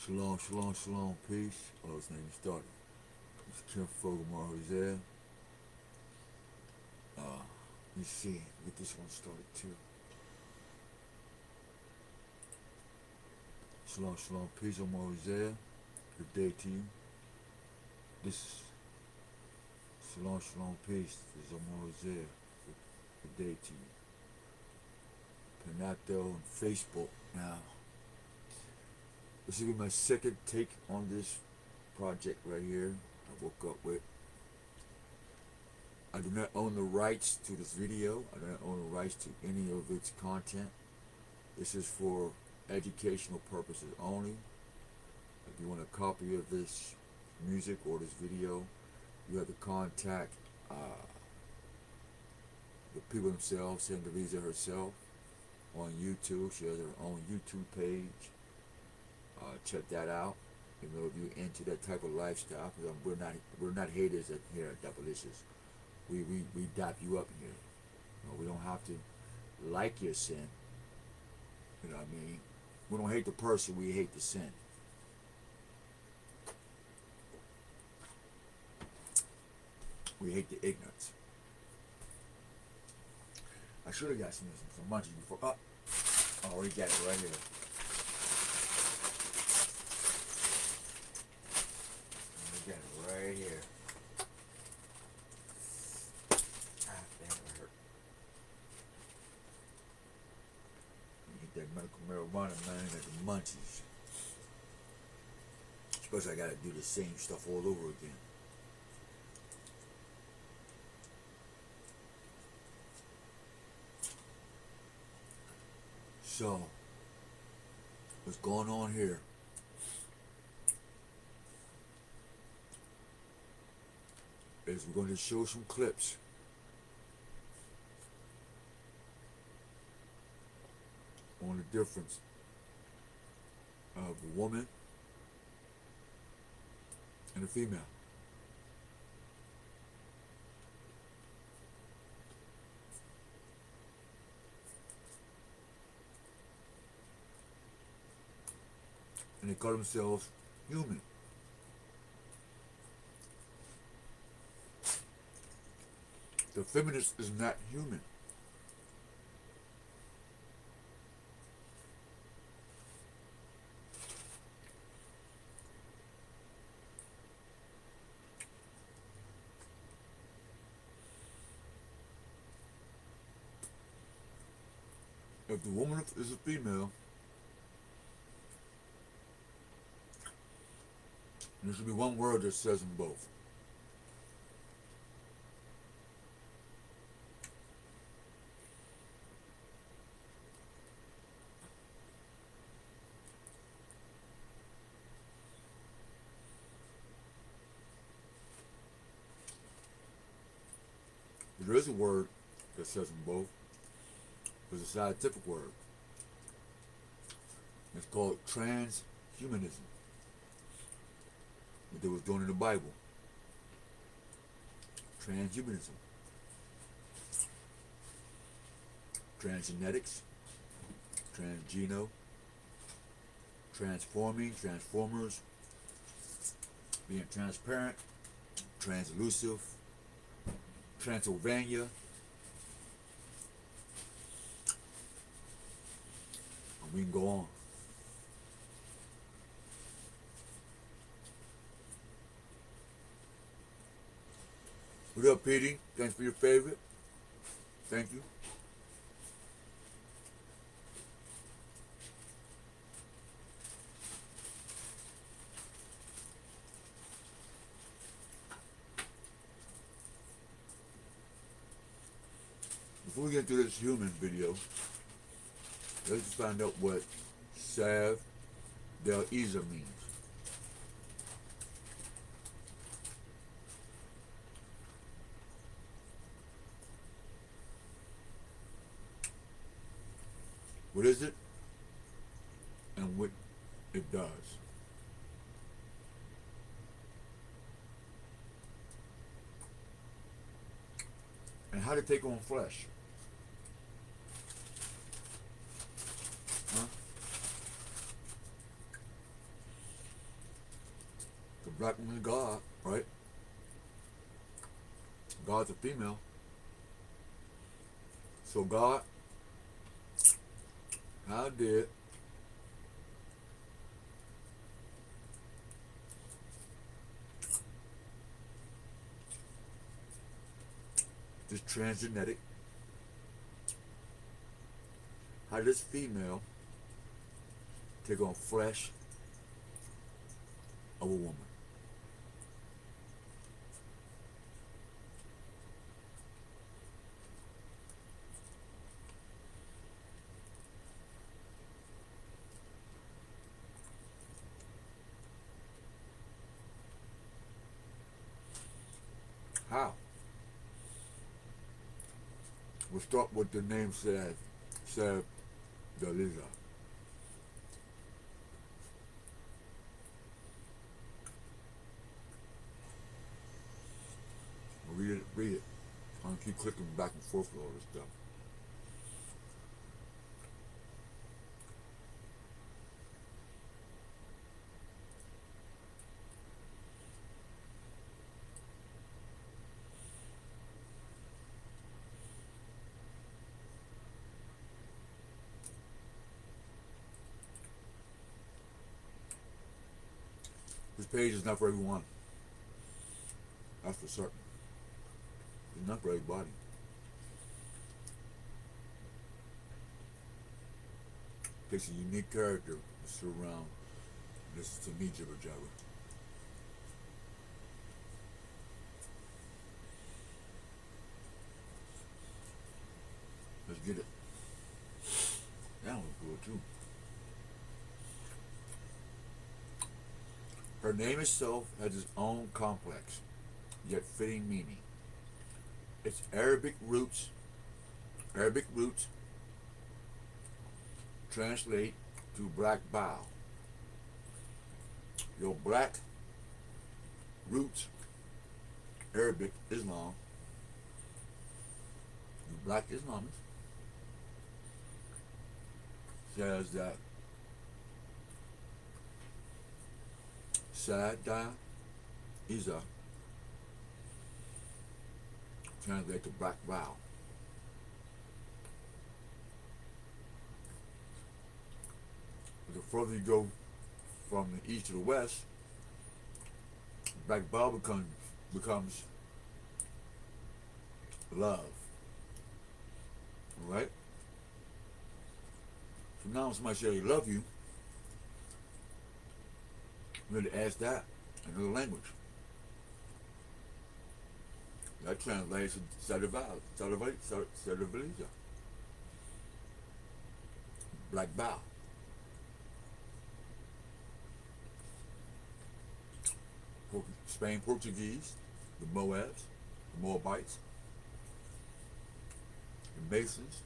Shalom, shalom, shalom, peace. Oh, his name started. It's Kim Fogelmar who's there. Let me see. Get this one started too. Shalom, shalom, peace. I'm always there. Good day to you. This is Shalom, shalom, peace. This is I'm always there. Good day to you. Panato and Facebook now. This will be my second take on this project right here. I woke up with. I do not own the rights to this video. I do not own the rights to any of its content. This is for educational purposes only. If you want a copy of this music or this video, you have to contact the people themselves, Sandalisa herself, on YouTube. She has her own YouTube page. Check that out. You know, if you're into that type of lifestyle, because we're not haters here at Doublelicious. We dap you up here. You know, we don't have to like your sin. You know what I mean? We don't hate the person, we hate the sin. We hate the ignorance. I should have got some munchies before. Oh, I already got it right here. I got it right here. Ah, damn, it hurt. Get that medical marijuana, man, got the munchies. Especially I gotta do the same stuff all over again. So, what's going on here? Is we're going to show some clips on the difference of a woman and a female. And they call themselves human. The feminist is not human. If the woman is a female, there should be one word that says them both. There is a word that says them both. There's a scientific word. It's called transhumanism. What they was doing in the Bible. Transhumanism. Transgenetics. Transgeno. Transforming. Transformers. Being transparent. Translucive. Transylvania. And we can go on. What up, Petey? Thanks for your favorite. Thank you. Before we get into this human video, let's just find out what Salve del Isa means. What is it and what it does? And how to take on flesh. Huh? black woman is God, right? God's a female. So God, how did this transgenetic, how did this female take on flesh of a woman? How? We'll start with the name said Deliza. Read it. I'm gonna keep clicking back and forth with all this stuff. This page is not for everyone. That's for certain. It's not for everybody. It takes a unique character to sit around and listen to me jibber jabber. Let's get it. That one's good too. Her name itself has its own complex, yet fitting meaning. Its Arabic roots translate to black bow. Your black roots, Arabic, Islam, black Islamists, says that Sada Isa translate to black bow. But the further you go from the east to the west, black bow becomes love. Alright? So now when somebody says they love you, you need to ask that in another language. That translates to Sadavaliza. Black bow. Spain Portuguese, the Moabs, the Moabites, the Masons,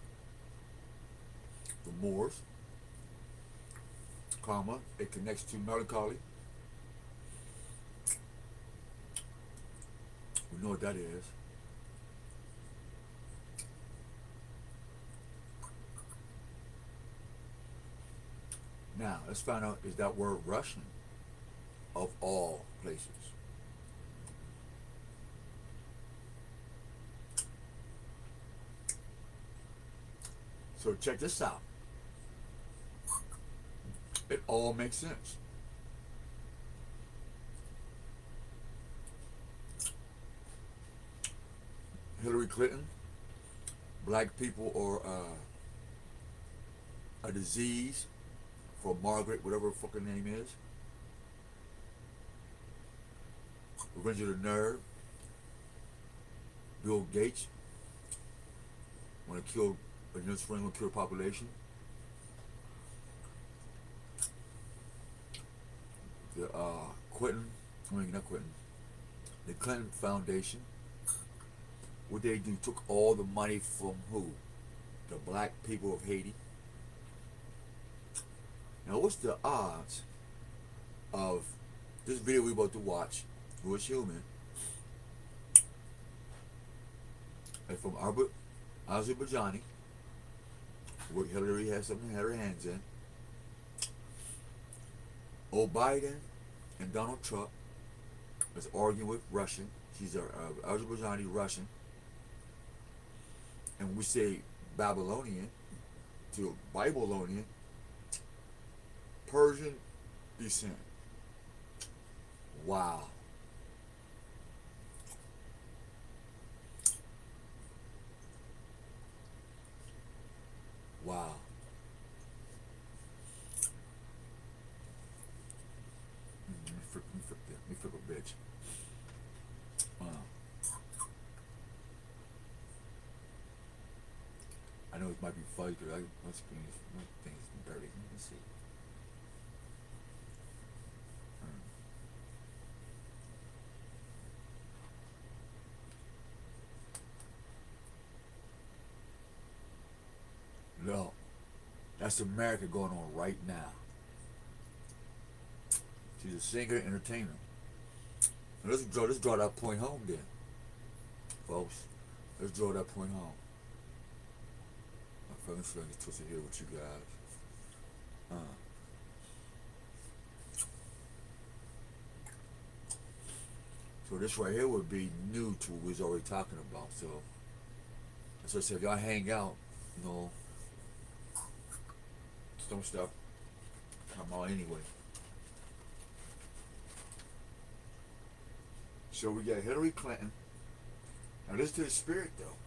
the Moors, comma, it connects to melancholy. We know what that is. Now, let's find out, is that word Russian of all places? So check this out. It all makes sense. Hillary Clinton, black people are a disease for Margaret, whatever her fucking name is. Revenge of the Nerve. Bill Gates want to kill, his friend want to kill population. The the Clinton Foundation. What they do, took all the money from who? The black people of Haiti. Now what's the odds of this video we're about to watch, who is human, and from Azerbaijani, where Hillary has something had her hands in, Biden and Donald Trump is arguing with Russian. She's a Azerbaijani Russian. And when we say Babylonian to Babylonian, Persian descent. Wow. Wow. Let me flip a bitch. I know it might be fuzzy because my thing's dirty. Let me see. No, that's America going on right now. She's a singer, entertainer. Now let's draw that point home then, folks. Let's draw that point home. My fucking feeling is twisted here with you guys. So this right here would be new to what we was already talking about. So, as I said, if y'all hang out, you know, some stuff come out anyway. So we got Hillary Clinton. Now listen to the spirit though.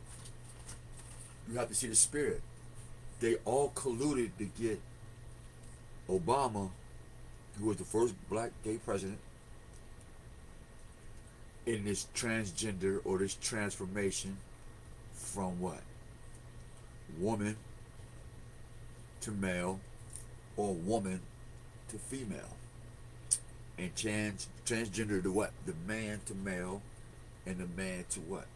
You have to see the spirit. They all colluded to get Obama, who was the first black gay president, in this transgender or this transformation from what? Woman to male or woman to female. And transgender to what? The man to male and the man to what?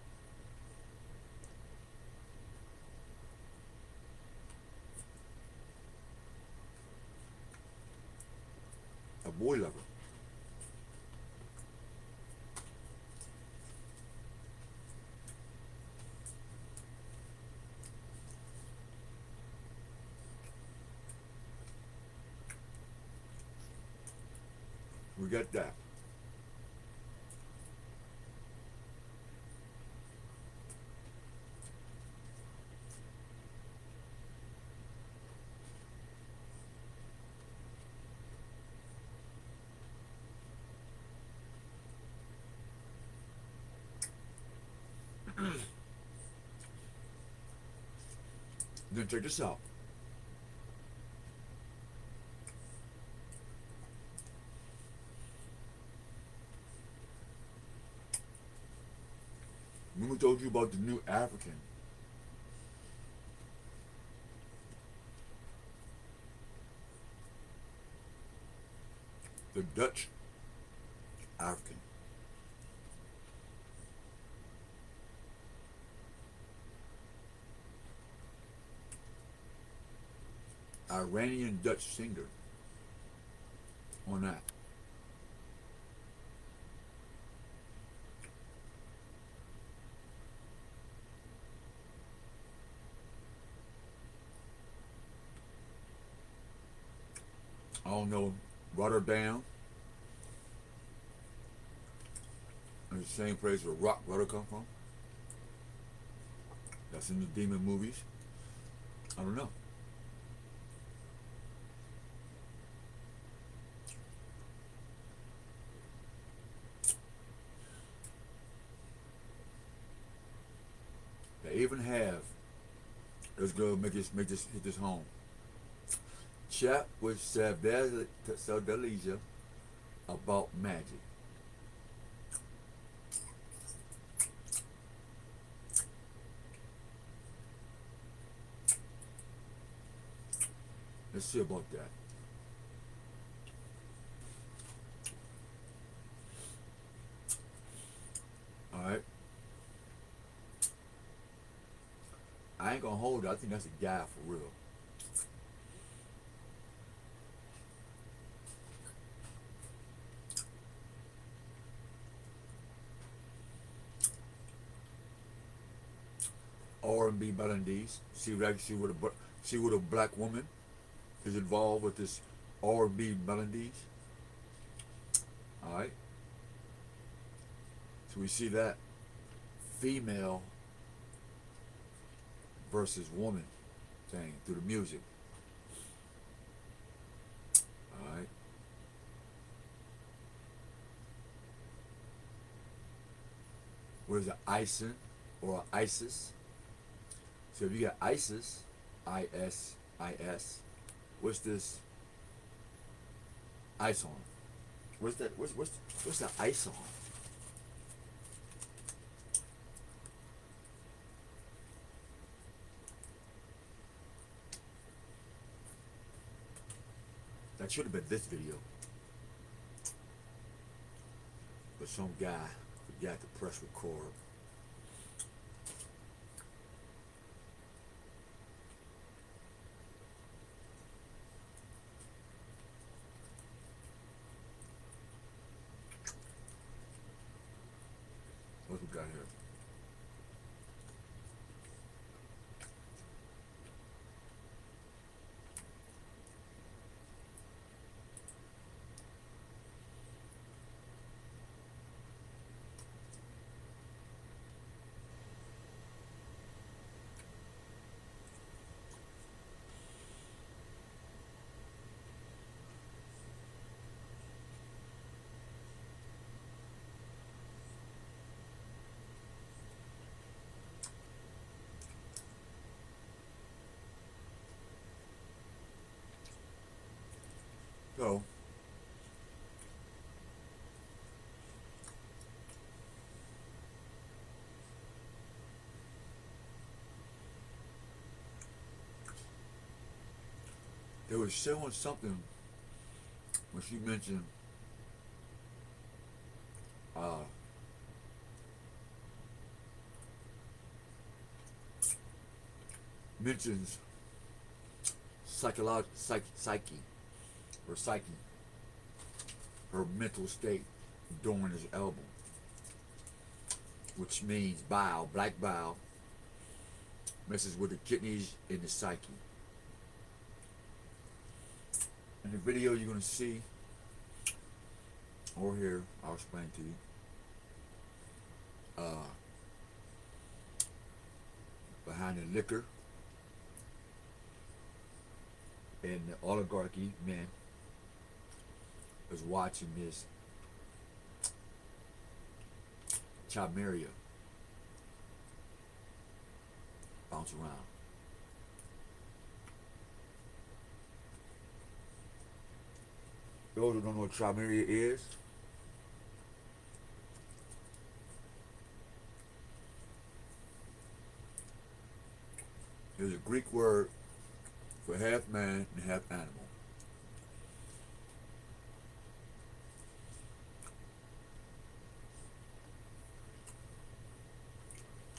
A boy lover. We got that. Then check this out. Remember I told you about the new African. The Dutch African. Iranian Dutch singer on that. I don't know, Rotterdam. It's the same place where rock butter come from. That's in the demon movies. I don't know. They even have, let's go make this hit this home. Chat with Sabdelija about magic. Let's see about that. Alright. I ain't gonna hold it. I think that's a guy for real. R&B melodies. See what a black woman is involved with this R&B melodies. All right. So we see that female versus woman thing through the music. Alright. What is it? ISIN or ISIS? So if you got ISIS, ISIS, what's this ice on? What's that? What's the ice on? That should have been this video, but some guy forgot to press record. What we got here? So they were showing something when she mentioned mentions psyche, her mental state during this album, which means bile, black bile, messes with the kidneys and the psyche. In the video you're going to see, or here, I'll explain to you, behind the liquor and the oligarchy men is watching this Chimeria bounce around. Those who don't know what Chimeria is, there's a Greek word for half man and half animal.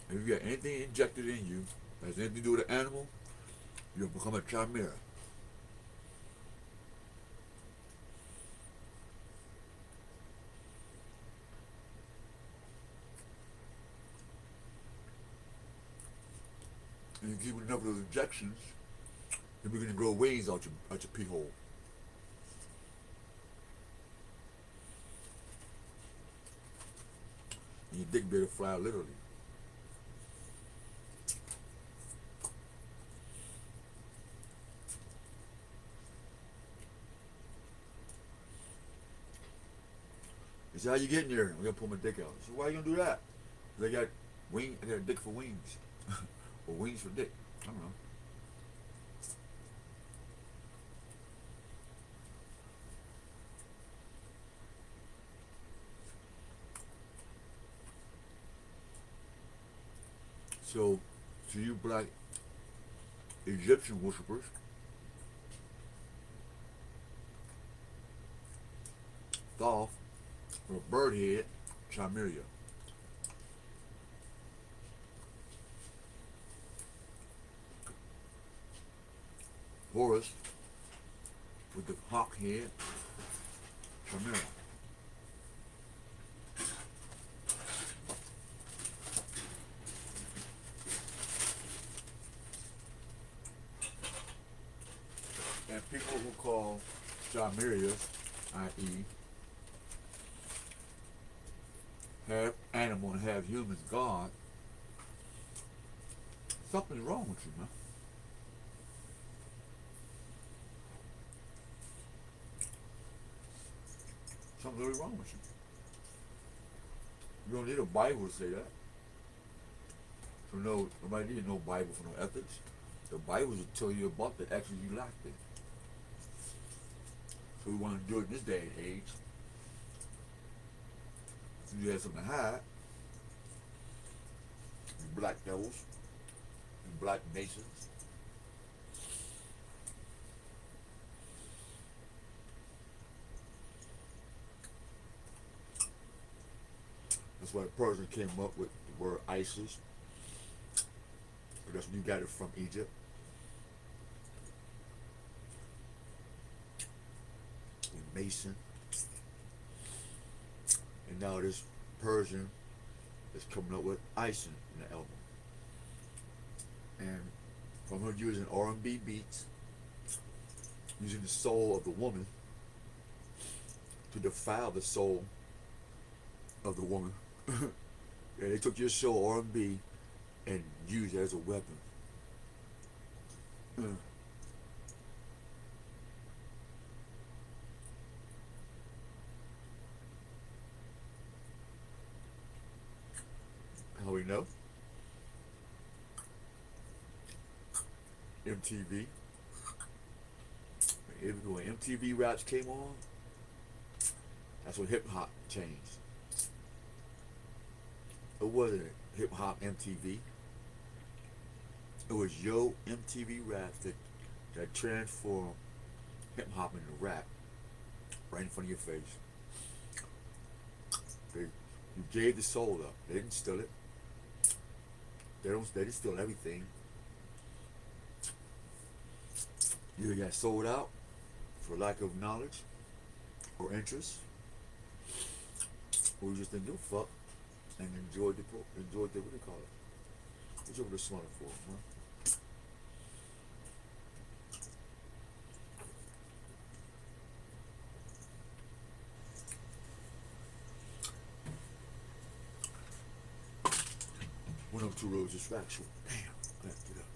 If you got anything injected in you that has anything to do with an animal, you'll become a chimera. And you keep enough of those injections, you're beginning to grow wings out your pee hole. And your dick better fly literally. He said, how you getting there? I'm gonna pull my dick out. I said, why you gonna do that? They got wing, I got a dick for wings. Or wings for dick. I don't know. So, to you black Egyptian worshippers, Thoth, or bird head, Chimeria. Horus, with the hawk head, Chimera. And people who call Chimerias, i.e. half animal and half human God, something's wrong with you, man. Something's really wrong with you. You don't need a Bible to say that. So no, nobody needs no Bible for no ethics. The Bible will tell you about the actions you lacked in. So we want to do it in this day and age. So you have something to hide. You black devils, you black nations. That's why the Persians came up with the word ISIS. That's when you got it from Egypt. And Mason. And now this Persian is coming up with Ison in the album. And from her using R&B beats, using the soul of the woman to defile the soul of the woman. Yeah, they took your soul R&B and used it as a weapon. How we know? MTV. When MTV raps came on, that's when hip hop changed. It wasn't hip hop MTV. It was Yo MTV raps that transformed hip hop into rap right in front of your face. You gave the soul up. They didn't steal it. They didn't steal everything. You either got sold out for lack of knowledge or interest, or you just didn't give a fuck and enjoyed the what do you call it? What's over the smelling for, huh? One of two roads is factual. Damn, I have to get up.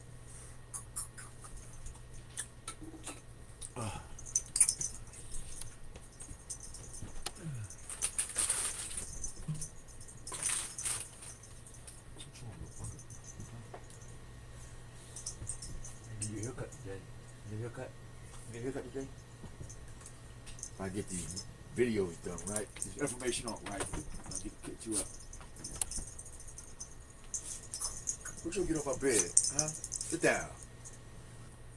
Get a haircut today? I get these videos done, right? This information on, right? I'll get you up. Who told you to get off my bed, huh? Sit down.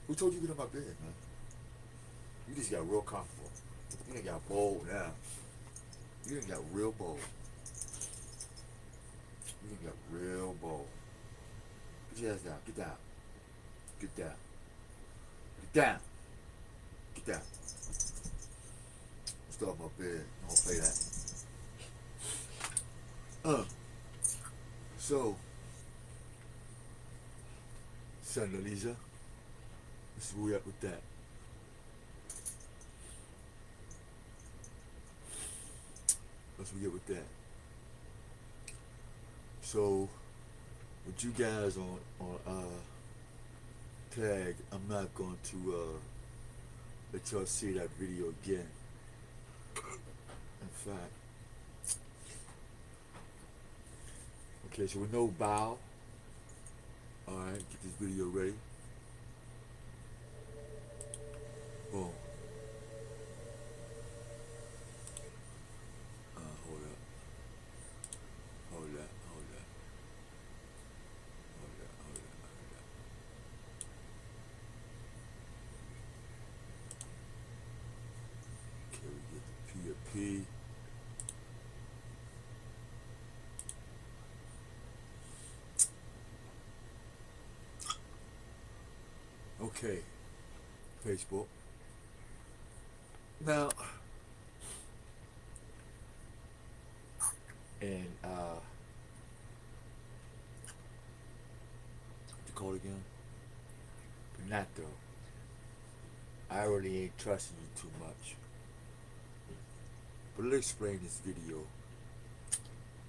Who told you to get off my bed, man? You just got real comfortable. You ain't got bold now. You ain't got real bold. You ain't got real bold. Put your ass down. Get down. Get down. Get down. Get down. Stay off my bed. Don't play that. So, Senator Lisa, this is where we at with that. Let's get with that. So, with you guys on tag, I'm not going to let y'all see that video again. In fact, okay, so with no bow, alright, get this video ready. Boom. Hold up. Okay, we get the P. Okay, Facebook. Now, and what you call it again? Panato. I really ain't trusting you too much. But let's explain this video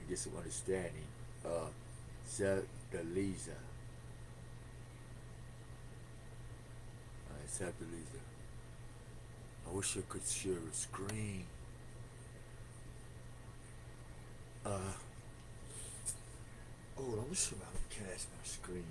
and get some understanding of Septaliza. Septaliza. I wish I could share a screen. Oh, let me see if I can catch my screen.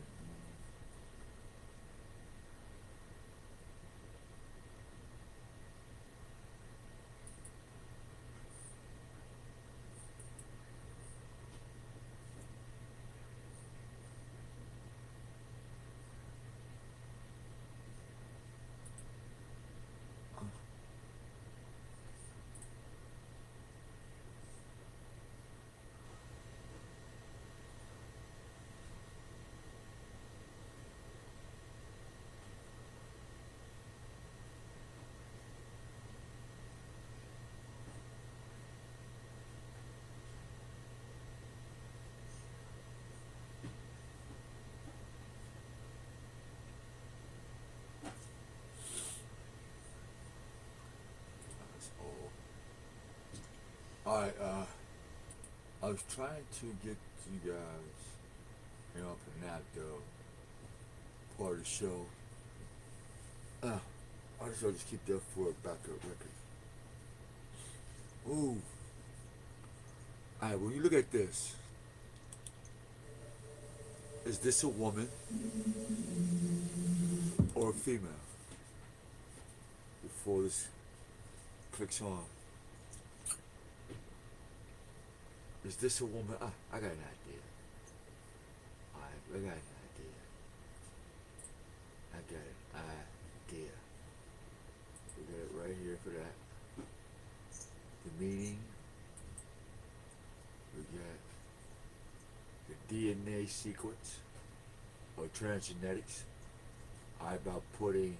Alright, I was trying to get you guys, Panato, part of the show. I just keep that for a backup record. Ooh. Alright, when you look at this, is this a woman or a female? Before this clicks on. Is this a woman? I got an idea. Alright, I got an idea. I got an idea. We got it right here for that. The meaning. We got the DNA sequence or transgenetics. About putting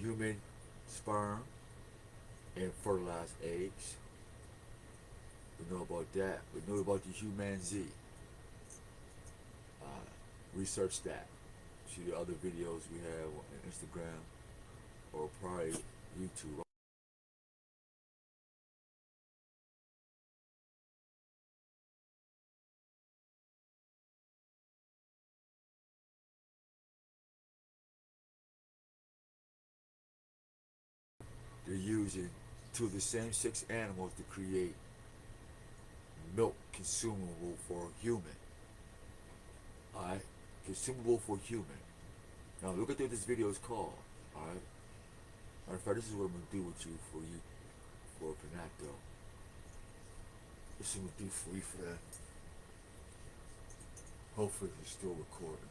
human sperm in fertilized eggs. We know about that. We know about the human Z. Research that. See the other videos we have on Instagram or probably YouTube. They're using two of the same six animals to create milk consumable for human. Alright? Consumable for human. Now look at what this video is called. Alright? Matter of fact, this is what I'm going to do with you for Panato. This is what I'm going to do for you for that. Hopefully it's still recording.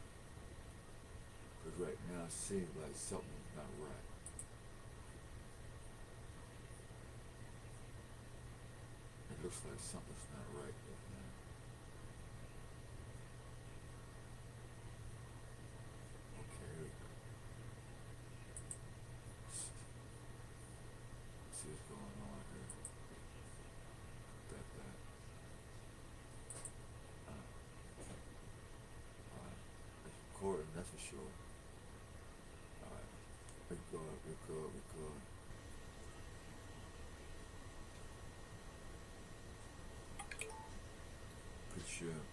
Because right now it seems like something's not right. It looks like something's not right right now. Okay, here we go. Let's see what's going on here. Back. Alright. It's recording, that's for sure. Alright. Record.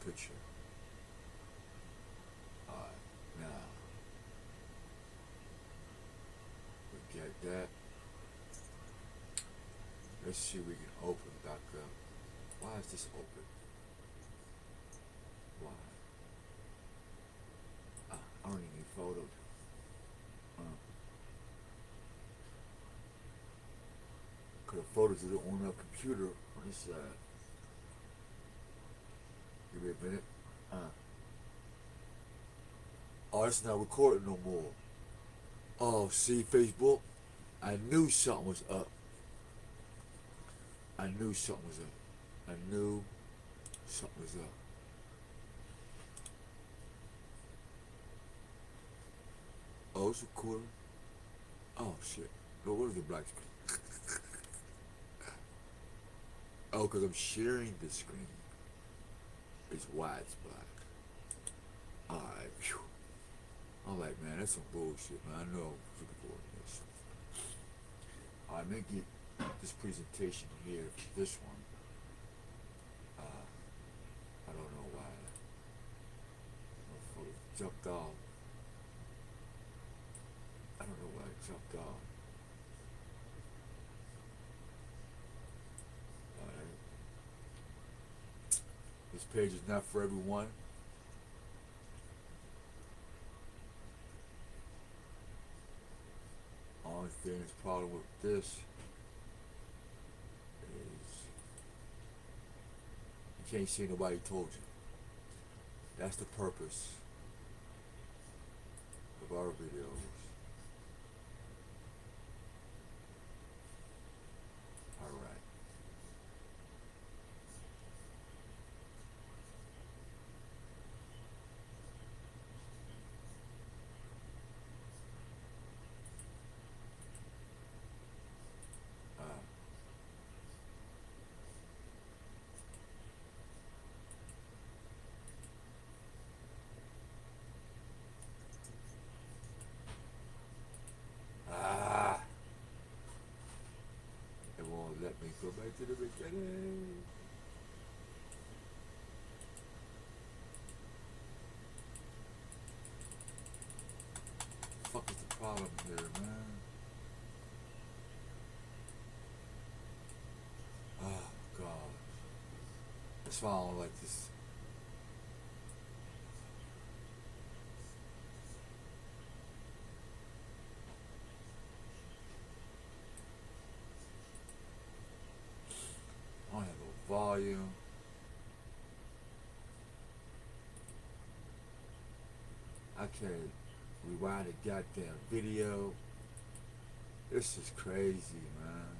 Picture. Alright, now we get that. Let's see if we can open back up. Why is this open? Why? I don't even need photos. Cause the photos are on our computer on this side. Give me a minute. Oh, it's not recording no more. Oh, see, Facebook? I knew something was up. Oh, it's recording? Oh, shit. No, what is the black screen? Oh, because I'm sharing the screen. It's wide, it's black. Alright, phew. I'm like, man, that's some bullshit, man. I know I'm recording this. Alright, let me get this presentation here, this one. jumped off. I don't know why it jumped off. Alright. This page is not for everyone. Only thing that's problem with this is you can't see nobody told you. That's the purpose of our videos. Alright. It won't let me go back to the beginning. What the fuck is the problem here, man? Oh god. That's why I don't like this. I don't have no volume. I can't rewind a goddamn video. This is crazy, man.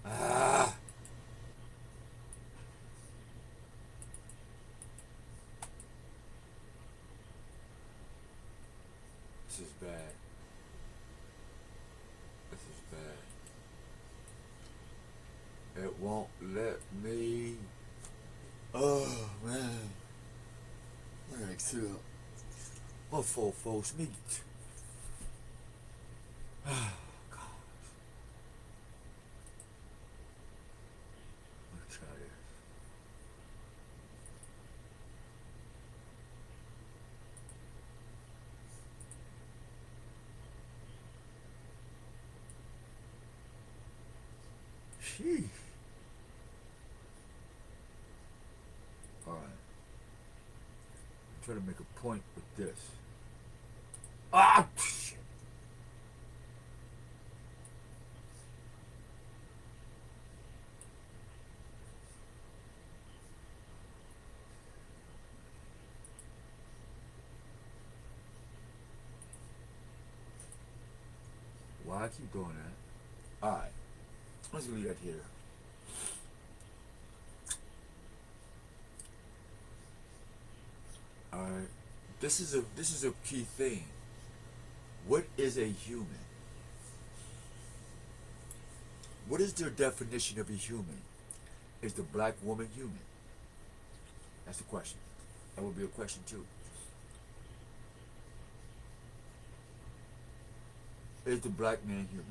Ah! This is bad. This is bad. It won't let me. Oh man. Alright, so what for folks meet? Oh god. Let's try this. Sheesh. Alright. I'm trying to make a point with this. Ah! Shit. Why I keep doing that? Alright. Let's leave that here. Alright. This is a key thing. What is a human? What is their definition of a human? Is the black woman human? That's the question. That would be a question too. Is the black man human?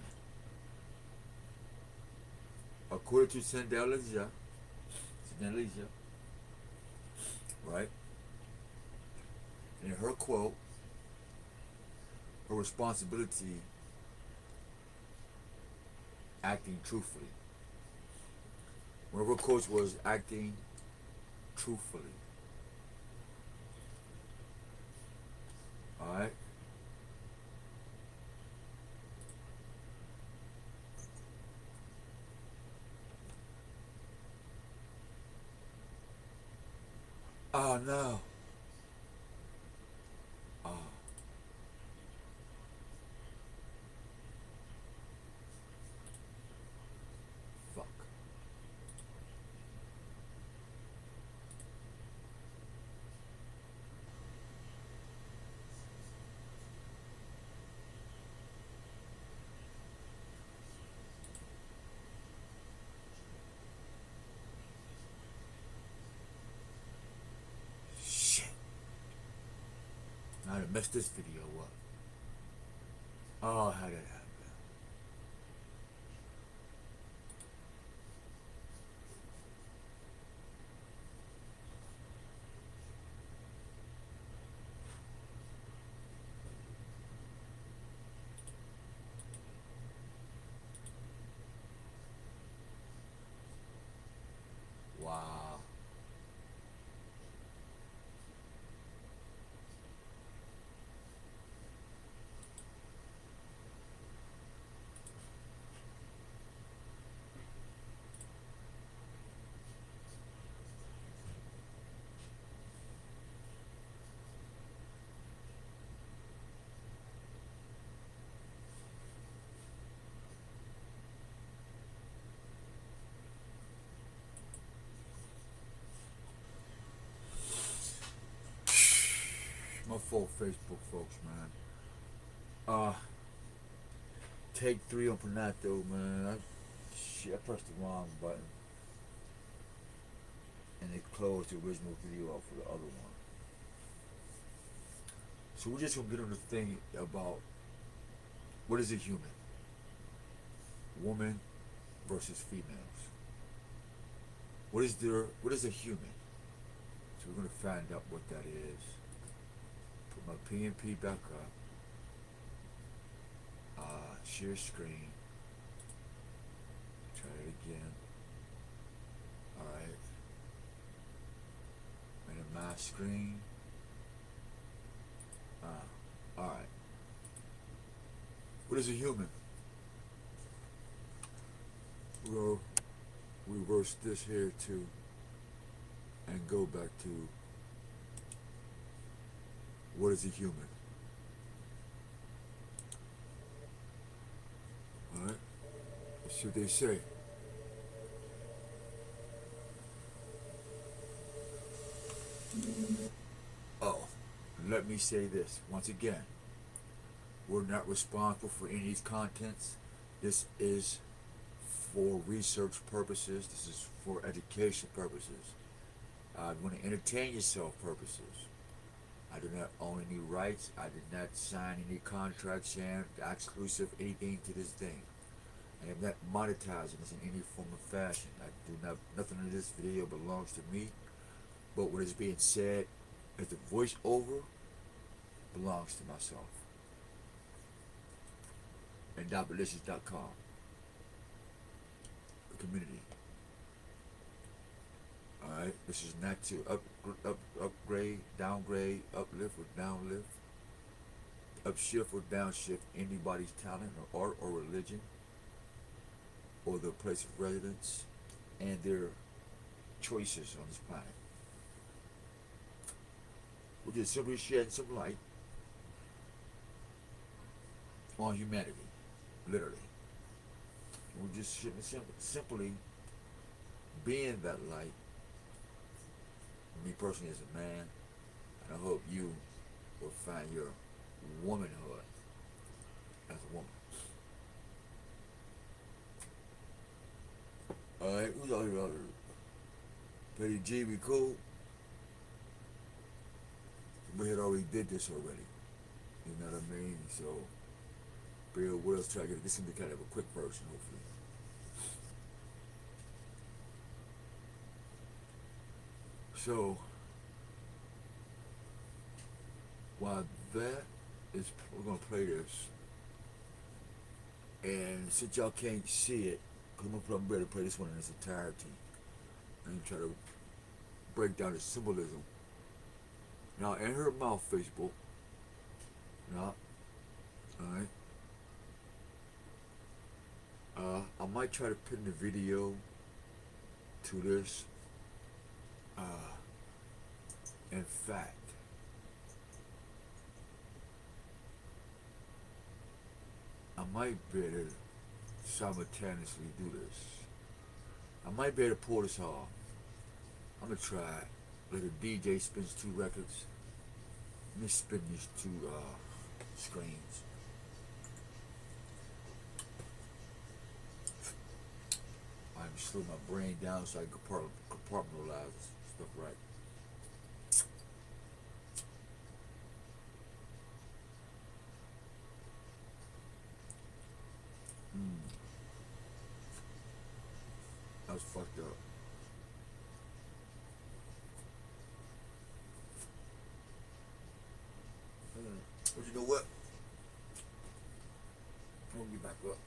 According to Sandeliza, right? In her quote, her responsibility acting truthfully. One of her quotes was acting truthfully. Alright? Oh no. Oh. Fuck. I done messed this video up. Oh, how did that happen? My fault, Facebook folks, man. Uh, take 3 on Panato, man. I pressed the wrong button. And they closed the original video out for the other one. So we're just gonna get on the thing about what is a human? Woman versus females. What is a human? So we're gonna find out what that is. Put my PNP back up. Share screen. Try it again. Alright. And my screen. Alright. What is a human? We'll reverse this here too and go back to what is a human? Alright, let's see what they say. Oh, let me say this once again. We're not responsible for any of these contents. This is for research purposes. This is for education purposes. I want to entertain yourself purposes. I do not own any rights. I did not sign any contract saying exclusive anything to this thing. I am not monetizing this in any form of fashion. I do not, nothing in this video belongs to me. But what is being said as the voiceover belongs to myself. And .delicious.com. The community. Alright, this is not to upgrade, downgrade, uplift or downlift, upshift or downshift anybody's talent or art or religion or their place of residence and their choices on this planet. We're just simply shedding some light on humanity, literally. We're just simply being that light. Me personally as a man, and I hope you will find your womanhood as a woman. Alright, who's out here? Petty G, we cool? We had already did this already. You know what I mean? So, bear with us, try to get this into kind of a quick version, hopefully. So, while that is, we're going to play this, and since y'all can't see it, I'm ready to play this one in its entirety, and try to break down the symbolism. Now, in her mouth, Facebook, now, alright, I might try to pin the video to this. In fact, I might be able to simultaneously do this. I might be able to pull this off. I'm gonna try it. Like a DJ spins 2 records. Let me spin these 2 screens. I'm slow my brain down so I can compartmentalize stuff right. That was fucked up. But you know what? I'm gonna get back up.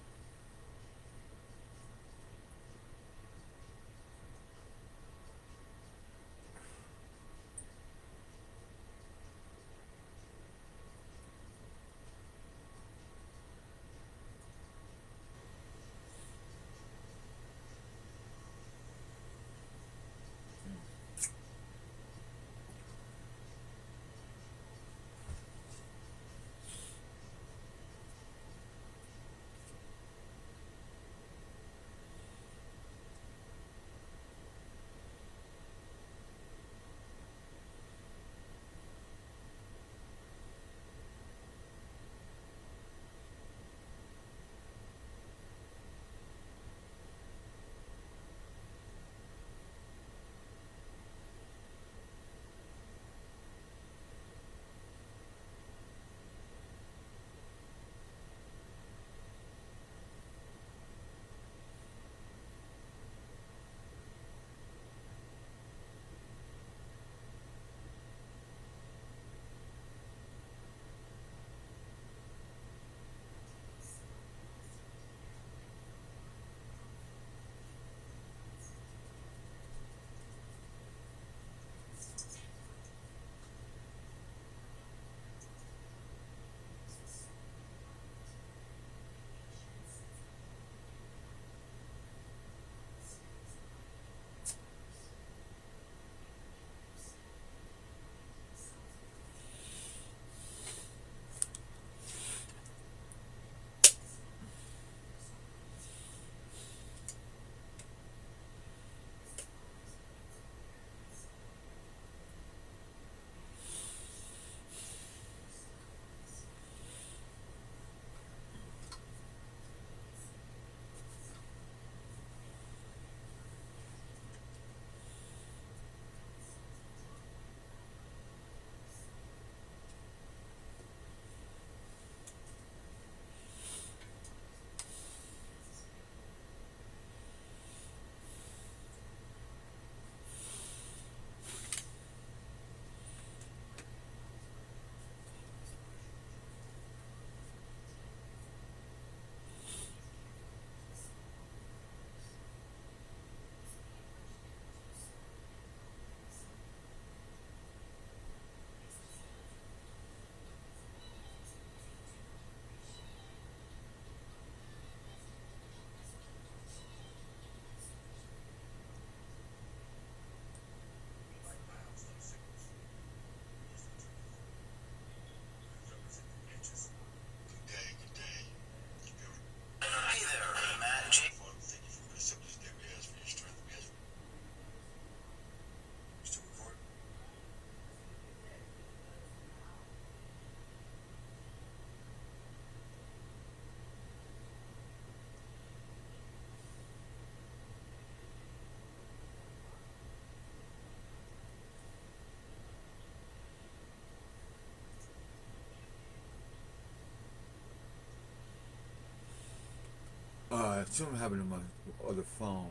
Something happened to my other phone.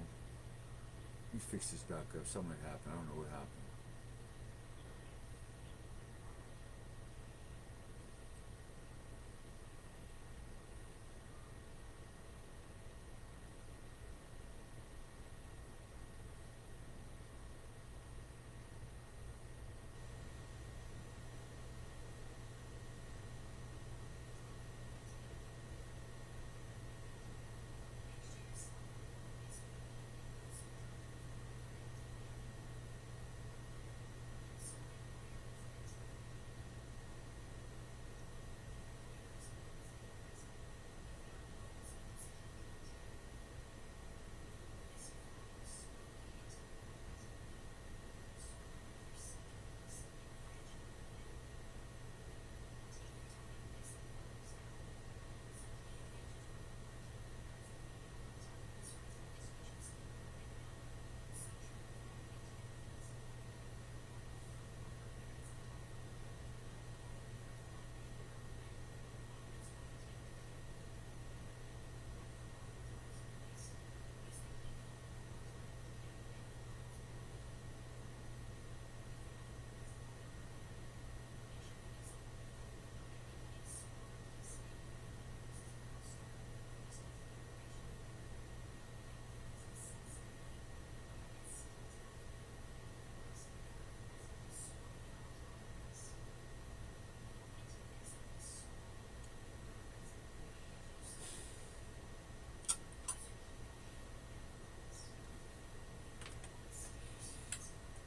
Let me fix this back up. Something happened. I don't know what happened.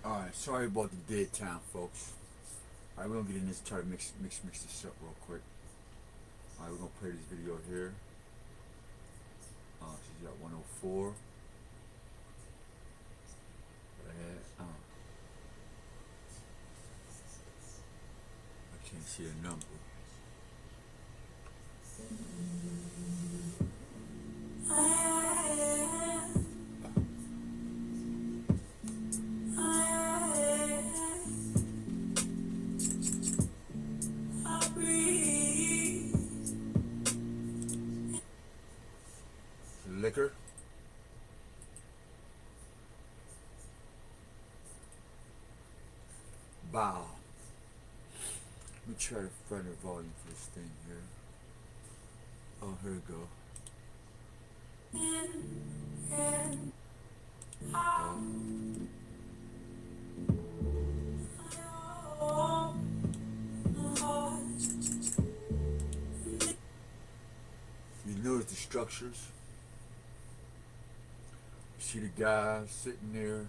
Alright, sorry about the dead time, folks. Alright, we're gonna get in this and try to mix this up real quick. Alright, we're gonna play this video here. She's got 104. I can't see a number. Liquor. Bow. Let me try to find the volume for this thing here. Oh, here we go. You notice the structures. You see the guy sitting there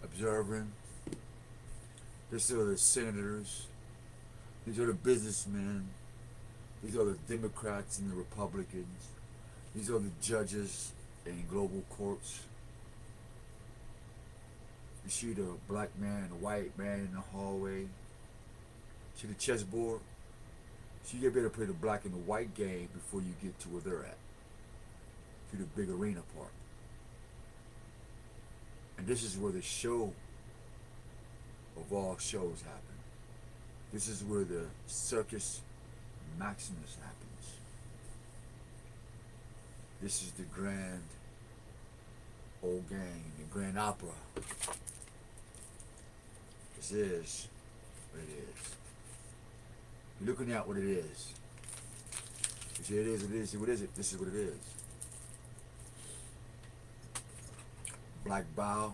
observing. These are the senators. These are the businessmen. These are the Democrats and the Republicans. These are the judges in global courts. You see the black man and the white man in the hallway. See the chessboard? So you better play the black and the white game before you get to where they're at. To the big arena part. And this is where the show of all shows happen. This is where the Circus Maximus happens. This is the grand old gang, the grand opera. This is what it is. You're looking at what it is. You say it is what it is. What is it? This is what it is. Black bow.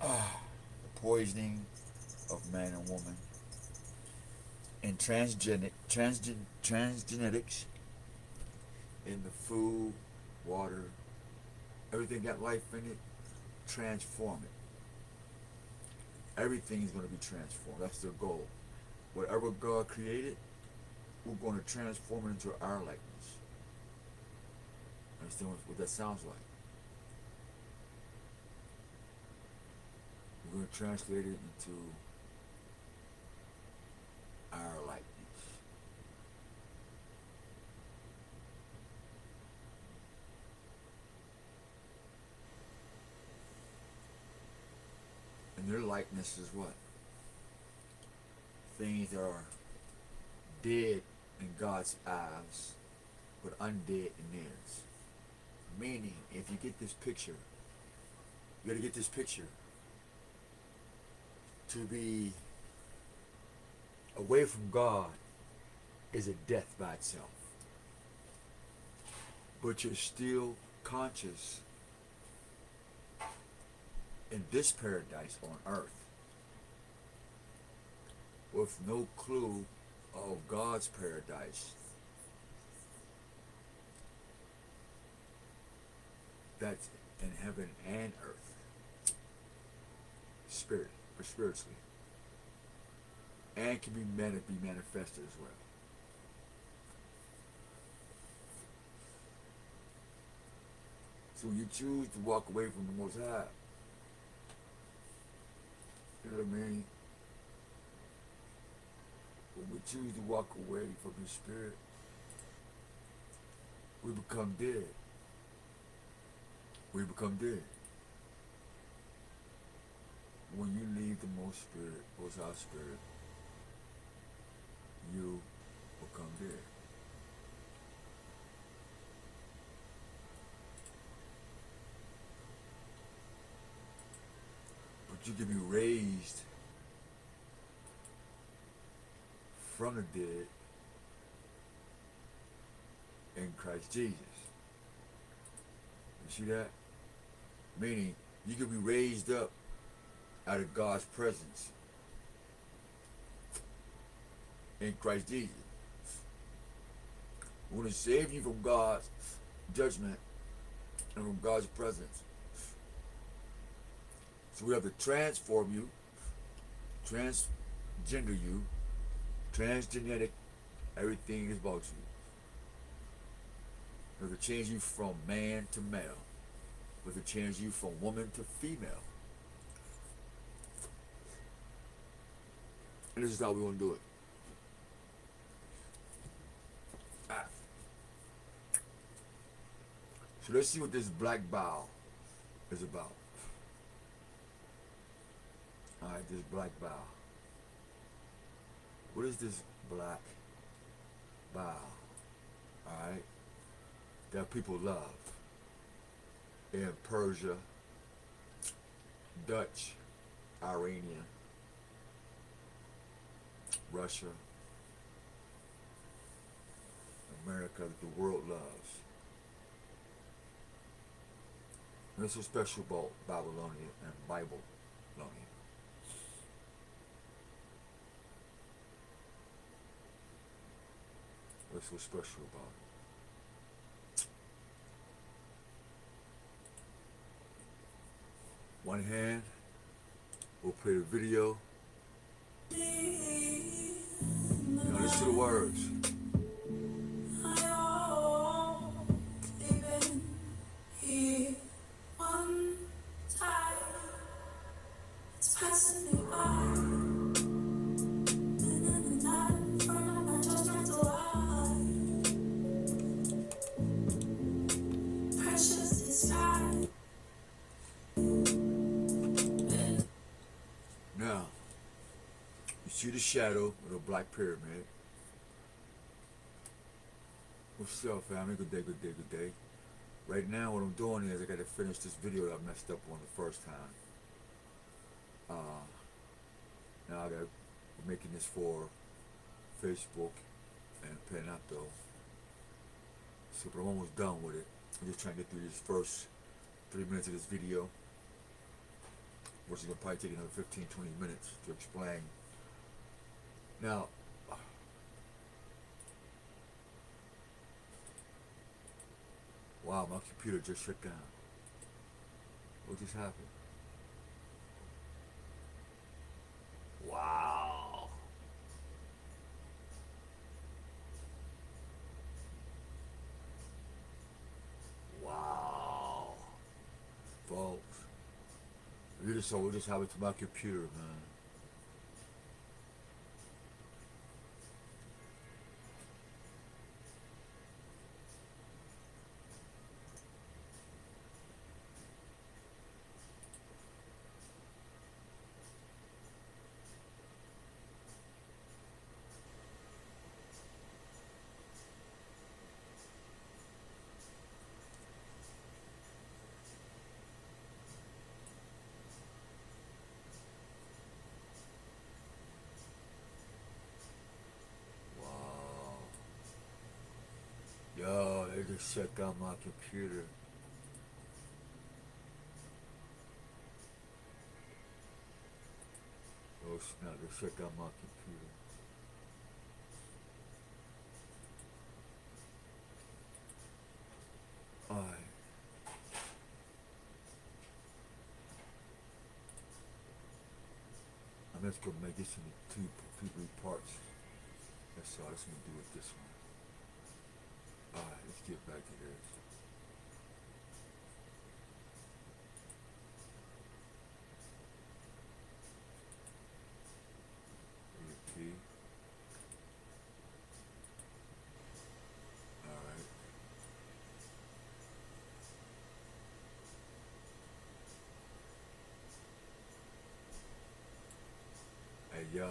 The poisoning of man and woman. In transgenics, in the food, water, everything got life in it, transform it. Everything is going to be transformed. That's their goal. Whatever God created, we're going to transform it into our likeness. Understand what that sounds like? We're going to translate it into our likeness. And their likeness is what? Things that are dead in God's eyes but undead in theirs. Meaning, if you get this picture, you gotta get this picture to be away from God is a death by itself. But you're still conscious in this paradise on earth with no clue of God's paradise that's in heaven and earth, spirit or spiritually, and can be manifested as well. So you choose to walk away from the Most High. You know what I mean? When we choose to walk away from His Spirit, we become dead. We become dead. When you leave the Most High Spirit, you become dead. But you can be raised from the dead in Christ Jesus. You see that? Meaning, you can be raised up out of God's presence in Christ Jesus. We're going to save you from God's judgment and from God's presence. So we have to transform you, transgender you, transgenetic, everything is about you. We have to change you from man to male. We have to change you from woman to female. And this is how we want to do it. So let's see what this black bow is about. Alright, this black bow. What is this black bow? Alright? That people love. In Persia, Dutch, Iranian, Russia, America, the world loves. And it's so special about Babylonia and Bible-lonia. What's so special about it? One hand, we'll play the video. Now listen to the words. Now, you see the shadow of the black pyramid. What's up, family? Good day, good day, good day. Right now, what I'm doing is I got to finish this video that I messed up on the first time. Now I'm making this for Facebook and Penato. So, but I'm almost done with it. I'm just trying to get through this first 3 minutes of this video, which is going to probably take another 15-20 minutes to explain. Now, wow, my computer just shut down. What just happened? Wow. Wow. Folks, you just saw what just happened to my computer, man. Just shut down my computer. Oh snap, just shut down my computer. Alright. I'm just gonna make this into two parts. That's all. That's gonna do with this one. Alright, let's get back to this. Repeat. Alright. Hey yo.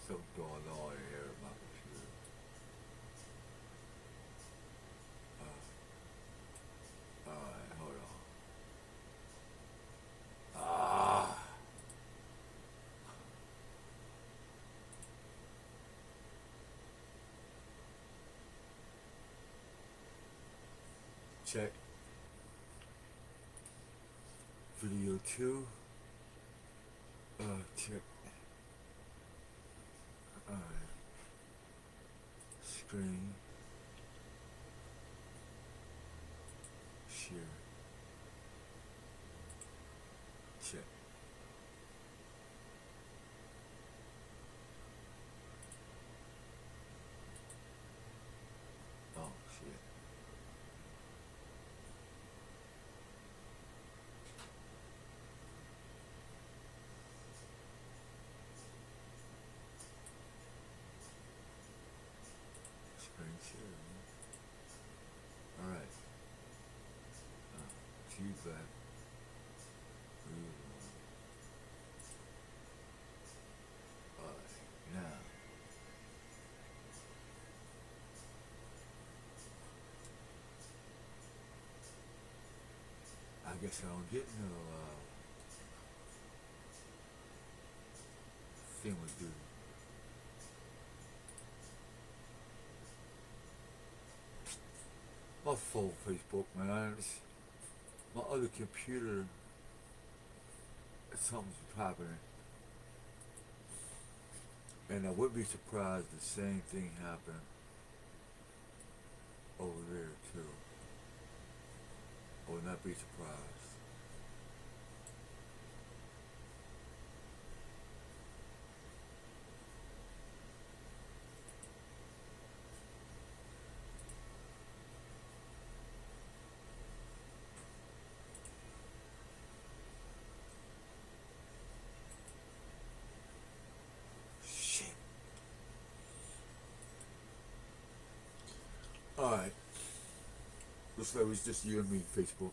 Something going on here with my computer. Alright, hold on. Check. Video 2. Check. Alright. Screen. Share. Check. Oh shit. Screen share. Alright. Feedback. Alright. Now. I guess I don't get no thing with dude. My phone, Facebook, man. My other computer, something's happening. And I wouldn't be surprised if the same thing happened over there too. I would not be surprised. Shit. Alright. Looks like it was just you and me, Facebook.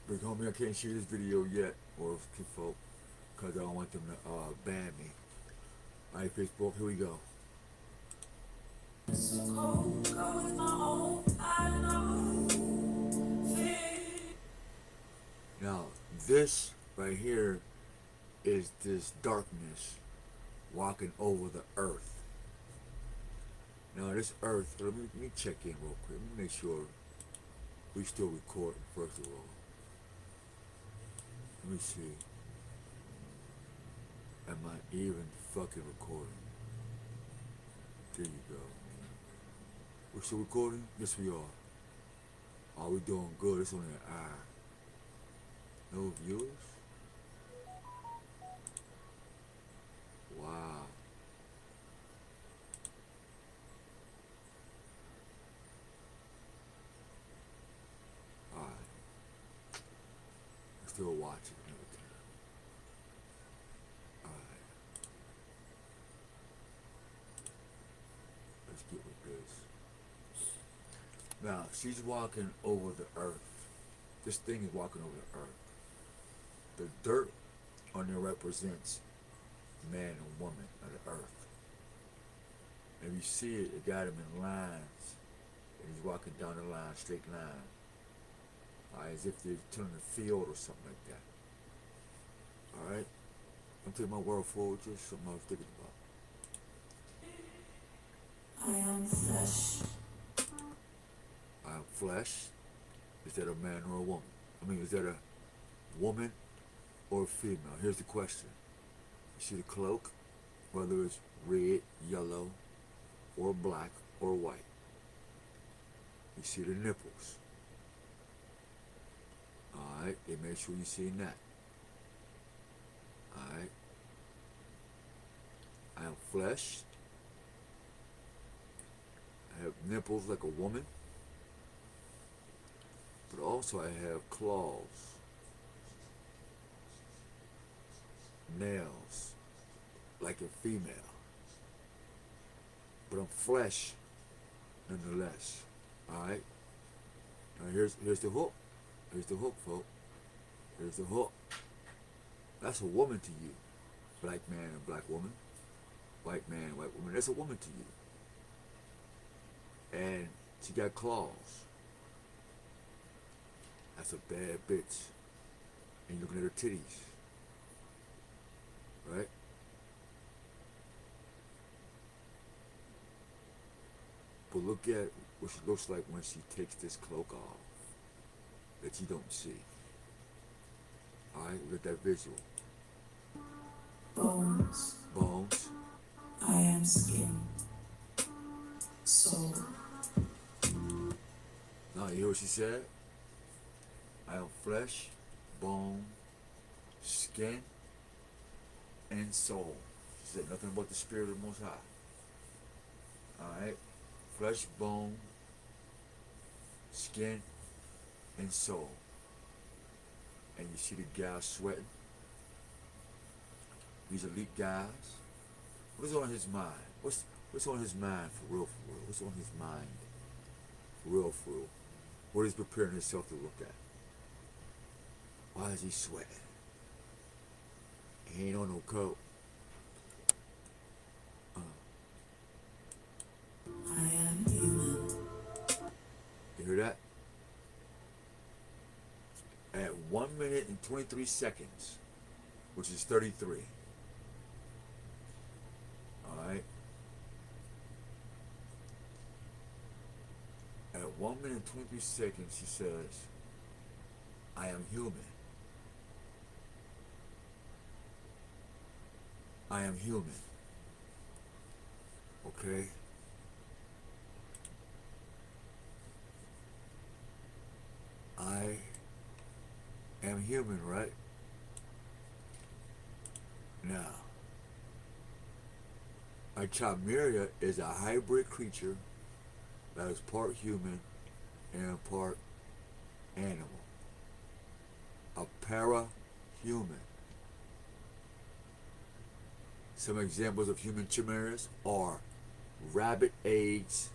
Big homie, I can't share this video yet, or to folk, because I don't want them to ban me. Alright, Facebook, here we go. Now, this right here is this darkness walking over the earth. Now, this earth, let me check in real quick. Let me make sure we still recording, first of all. Let me see. Am I even fucking recording? There you go. We're still recording? Yes, we are. Are we doing good? It's only an hour. No viewers? Wow. Alright. I'm still watching. Alright. Let's get with this. Now, she's walking over the earth. This thing is walking over the earth. The dirt on there represents man and woman of the earth. And you see it got him in lines. And he's walking down the line, straight line. as if they're turning the field or something like that. Alright? I'm taking my word forward, just something I was thinking about. I am flesh. I am flesh. Is that a man or a woman? I mean, is that a woman or a female? Here's the question. You see the cloak? Whether it's red, yellow, or black, or white. You see the nipples. Alright, they make sure you see that. Alright. I have flesh. I have nipples like a woman. But also I have claws, nails, like a female. But I'm flesh, nonetheless. Alright? Now here's the hook. Here's the hook, folks. Here's the hook. That's a woman to you. Black man and black woman. White man, white woman. That's a woman to you. And she got claws. That's a bad bitch. And you're looking at her titties. Right? But look at what she looks like when she takes this cloak off that you don't see. Alright, look at that visual. Bones. Bones. I am skin. Soul. Now you hear what she said? I am flesh, bone, skin, and soul. She said nothing about the spirit of the Most High. Alright? Flesh, bone, skin, and soul. And you see the guys sweating. These elite guys. What is on his mind? What's on his mind for real, for real? What's on his mind for real, for real? What is preparing himself to look at? Why is he sweating? He ain't on no coat. I am human. You hear that? At 1 minute and 23 seconds, which is 33. Alright? At 1 minute and 23 seconds, she says, I am human. I am human. Okay? I am human, right? Now, a chimera is a hybrid creature that is part human and part animal. A para-human. Some examples of human chimeras are rabbit eggs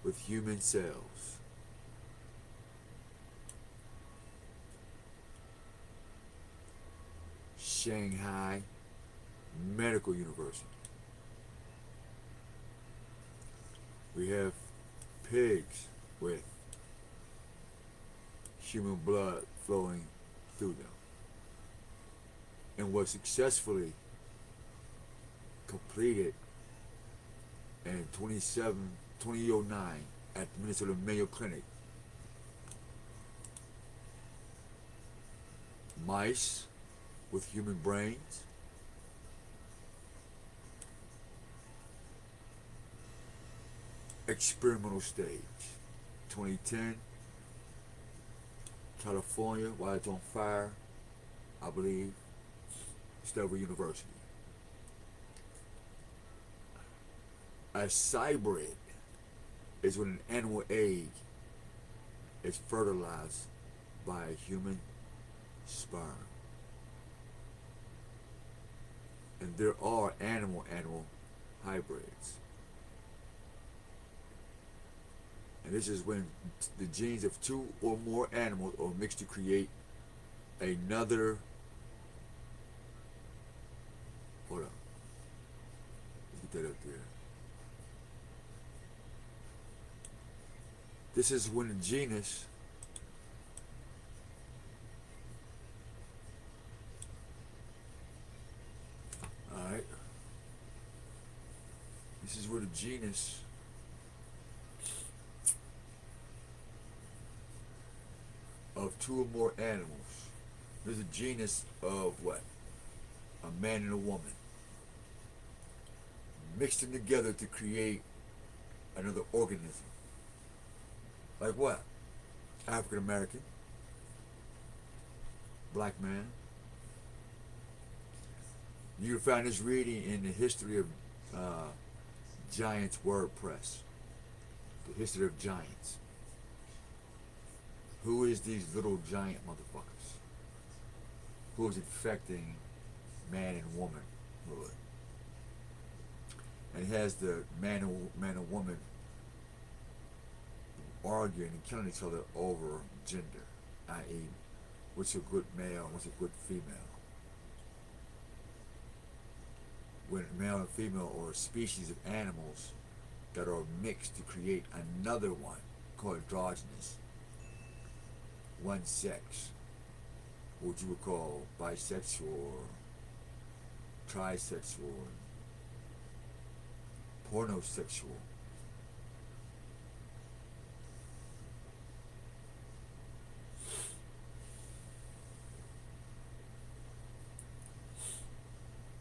with human cells. Shanghai Medical University. We have pigs with human blood flowing through them. And was successfully completed in 2009 at the Minnesota Mayo Clinic. Mice with human brains. Experimental stage. 2010. California, while it's on fire, I believe, Stanford University. A cybrid is when an animal egg is fertilized by a human sperm. And there are animal hybrids. And this is when the genes of two or more animals are mixed to create another. Hold on. Let's get that up there. This is when the genus genus of two or more animals. There's a genus of what? A man and a woman. Mixed them together to create another organism. Like what? African American, black man. You can find this reading in the history of Giants WordPress. The history of giants. Who is these little giant motherfuckers? Who is infecting man and womanhood? And it has the man and woman arguing and killing each other over gender, i.e., what's a good male and what's a good female. When male and female are a species of animals that are mixed to create another one called androgynous, one sex, what you would call bisexual or trisexual or pornosexual.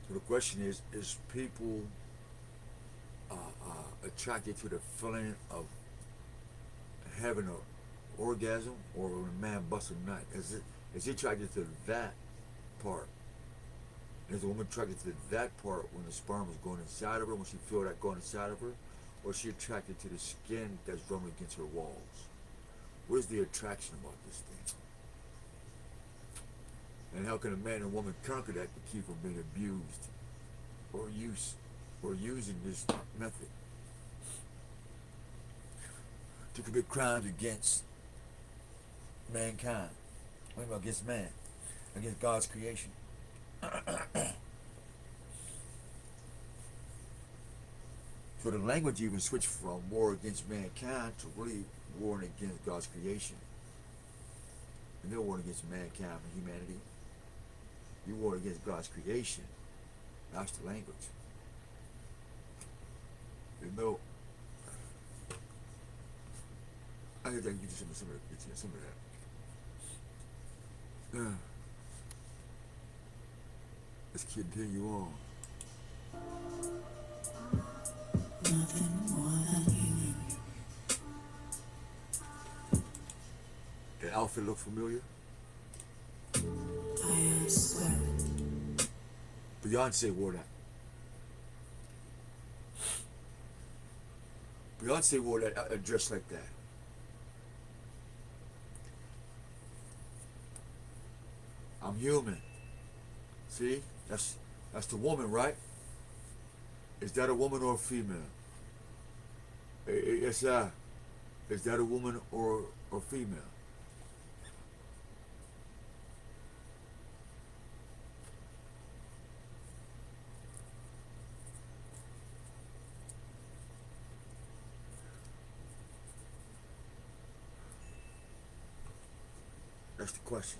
So the question is people attracted to the feeling of having an orgasm, or when a man busts a nut? Is he attracted to that part? Is the woman attracted to that part when the sperm is going inside of her, when she feels that going inside of her? Or is she attracted to the skin that's rubbing against her walls? Where's the attraction about this thing? And how can a man and woman conquer that to keep from being abused or using this method to commit crimes against mankind? What about against man? Against God's creation? So the language even switched from war against mankind to really warring against God's creation. And they're warring against mankind and humanity. You war against God's creation. That's the language. You know, I think I can get you some of that. Let's continue on. Nothing more than human. The outfit look familiar? I am sweat. Beyonce wore that. Beyonce wore that a dress like that. I'm human. See? That's the woman, right? Is that a woman or a female? Yes, sir. Is that a woman or female? That's the question.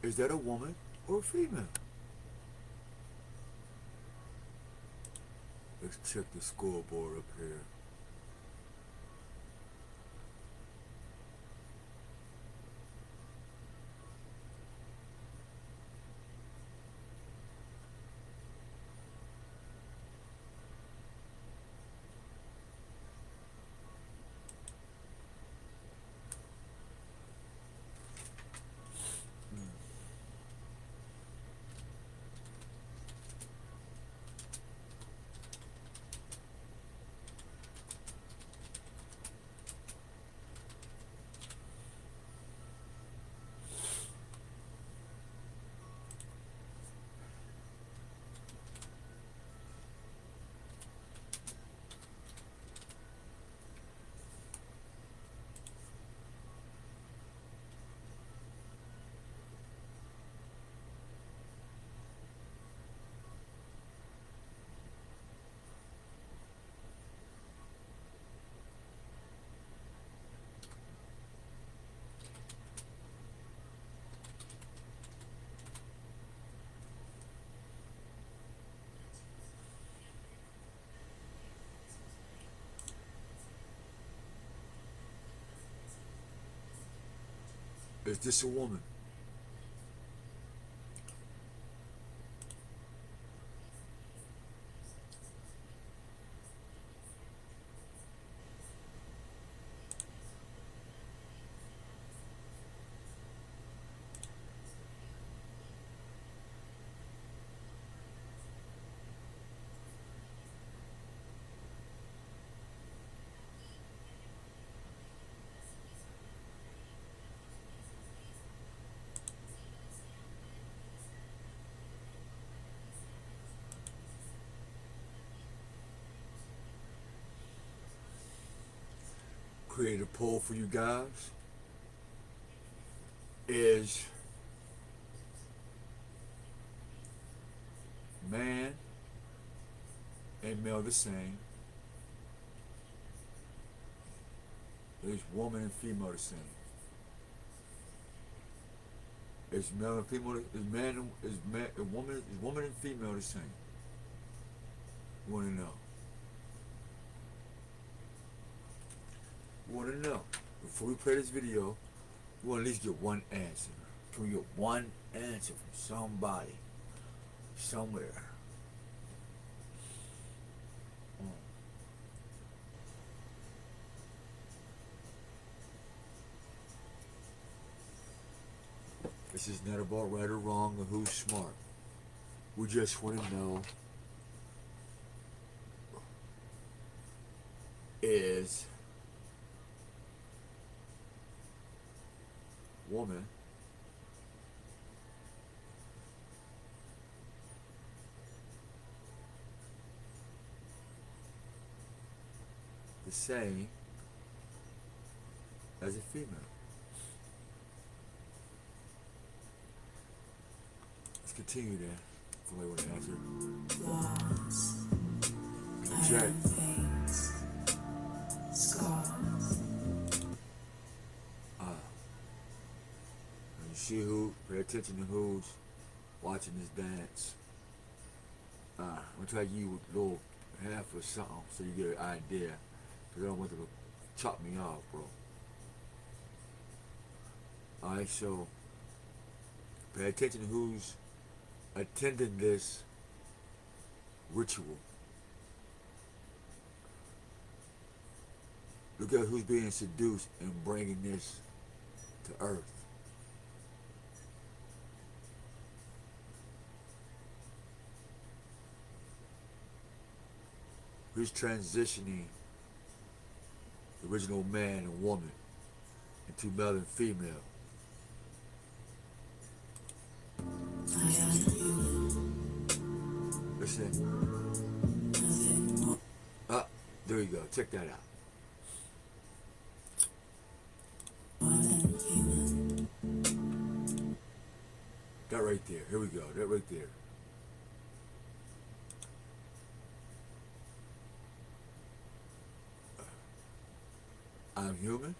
Is that a woman or a female? Let's check the scoreboard up here. is this a woman? Create a poll for you guys. Is man and male the same? Is woman and female the same? Is male and female? Is woman and female the same? You want to know? You want to know? Before we play this video, we want to at least get one answer. Can we get one answer from somebody, somewhere? This is not about right or wrong or who's smart. We just want to know, is woman the same as a female? Let's continue there. Somebody want to answer? Flaws, Check. iron veins, scars. You see who? Pay attention to who's watching this dance. I'm gonna try to give you a little half or something so you get an idea. Cause I don't want them to chop me off, bro. Alright, so pay attention to who's attending this ritual. Look at who's being seduced and bringing this to earth. Who's transitioning the original man and woman into male and female? I am human. Listen. Nothing more. There you go. Check that out. Than human. That right there. Here we go. That right there. I'm human.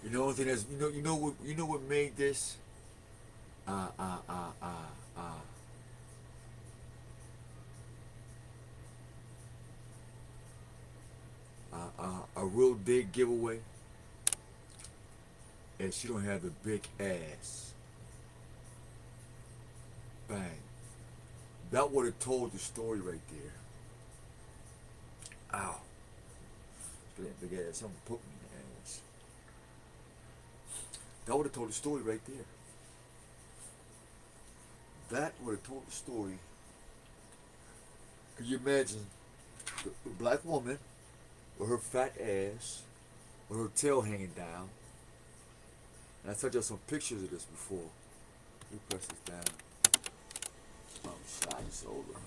You know one thing that's you know what made this a real big giveaway, and she don't have a big ass. Bang. That would have told the story right there. Ow. That big ass, something put me in the ass. That would have told the story right there. That would have told the story. Could you imagine the black woman with her fat ass, with her tail hanging down? And I sent you some pictures of this before. Let me press this down. Oh, shot is over.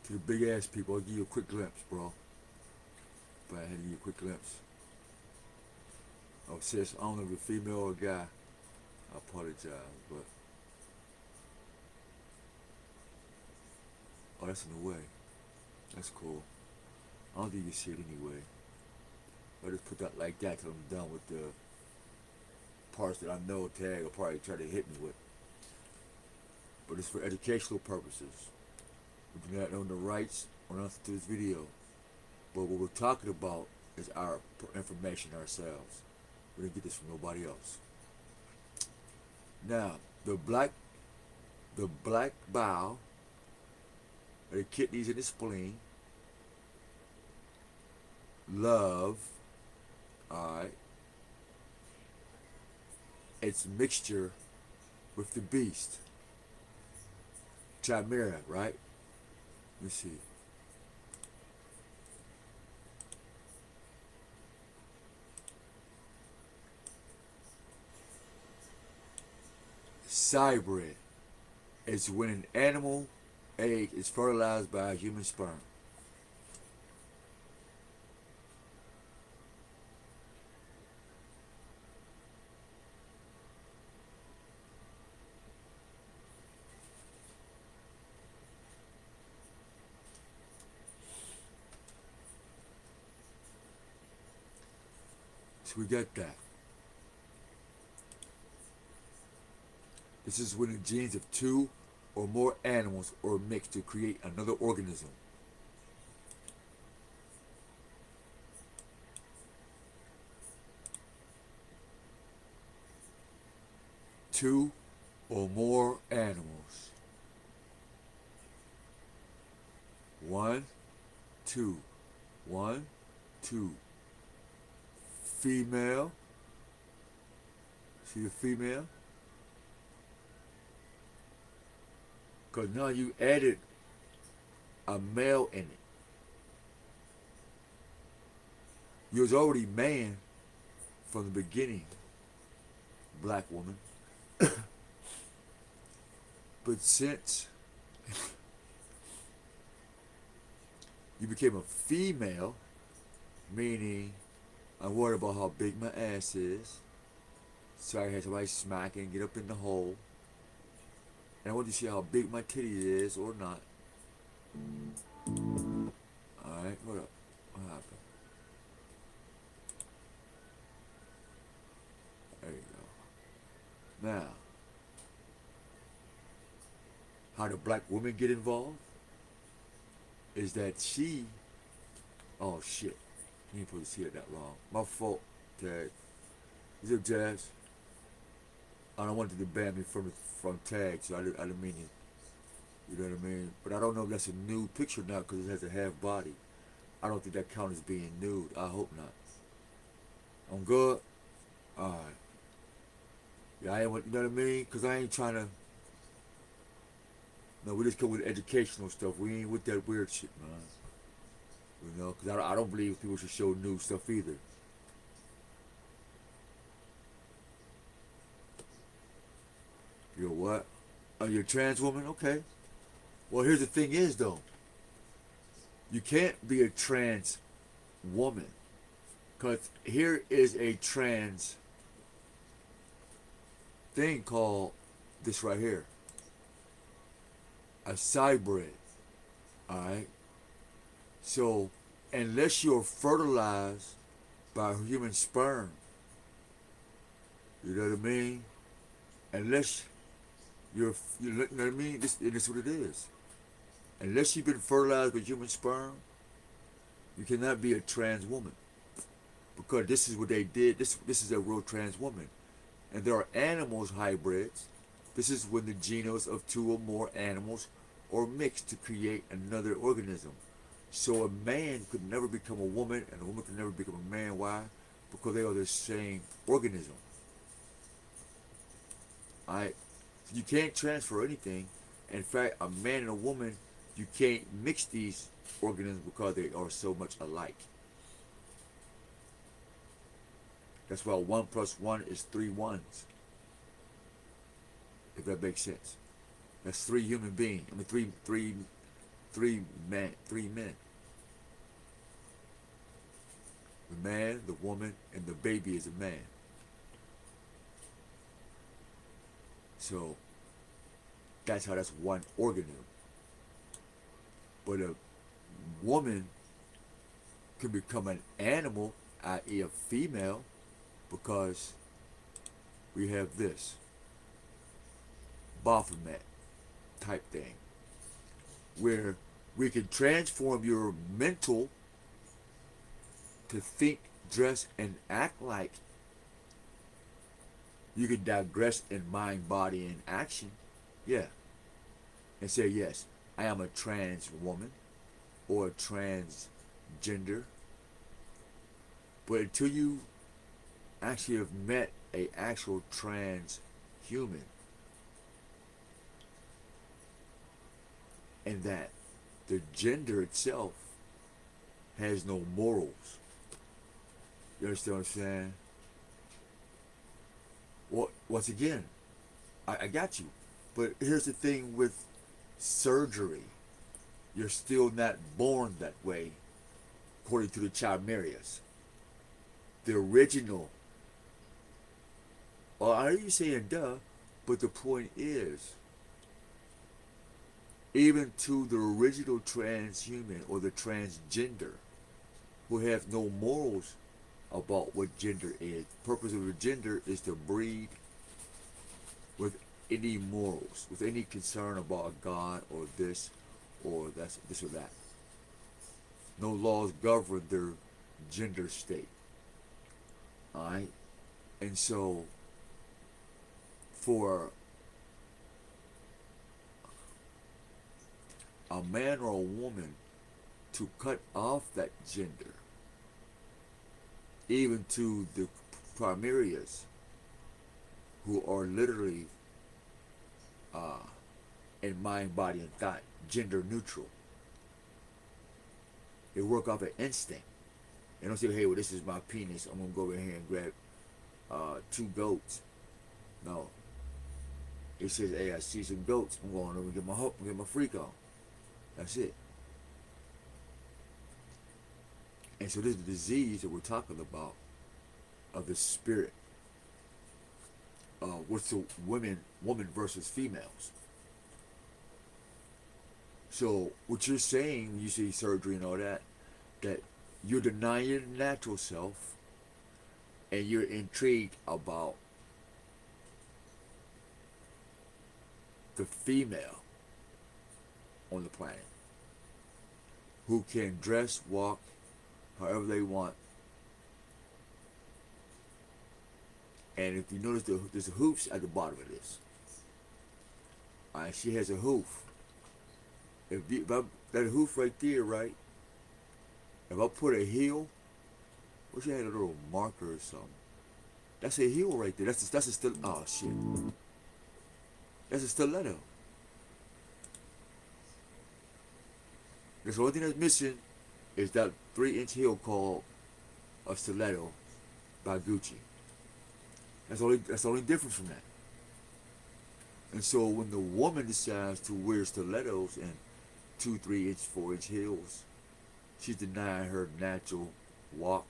To the big ass people, I'll give you a quick glimpse, bro. But I had to give you a quick glimpse. Oh, sis, I don't know if you're female or a guy. I apologize, but. Oh, that's in the way. That's cool. I don't think you can see it anyway. I'll just put that like that till I'm done with the parts that I know Tag will probably try to hit me with. But it's for educational purposes. We do not own the rights or nothing to this video. But what we're talking about is our information ourselves. We didn't get this from nobody else. Now, the black bowel, the kidneys and the spleen, love, alright, its mixture with the beast. Chimera, right? Let me see. Hybrid is when an animal egg is fertilized by a human sperm. So we got that. This is when the genes of two or more animals are mixed to create another organism. Two or more animals. 1, 2. 1, 2. Female. See the female? Because now you added a male in it. You was already man from the beginning, black woman. But since you became a female, meaning I'm worried about how big my ass is, so I had somebody smack and get up in the hole. And I want to see how big my titty is or not. Alright, what up? What happened? There you go. Now, how the black woman get involved is that she, oh shit, you ain't supposed to see it that long. My fault, Tag. What's up, Jazz? I don't want you to ban me from Tag, so I didn't mean it. You know what I mean? But I don't know if that's a nude picture now because it has a half body. I don't think that counts as being nude. I hope not. I'm good? Alright. Yeah, I ain't, you know what I mean? Because I ain't trying to... No, we just come with educational stuff. We ain't with that weird shit, man. You know? Because I don't believe people should show nude stuff either. You're what? Oh, you're a trans woman? Okay. Well, here's the thing is, though. You can't be a trans woman. Because here is a trans thing called this right here. A hybrid. Alright? So, unless you're fertilized by human sperm, you know what I mean? Unless you know what I mean? This is what it is. Unless you've been fertilized with human sperm, you cannot be a trans woman. Because this is what they did. This is a real trans woman. And there are animals hybrids. This is when the genomes of two or more animals are mixed to create another organism. So a man could never become a woman and a woman could never become a man. Why? Because they are the same organism. Alright? So you can't transfer anything. In fact, a man and a woman, you can't mix these organisms because they are so much alike. That's why 1 + 1 is 3 ones. If that makes sense. That's 3 human beings. I mean, three men. The man, the woman, and the baby is a man. So that's how that's one organism. But a woman can become an animal, i.e. a female, because we have this Baphomet type thing, where we can transform your mental to think, dress, and act like you can digress in mind, body, and action. Yeah. And say, yes, I am a trans woman or a transgender. But until you actually have met a actual trans human, and that the gender itself has no morals. You understand what I'm saying? Well, once again, I got you. But here's the thing with surgery. You're still not born that way, according to the Chimerias. The original. Well, I hear you saying duh, but the point is, even to the original transhuman or the transgender, who have no morals about what gender is. The purpose of a gender is to breed with any morals, with any concern about a God or this or that's this or that. No laws govern their gender state. Alright? And so for a man or a woman to cut off that gender, even to the primarias, who are literally in mind, body, and thought gender neutral. They work off an instinct. They don't say, hey, well, this is my penis, I'm gonna go over here and grab 2 goats. No. It says, hey, I see some goats, I'm going over and get my hook and get my freak on. That's it. And so this is the disease that we're talking about of the spirit. What's the woman versus females. So what you're saying when you say surgery and all that you're denying your natural self and you're intrigued about the female on the planet who can dress, walk, however they want. And if you notice, there's hoops at the bottom of this. Alright, she has a hoof. If that hoof right there, right? If I put a heel, wish I had a little marker or something. That's a heel right there. That's a stiletto. Oh shit. That's a stiletto. The only thing that's missing is that 3-inch heel called a stiletto by Gucci. That's the only difference from that. And so when the woman decides to wear stilettos and 2, 3-inch, 4-inch heels, she's denying her natural walk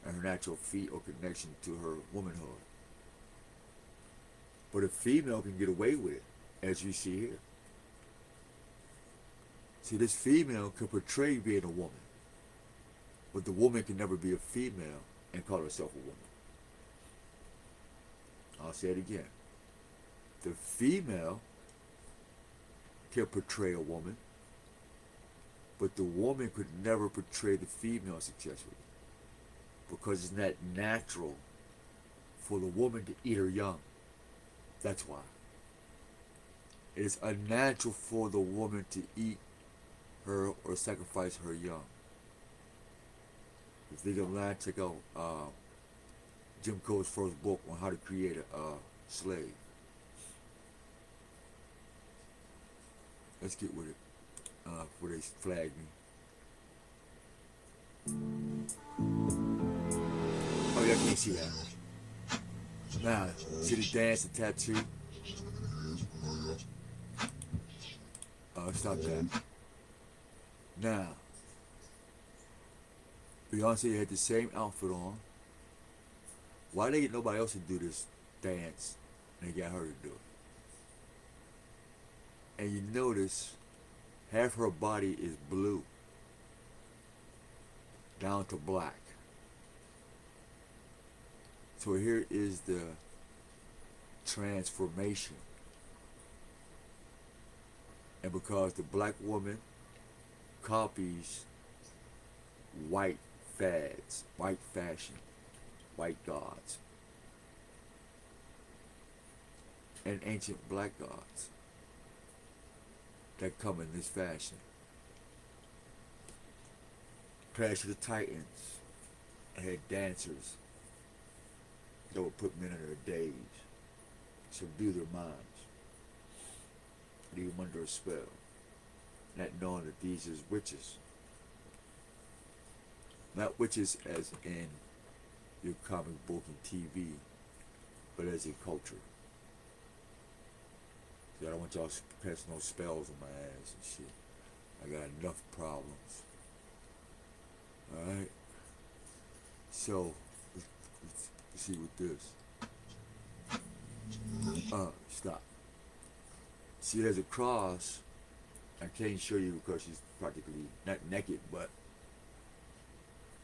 and her natural feet or connection to her womanhood. But a female can get away with it, as you see here. See, this female can portray being a woman, but the woman can never be a female and call herself a woman. I'll say it again. The female can portray a woman, but the woman could never portray the female successfully because it's not natural for the woman to eat her young. That's why. It is unnatural for the woman to eat her or sacrifice her young. If they can lie, check out Jim Crowe's first book on how to create a slave. Let's get with it before they flag me. Oh, yeah, I can't see that. Now, see the dance, the tattoo? Stop that. Now, Beyonce had the same outfit on. Why they get nobody else to do this dance and they got her to do it? And you notice half her body is blue. down to black. So here is the transformation. And because the black woman copies white fads, white fashion, white gods, and ancient black gods that come in this fashion. Clash of the Titans had dancers that would put men in their daze, subdue their minds, leave them under a spell, not knowing that these is witches. Not witches as in your comic book and TV, but as a culture. See, I don't want y'all casting no spells on my ass and shit. I got enough problems. Alright? So, let's see with this. Stop. See, there's a cross. I can't show you because she's practically not naked, but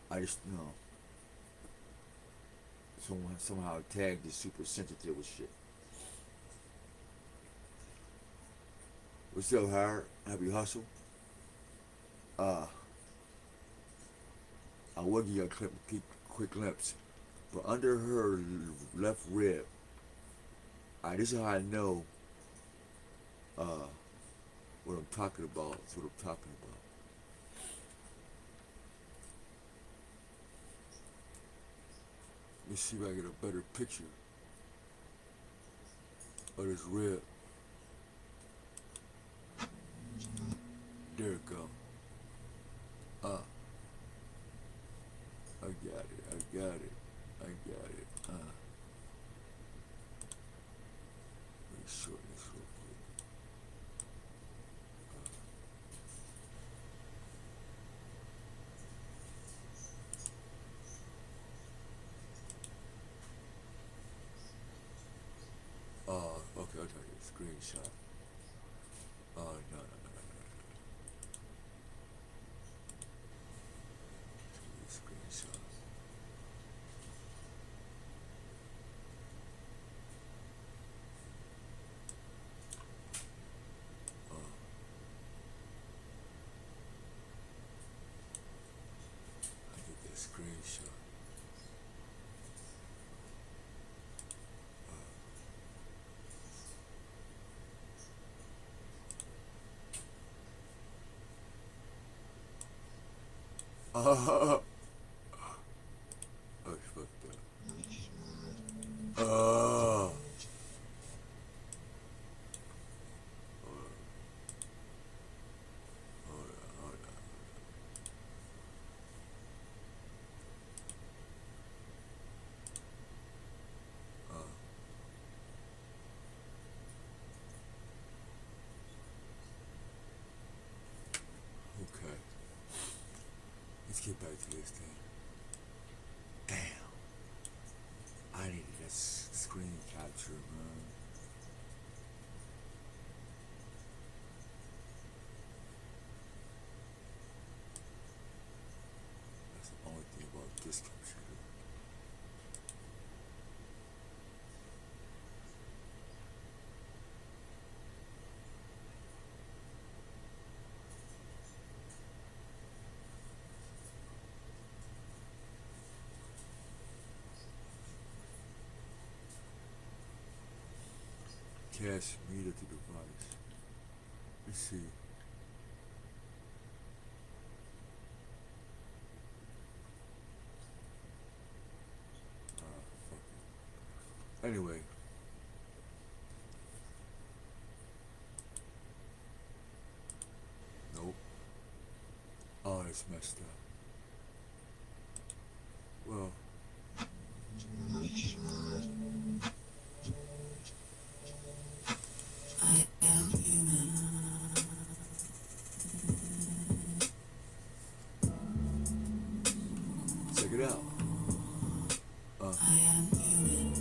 I just, you know, somehow tagged is super sensitive with shit. What's up, Howard? Happy hustle? I will give you a quick glimpse. But under her left rib, this is how I know what I'm talking about. That's what I'm talking about. Let's see if I get a better picture of this rib. There it go. I got it. Let me shorten this real quick. Okay, I'll try to get a screenshot. No. Screenshot. I get that screenshot. Oh, it's fucked up. Hold on. Okay. Let's get back to this thing. Damn. I needed that screen capture, man. That's the only thing about this computer. Cache meter to device. Let's see. Fuck it. Anyway. Nope. Oh, it's messed up. Well. I am human. Check it out. I am human.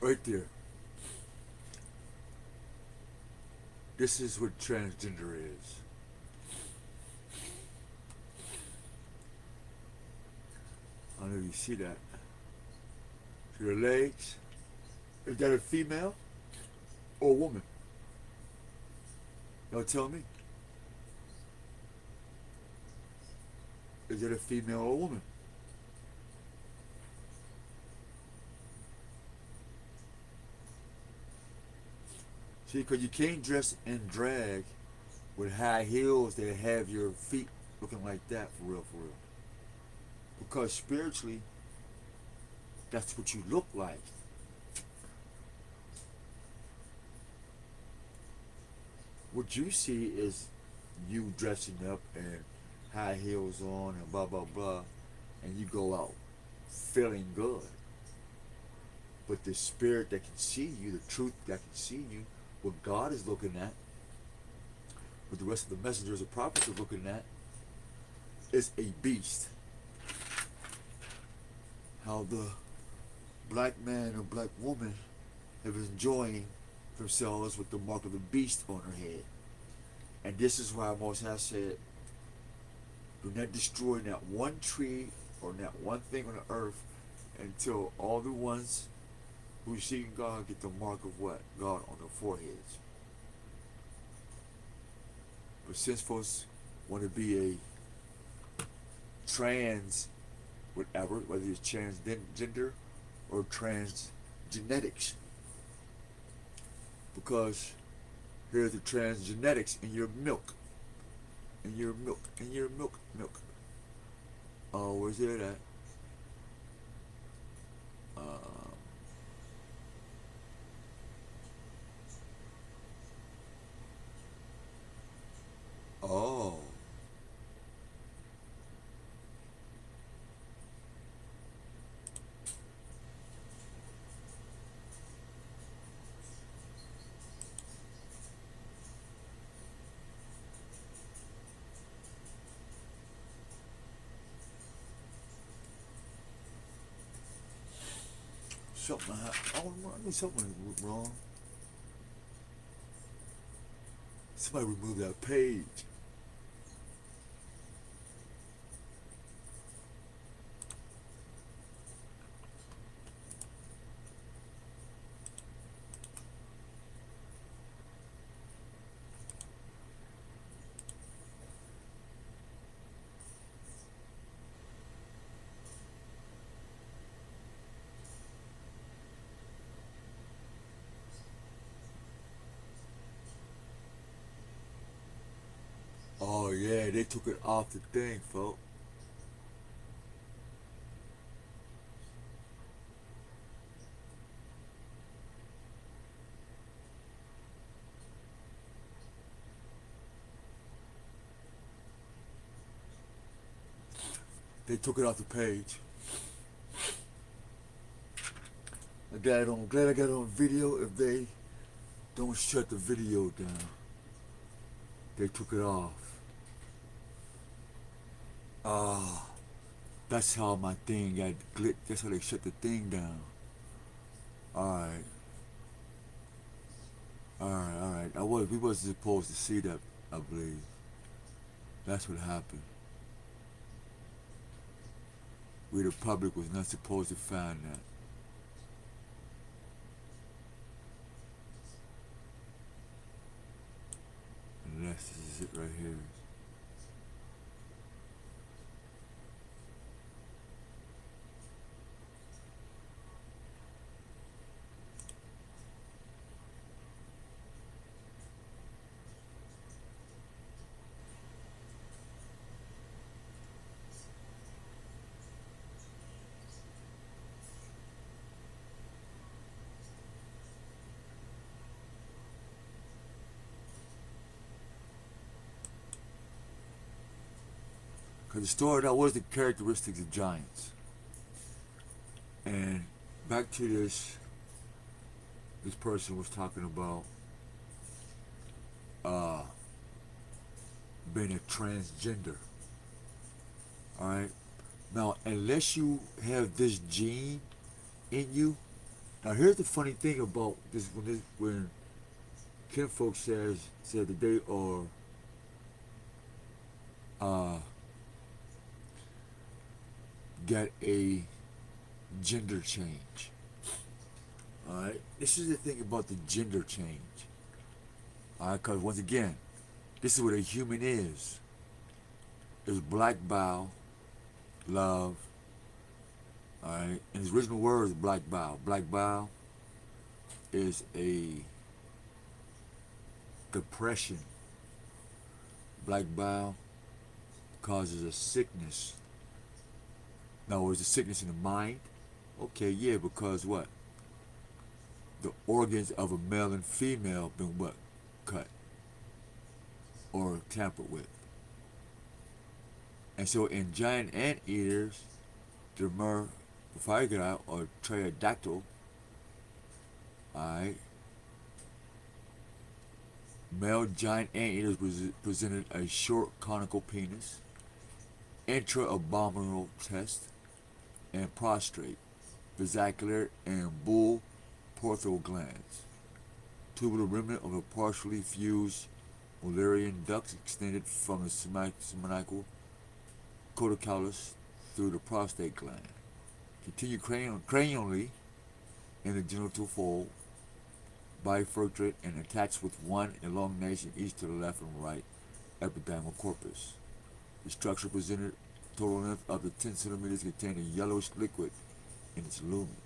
Right there. This is what transgender is. I don't know if you see that. See the legs? Is that a female or a woman? Y'all tell me. Is it a female or a woman? See, because you can't dress in drag with high heels that have your feet looking like that, for real, for real. Because spiritually, that's what you look like. What you see is you dressing up and high heels on and blah, blah, blah, and you go out feeling good. But the spirit that can see you, the truth that can see you, what God is looking at, what the rest of the messengers and prophets are looking at, is a beast. How the black man or black woman have enjoying themselves with the mark of the beast on her head. And this is why Most High said, do not destroy not one tree or not one thing on the earth until all the ones who seek God get the mark of what? God on their foreheads. But since folks want to be a trans whatever, whether it's transgender or transgenetics, because here's the transgenetics in your milk, in your milk, in your milk. Oh, where's it at? Oh. Something, I knew something was wrong. Somebody removed that page. Oh yeah, they took it off the thing, folks. They took it off the page. I'm glad I got it on video. If they don't shut the video down, they took it off. Ah, that's how my thing got glitched. That's how they shut the thing down. Alright. Alright. We wasn't supposed to see that, I believe. That's what happened. We, the public, was not supposed to find that. Unless this is it right here. Because it started out, what is the characteristics of giants? And back to this person was talking about being a transgender. Alright? Now, unless you have this gene in you, Now here's the funny thing about when kinfolk said that they are uh, got a gender change. Alright? This is the thing about the gender change. Alright, because once again, this is what a human is. It's black bile, love. Alright? And his original word is black bile. Black bile is a depression. Black bile causes a sickness. Now, is the sickness in the mind? Okay, yeah, because what? The organs of a male and female been what? Cut or tampered with. And so in giant anteaters, the Myrmidon or pterodactyl, alright, male giant anteaters presented a short conical penis, intra-abdominal chest, and prostrate, vesicular, and bull portal glands. Tubular remnant of a partially fused Mullerian ducts extended from the seminical corticalis through the prostate gland. Continue cranially in the genital fold, bifurcate and attached with one elongation each to the left and right epidermal corpus. The structure presented total length up to 10 centimeters, containing yellowish liquid in its lumen.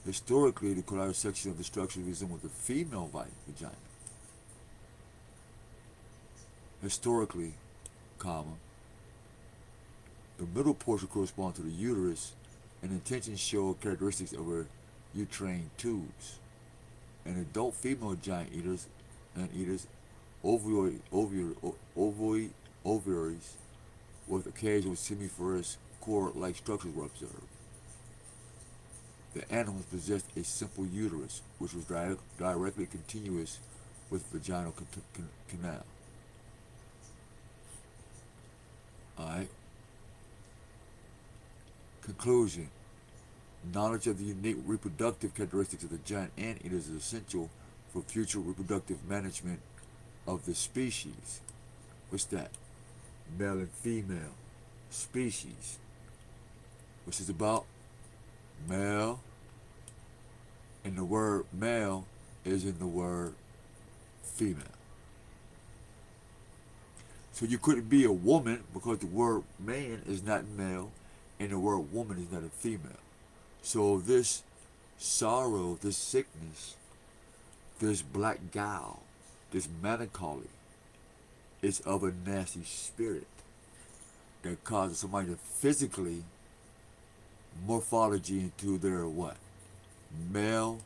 Historically, the collateral section of the structure resembles the female vagina. Historically, comma, the middle portion corresponds to the uterus, and intentions show characteristics of her uterine tubes. In adult female giant eaters, ovaries with occasional semiferous core-like structures were observed. The animals possessed a simple uterus, which was directly continuous with vaginal canal. Alright. Conclusion. Knowledge of the unique reproductive characteristics of the giant anteaters is essential for future reproductive management of the species. What's that? Male and female species. Which is about male, and the word male is in the word female. So you couldn't be a woman because the word man is not male and the word woman is not a female. So this sorrow, this sickness, this black gall, this melancholy is of a nasty spirit that causes somebody to physically morphology into their what? Male,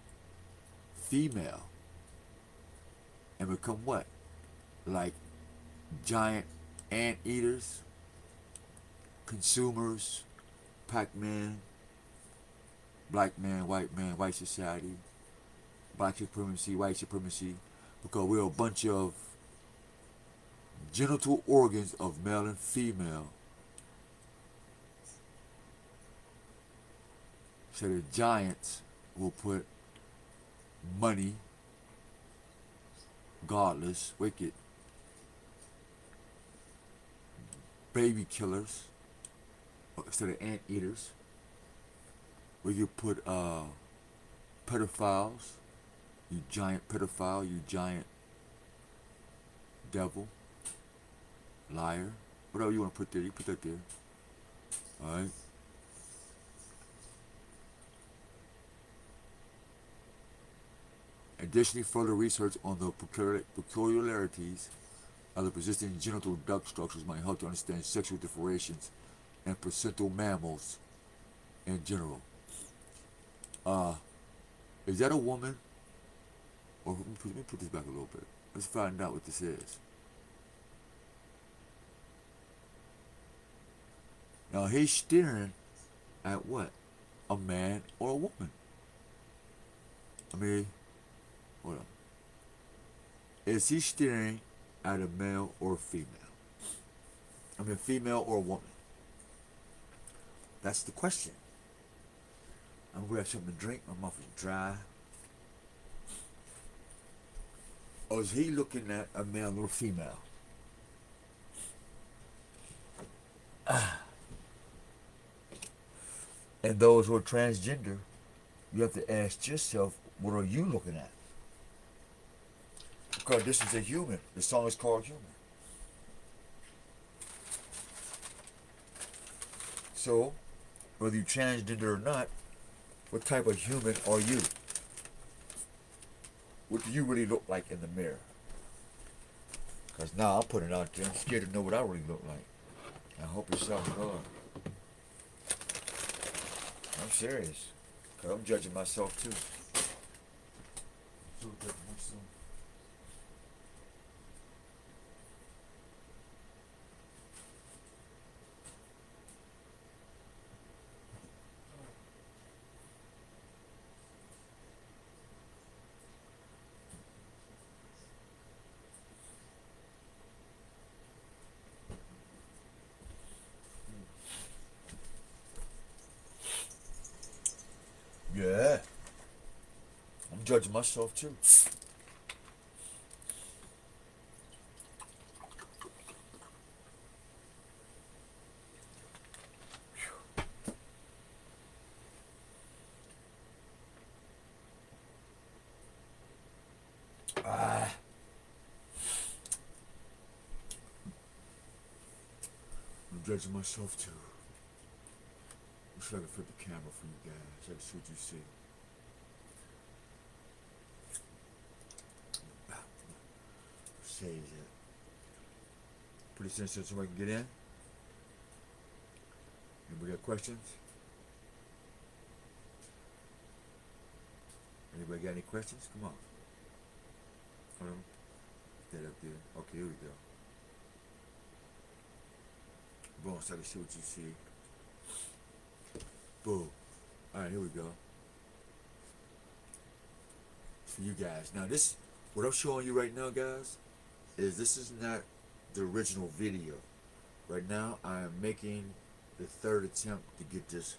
female, and become what? Like giant anteaters, consumers, Pac-Man, black man, white society, black supremacy, white supremacy, because we're a bunch of genital organs of male and female. So the giants will put money, godless, wicked, baby killers, instead of anteaters. We could put pedophiles, you giant pedophile, you giant devil, liar, whatever you want to put there, you put that there. Alright? Additionally, further research on the peculiarities of the persisting genital duct structures might help to understand sexual differentiations in placental mammals in general. Is that a woman? Or let me put this back a little bit. Let's find out what this is. Now he's staring at what? A man or a woman? I mean, hold on. Is he staring at a male or a female? I mean, female or a woman? That's the question. I'm gonna grab something to drink. My mouth is dry. Or is he looking at a male or female? And those who are transgender, you have to ask yourself, what are you looking at? Because this is a human. The song is called Human. So, whether you're transgender or not, what type of human are you? What do you really look like in the mirror? Because now I'm putting it out there. I'm scared to know what I really look like. I hope it's self-love. I'm serious. Because I'm judging myself too. So judging myself. Yeah. I'm judging myself too. Ah. I'm judging myself too. I'm trying to flip the camera for you guys. Let's see what you see. Save it. Pretty soon so somebody can get in. Anybody got questions? Anybody got any questions? Come on. Hold on. That up there. Okay, here we go. Boom, so I can see what you see. Boom. Alright, here we go. For you guys. Now this, what I'm showing you right now, guys, is this is not the original video. Right now, I am making the third attempt to get this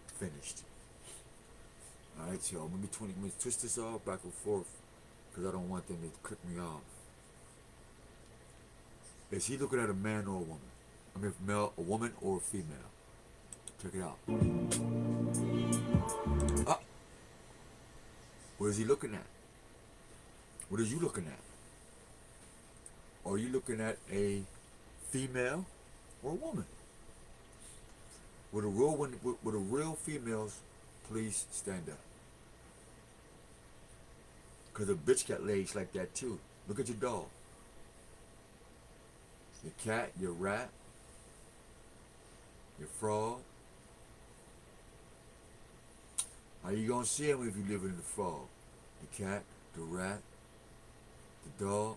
finished. Alright, so let me twist this off back and forth because I don't want them to click me off. Is he looking at a man or a woman? I mean, a woman or a female? Check it out. Ah! What is he looking at? What are you looking at? Are you looking at a female or a woman? With a real females, please stand up. Because a bitch got legs like that too. Look at your dog. Your cat, your rat, your frog. How you gonna see him if you live in the frog? The cat, the rat, the dog.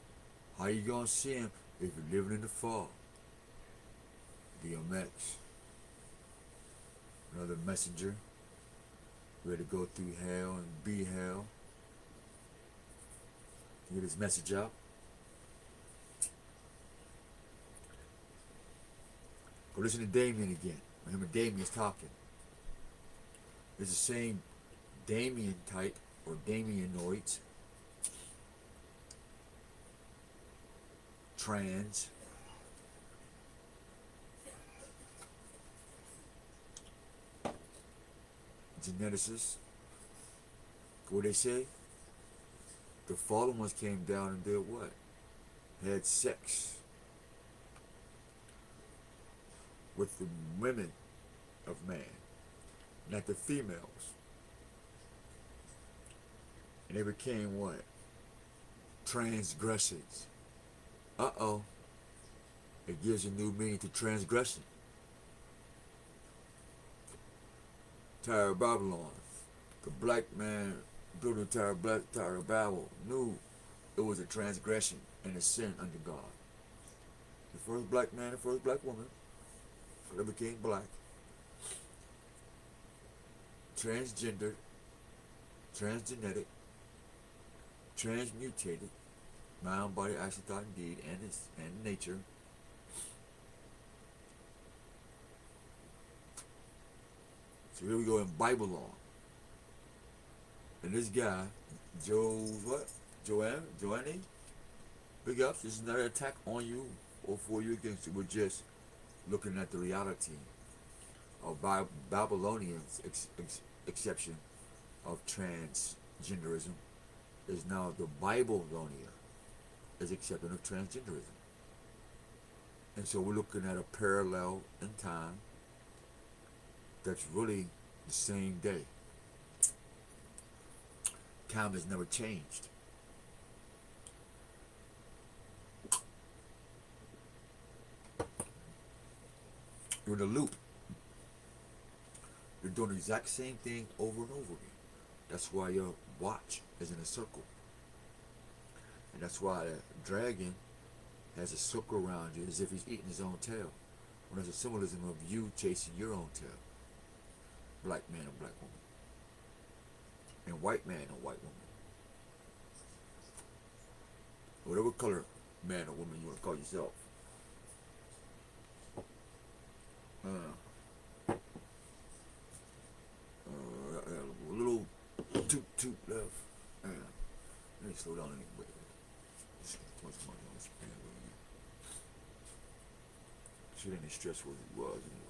How you gonna see him if you're living in the fog? DMX. Another messenger. Ready to go through hell and be hell. Get his message out. Go listen to Damien again. When him and Damien's talking. It's the same Damien type or Damienoids. Trans. Geneticists. What they say? The fallen ones came down and did what? Had sex with the women of man, not the females. And they became what? Transgressors. Uh-oh. It gives a new meaning to transgression. Tower of Babylon. The black man building the Tower of Babel knew it was a transgression and a sin unto God. The first black man, the first black woman, they became black. Transgender, transgenetic, transmutated, mind, body, action, thought, and deed, and nature. So here we go in Babylon. And this guy, Joe, what? Joanne? Big ups. This is not an attack on you or for you against you. We're just looking at the reality of Babylonians' exception of transgenderism is now the Babylonia is accepting of transgenderism. And so we're looking at a parallel in time that's really the same day. Time has never changed. You're in a loop. You're doing the exact same thing over and over again. That's why your watch is in a circle. And that's why the dragon has a circle around you as if he's eating his own tail. When there's a symbolism of you chasing your own tail. Black man or black woman. And white man or white woman. Whatever color man or woman you want to call yourself. A little toot left. Let me slow down anyway. Just too much money on this pen. Shit ain't as stressful as it was anyway.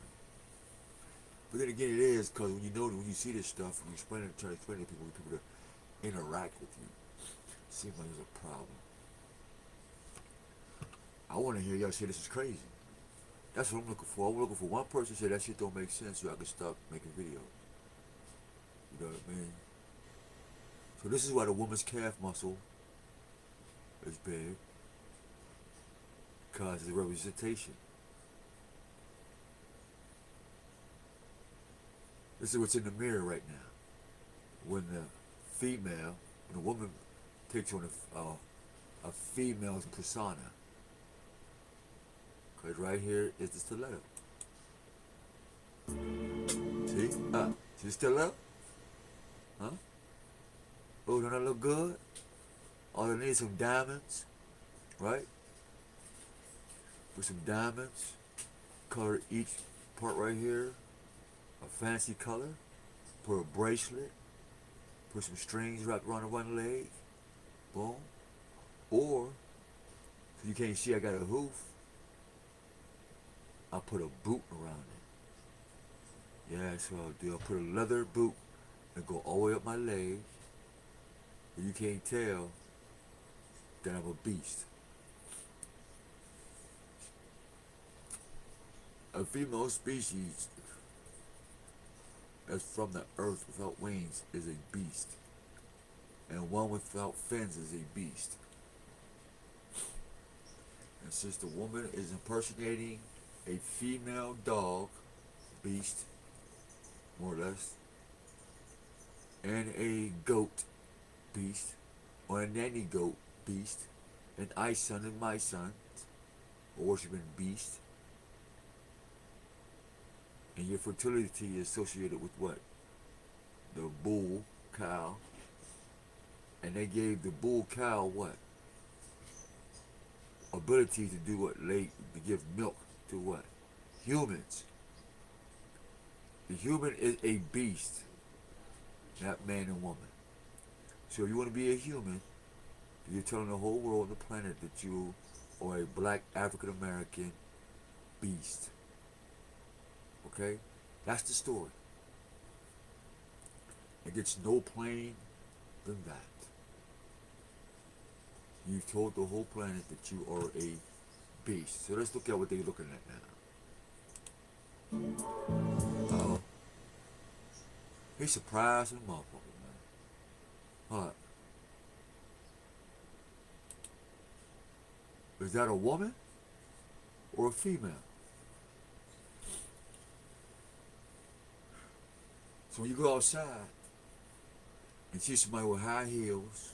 But then again, it is because when you see this stuff, when you try to explain it to people to interact with you, it seems like there's a problem. I want to hear y'all say this is crazy. That's what I'm looking for. I'm looking for one person to say that shit don't make sense so I can stop making videos. You know what I mean? So this is why the woman's calf muscle is big. Because it's a representation. This is what's in the mirror right now. When the woman takes on a female's persona. Because right here is the stiletto. See? See the stiletto? Huh? Oh, don't that look good? All I need is some diamonds, right? Put some diamonds. Color each part right here a fancy color. Put a bracelet. Put some strings wrapped around one leg. Boom. Or, so you can't see I got a hoof, I'll put a boot around it. Yeah, that's what I'll do. I'll put a leather boot and go all the way up my leg. And you can't tell that I'm a beast. A female species that's from the earth without wings is a beast. And one without fins is a beast. And since the woman is impersonating a female dog, beast, more or less, and a goat, beast, or a nanny goat, beast, and I son and my son, worshiping beast, and your fertility is associated with what? The bull, cow, and they gave the bull cow what? Ability to do what? To give milk to what? Humans. The human is a beast, not man and woman. So if you want to be a human, you're telling the whole world, the planet, that you are a black African American beast. Okay? That's the story. It gets no plain than that. You've told the whole planet that you are a beast. So let's look at what they're looking at now. Oh. He's surprised and motherfucker, man. What? Is that a woman or a female? So when you go outside and see somebody with high heels,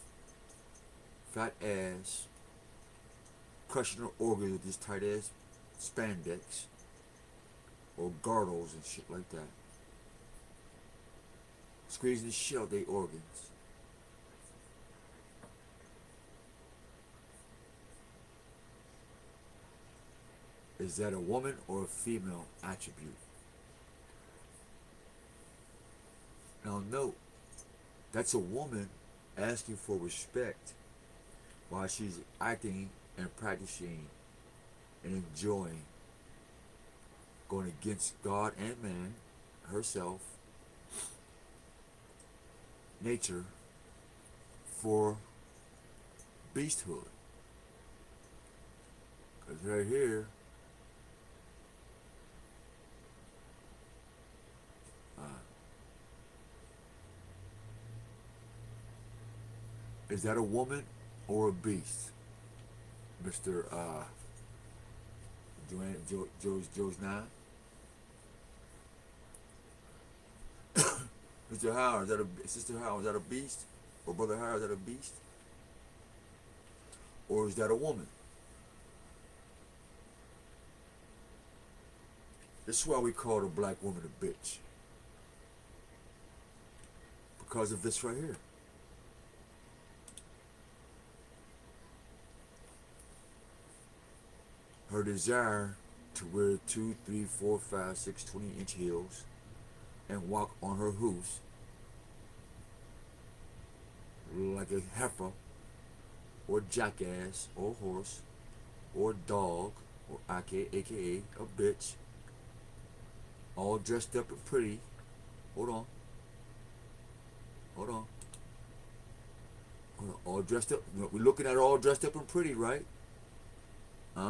fat ass, crushing her organs with this tight ass spandex or girdles and shit like that, squeezing the shit out of their organs. Is that a woman or a female attribute? Now note, That's a woman asking for respect while she's acting and practicing and enjoying, going against God and man, herself, nature, for beasthood. Because right here, is that a woman or a beast? Mr. Joe's 9? Mr. Howard, is that a Sister Howard, is that a beast? Or Brother Howard, is that a beast? Or is that a woman? This is why we call the black woman a bitch. Because of this right here. Her desire to wear 2, 3, 4, 5, 6, 20-inch heels and walk on her hoofs like a heifer or jackass or horse or dog or aka a bitch, all dressed up and pretty. Hold on. Hold on. Hold on. All dressed up. We're looking at her all dressed up and pretty, right?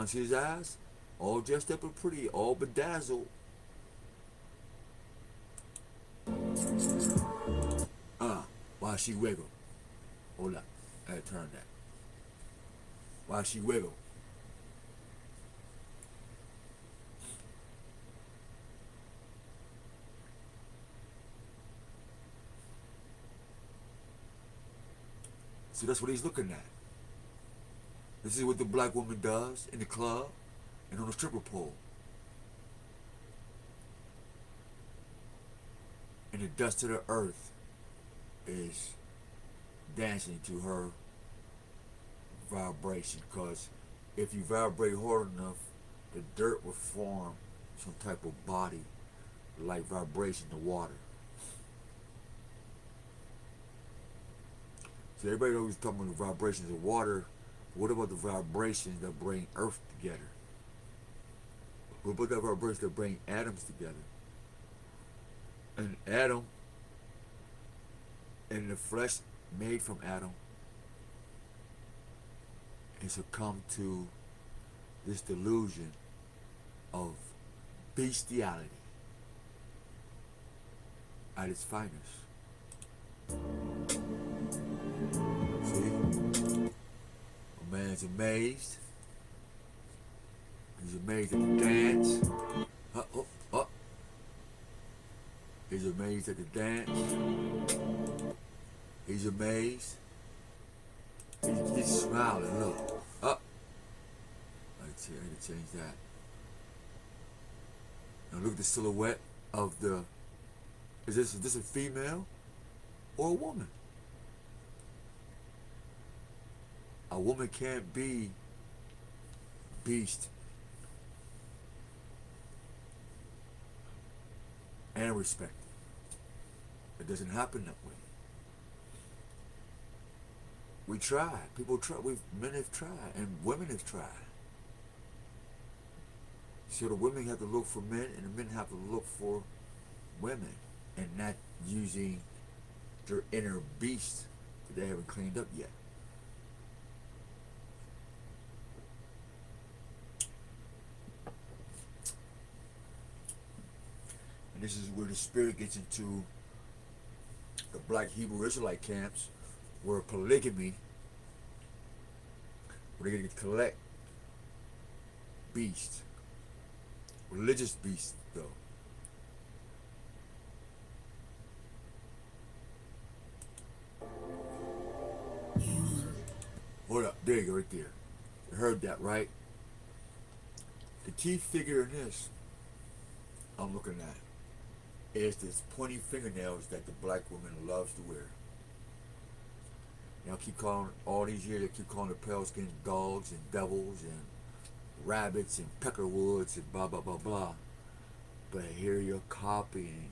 See his eyes? All dressed up and pretty, all bedazzled. While she wiggle. Hold up. I gotta turn that. While she wiggle. So that's what he's looking at. This is what the black woman does in the club and on the stripper pole. And the dust of the earth is dancing to her vibration, because if you vibrate hard enough, the dirt will form some type of body like vibration to water. So everybody always talking about the vibrations of water. What about the vibrations that bring earth together? What about the vibrations that bring atoms together? An atom and the flesh made from Adam has succumbed to this delusion of bestiality at its finest. See? A man's amazed. He's amazed at the dance. He's amazed at the dance. He's amazed. He's smiling. Look. Up. I need to change that. Now look at the silhouette of the. Is this a female or a woman? A woman can't be beast and respected. It doesn't happen that way. We try. People try. Men have tried, and women have tried. So the women have to look for men, and the men have to look for women, and not using their inner beast that they haven't cleaned up yet. And this is where the spirit gets into the black Hebrew Israelite camps, where polygamy, where they're going to collect beasts, religious beasts though. Hold up, there you go, right there. You heard that, right? The key figure in this I'm looking at is this pointy fingernails that the black woman loves to wear. You know, keep calling, all these years, they keep calling the pale skinned dogs and devils and rabbits and peckerwoods and blah, blah, blah, blah. But here you're copying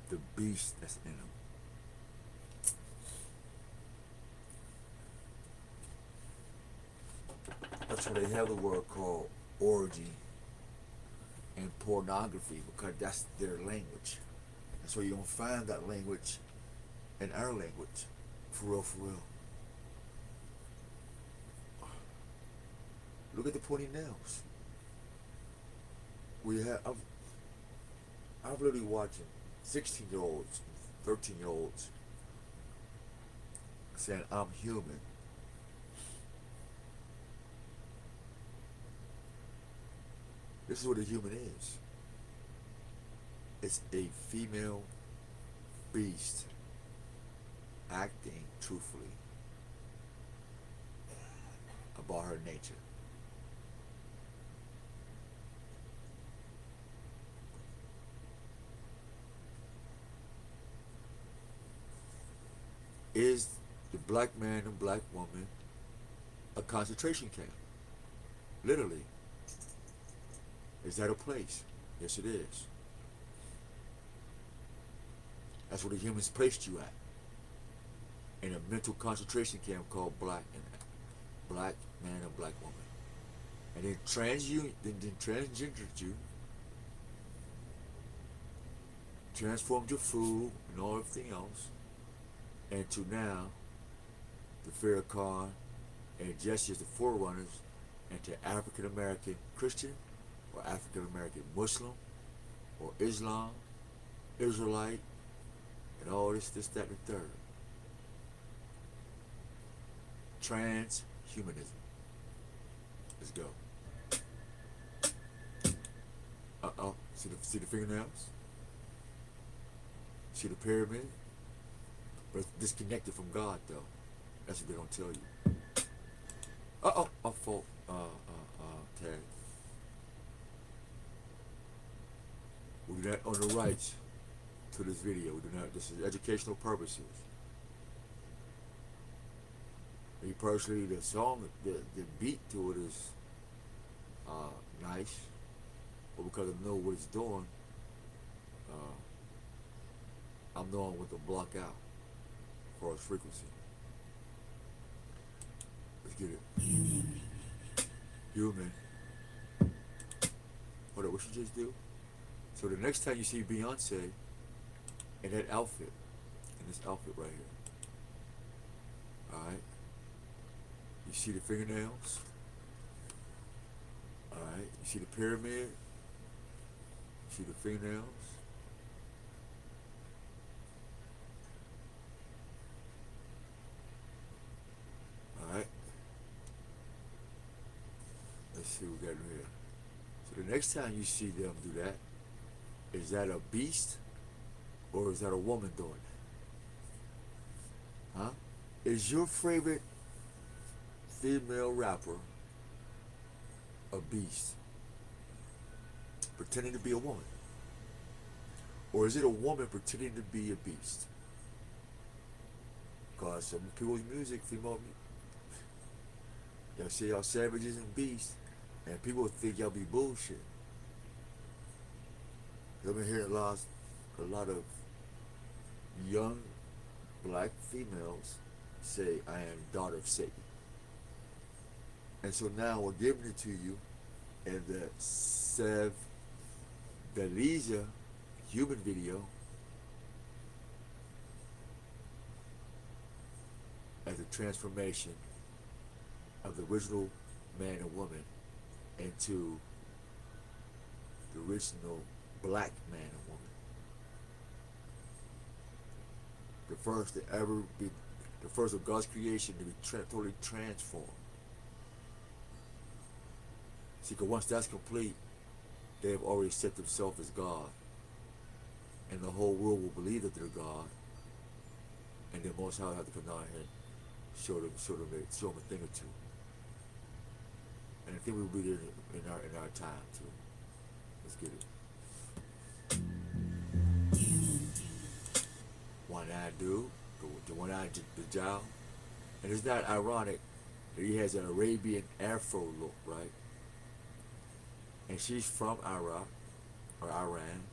the beast that's in them. That's why they have the word called orgy and pornography, because that's their language. That's why you don't find that language in our language. For real, for real. Look at the pointy nails. I'm literally watching 16-year-olds, 13-year-olds saying, I'm human. This is what a human is. It's a female beast acting truthfully about her nature. Is the black man and black woman a concentration camp? Literally. Is that a place? Yes, it is. That's where the humans placed you at. In a mental concentration camp called black man and black woman. And then transgendered you, transformed your food and all everything else, into now the Farrakhan and Jesse as the forerunners into African American Christian or African American Muslim or Islam, Israelite, and all this, that, and the third. Transhumanism. Let's go. See the fingernails? See the pyramid? But it's disconnected from God, though. That's what they don't tell you. My fault, Tag. We do not own the rights to this video. We do not. This is educational purposes. Me personally, the song, the beat to it is nice, but because I know what it's doing, I'm knowing what to block out for its frequency. Let's get it. Human. Hold up, what you just do? So the next time you see Beyonce in that outfit, in this outfit right here, alright? You see the fingernails? Alright, you see the pyramid? You see the fingernails? Alright. Let's see what we got in here. So the next time you see them do that, is that a beast or is that a woman doing it? Huh? Is your favorite female rapper a beast pretending to be a woman? Or is it a woman pretending to be a beast? Because some people's music, y'all say y'all savages and beasts, and people think y'all be bullshit. I've been hearing a lot of young black females say, I am daughter of Satan. And so now we're giving it to you in the Sev Beliza human video as a transformation of the original man and woman into the original black man and woman. The first to ever be, the first of God's creation to be totally transformed. See, because once that's complete, they have already set themselves as God. And the whole world will believe that they're God. And then Most High will have to come down here and show them a thing or two. And I think we'll be there in our time too. Let's get it. One-eyed dude, the one-eyed Dajjal. And it's not ironic that he has an Arabian Afro look, right? And she's from Iraq, or Iran.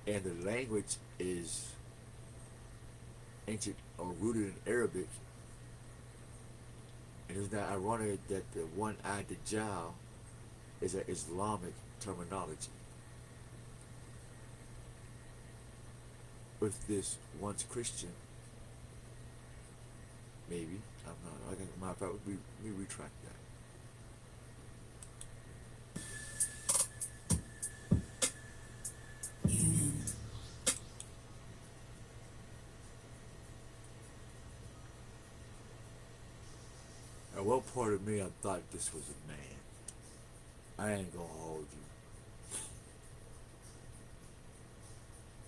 And the language is ancient or rooted in Arabic. And it's not ironic that the one-eyed Dajjal is an Islamic terminology. With this once Christian, maybe, I'm not, I can, matter of fact, we retract that. Human. At one part of me, I thought this was a man. I ain't gonna hold you.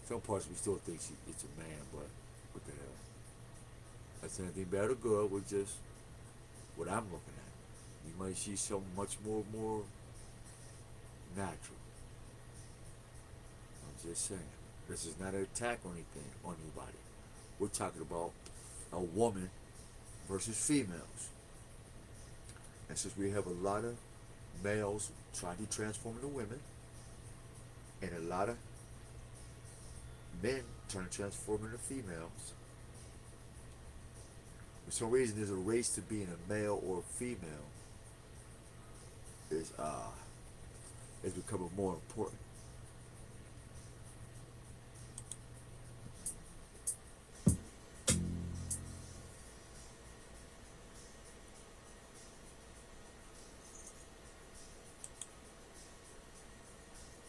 Some parts we still think it's a man, but what the hell? That's anything bad or good. We're just what I'm looking at. You might see something much more natural. I'm just saying. This is not an attack on anything on anybody. We're talking about a woman versus females. And since we have a lot of males trying to transform into women, and a lot of men trying to transform into females, for some reason there's a race to being a male or a female is becoming more important.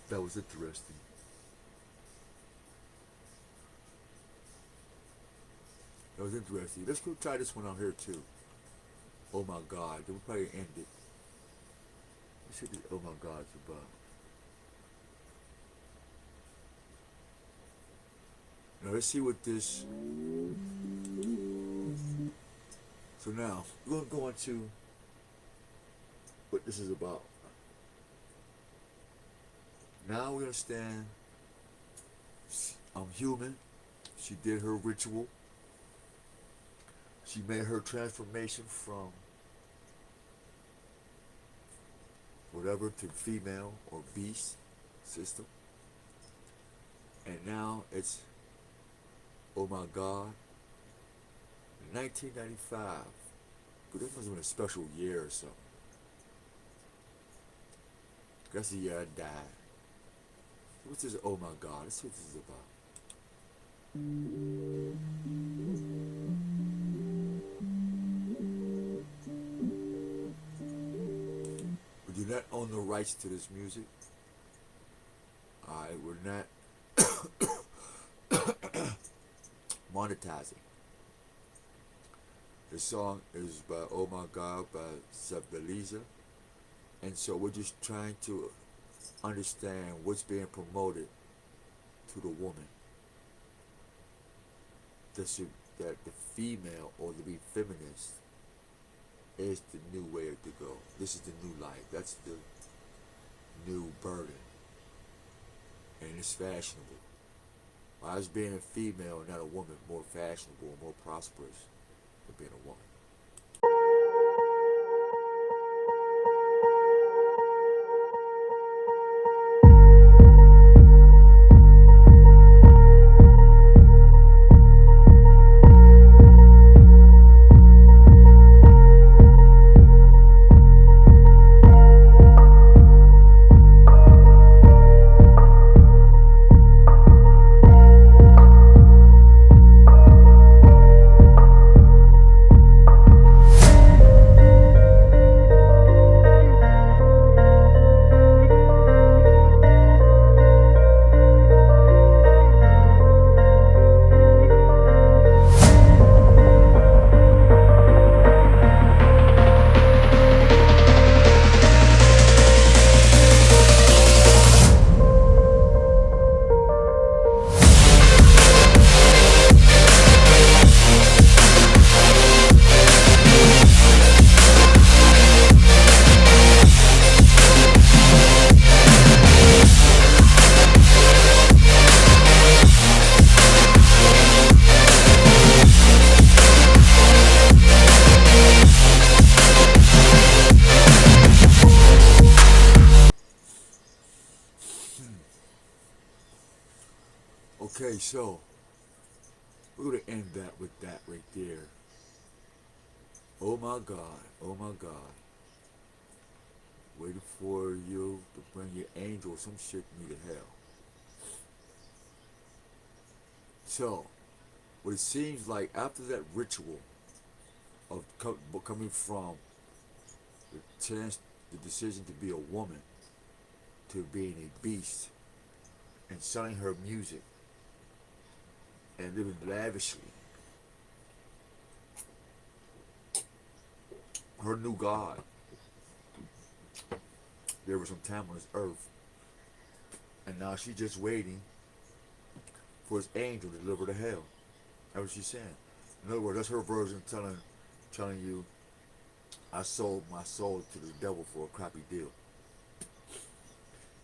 That was interesting. That was interesting. Let's go try this one out here too. Oh my God. We'll probably end it. Let's see what the oh my God's about. Now let's see what this. So now we're going to go into what this is about. Now we understand I'm human. She did her ritual. She made her transformation from whatever to female or beast system. And now it's, oh my God, 1995. But this must have been a special year or something. That's the year I died. What's this? Oh my God, let's see what this is about. We do not own the rights to this music. We're not monetizing. The song is by Oh My God by Sebeliza. And so we're just trying to understand what's being promoted to the woman. That the female or to be feminist is the new way to go. This is the new life. That's the new burden. And it's fashionable. Why is being a female, not a woman, more fashionable and more prosperous than being a woman? Okay, so we're going to end that with that right there. Oh my God, oh my God. Waiting for you to bring your angel or some shit me to hell. So, what it seems like after that ritual of coming from the chance, the decision to be a woman to being a beast and selling her music and living lavishly, her new God, there was some time on this earth, and now she's just waiting for his angel to deliver to hell. That's what she's saying. In other words, that's her version telling you, I sold my soul to the devil for a crappy deal.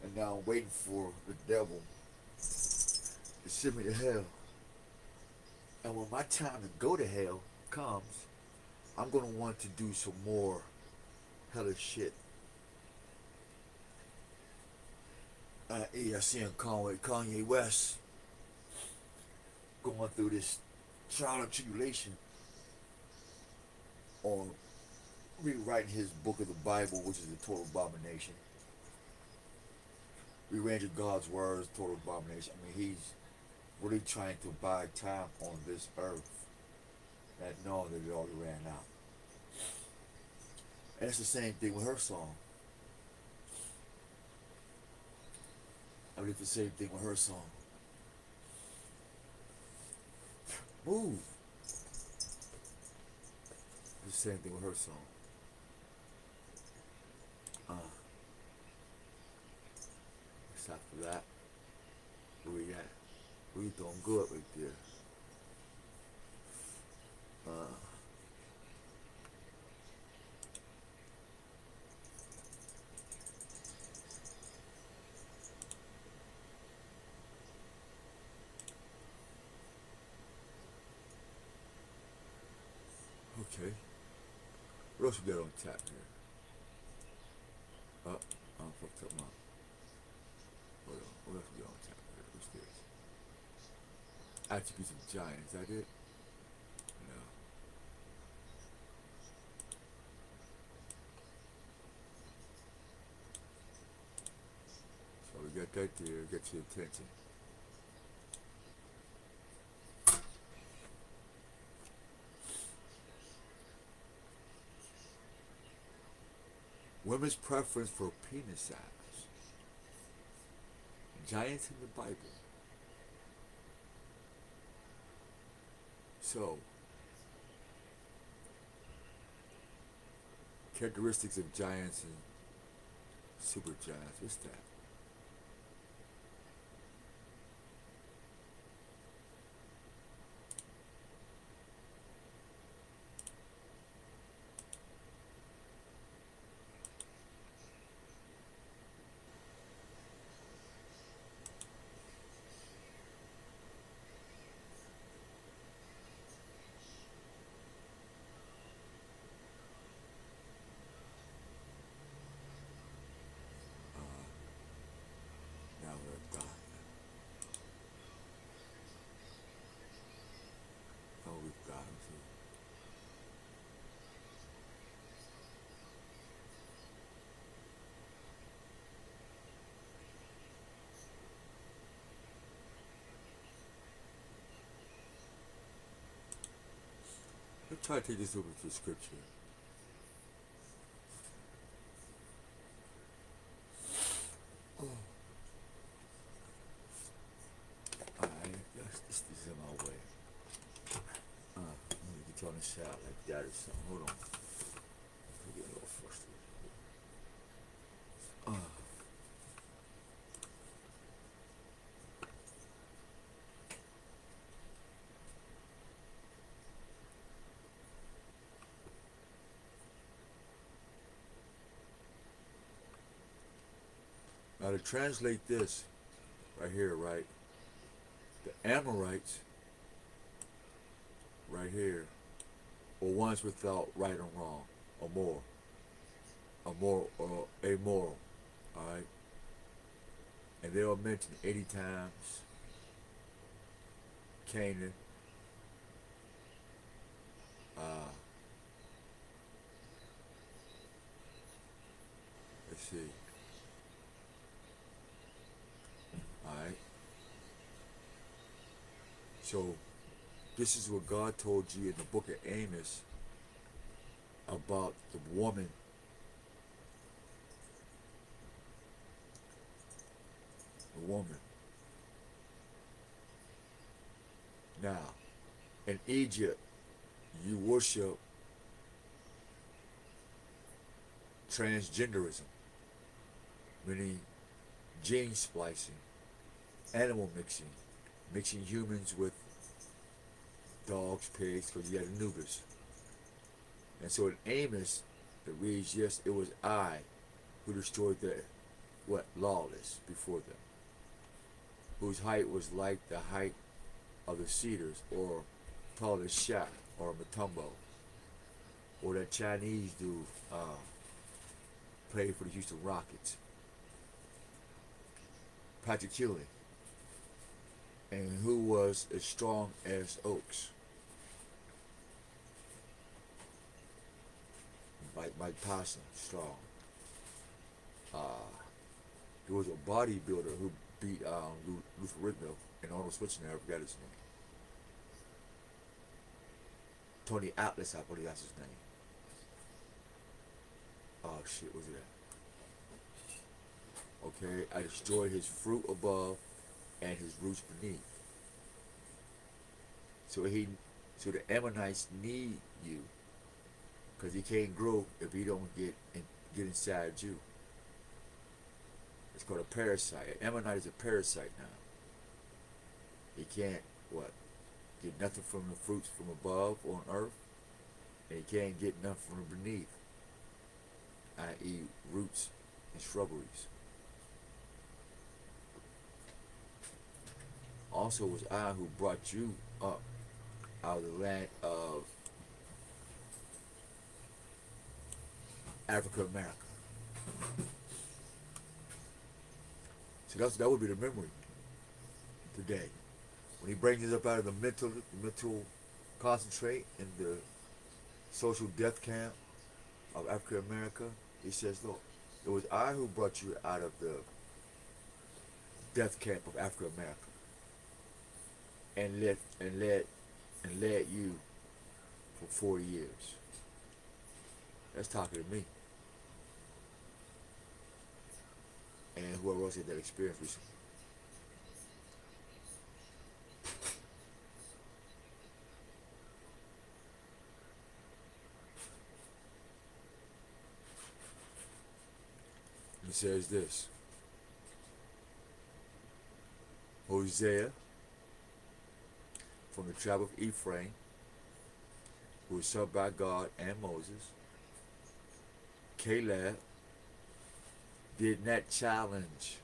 And now I'm waiting for the devil to send me to hell. And when my time to go to hell comes, I'm going to want to do some more hellish shit. I see Kanye West going through this trial and tribulation on rewriting his book of the Bible, which is a total abomination. Rearranging God's words, total abomination. I mean, he's really trying to buy time on this earth, not knowing that it already ran out. And it's the same thing with her song. I mean, it's the same thing with her song. Move. It's the same thing with her song. Except for that, where we at? We doing good right there. Okay. What else we got on tap here? Oh, I fucked up my. Hold on. What else we got on tap here? What's this? Attributes of giants. Is that it? No. So we got that there. Get your attention. Women's preference for penis size. Giants in the Bible. So, characteristics of giants and super giants. What's that? Now we're done. Oh, we've got him too. Let's try to take this over to scripture. Alright, this is in my way. Let me get you on the shot like that or something. Hold on. I'm getting a little frustrated. Now to translate this right here, right? The Amorites, right here, were ones without right and wrong, or more, or amoral, all right? And they were mentioned 80 times. Canaan, See. Alright. So this is what God told you in the book of Amos about the woman. The woman. Now, in Egypt, you worship transgenderism, meaning gene splicing, animal mixing humans with dogs, pigs, because you had Anubis. And so in Amos, it reads, yes, it was I who destroyed the, lawless before them, whose height was like the height of the cedars, or tall as Shak, or Matumbo, or that Chinese dude played for the Houston Rockets, Patrick Ewing, and who was as strong as oaks. Mike Tyson, strong. There was a bodybuilder who beat Luther Ridmill and Arnold Schwarzenegger. I forgot his name. Tony Atlas, I believe that's his name. Oh shit, what's that? Okay, I destroyed his fruit above and his roots beneath. So the Ammonites need you, because he can't grow if he don't get inside you. It's called a parasite. An Ammonite is a parasite now. He can't get nothing from the fruits from above on earth, and he can't get nothing from beneath, i.e. roots and shrubberies. Also it was I who brought you up out of the land of Africa America. So that would be the memory today. When he brings us up out of the mental concentrate in the social death camp of Africa America, he says, look, it was I who brought you out of the death camp of Africa America and led you for 40 years. That's talking to me. And whoever else had that experience recently. It says this: Hosea, from the tribe of Ephraim, who was sent by God and Moses. Caleb did not challenge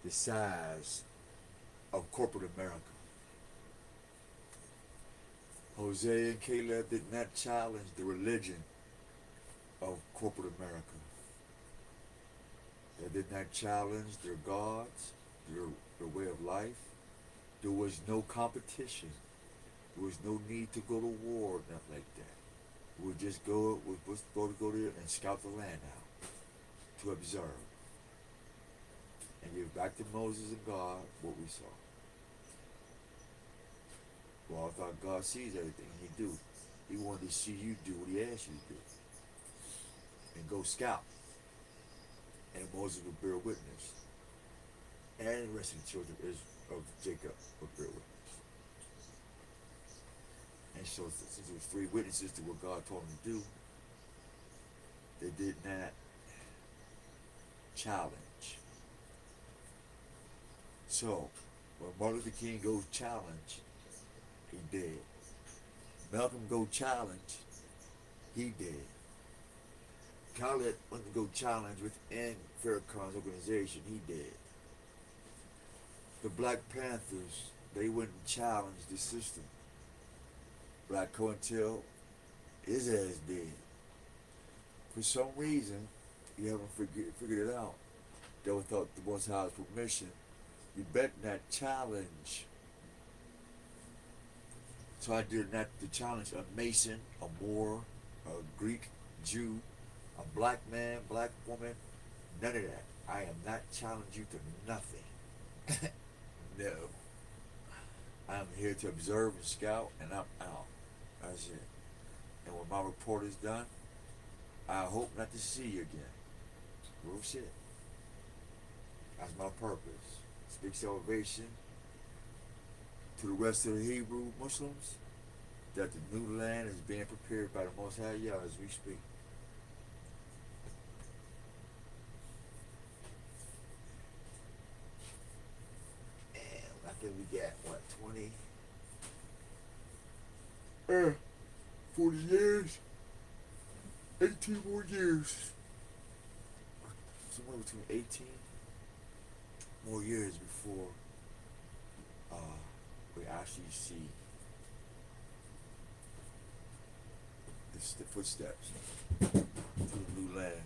the size of corporate America. Hosea and Caleb did not challenge the religion of corporate America. They did not challenge their gods, their way of life. There was no competition. There was no need to go to war, nothing like that. We would just go there and scout the land out to observe and give back to Moses and God what we saw. Well, I thought God sees everything. He do. He wanted to see you do what he asked you to do, and go scout. And Moses would bear witness, and the rest of the children of Jacob would bear witness. And so, since there was 3 witnesses to what God told them to do, they did not challenge. So, when Martin Luther King goes challenge, he dead. Malcolm go challenge, he dead. Khaled went to go challenge within Farrakhan's organization, he dead. The Black Panthers, they went and challenged the system. Black COINTEL, his ass dead. For some reason, you haven't figured it out. They without the Most High's permission, you better not challenge. So I did not to challenge a Mason, a Moor, a Greek, Jew, a black man, black woman, None of that. I am not challenging you to nothing. No. I'm here to observe and scout, and I'm out. That's it. And when my report is done, I hope not to see you again. Real shit. That's my purpose. Speak salvation to the rest of the Hebrew Muslims, that the new land is being prepared by the Most High Yah as we speak. And I think we got, what, 40 years? 18 more years. Somewhere between 18 more years before we actually see the footsteps to the new land.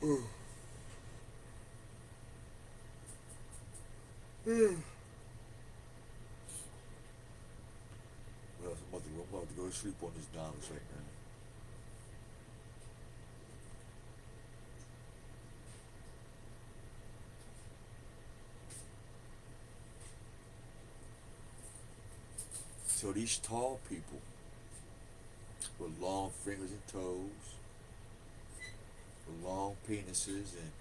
Well, I'm about to go to sleep on this knowledge right now. So these tall people with long fingers and toes, with long penises and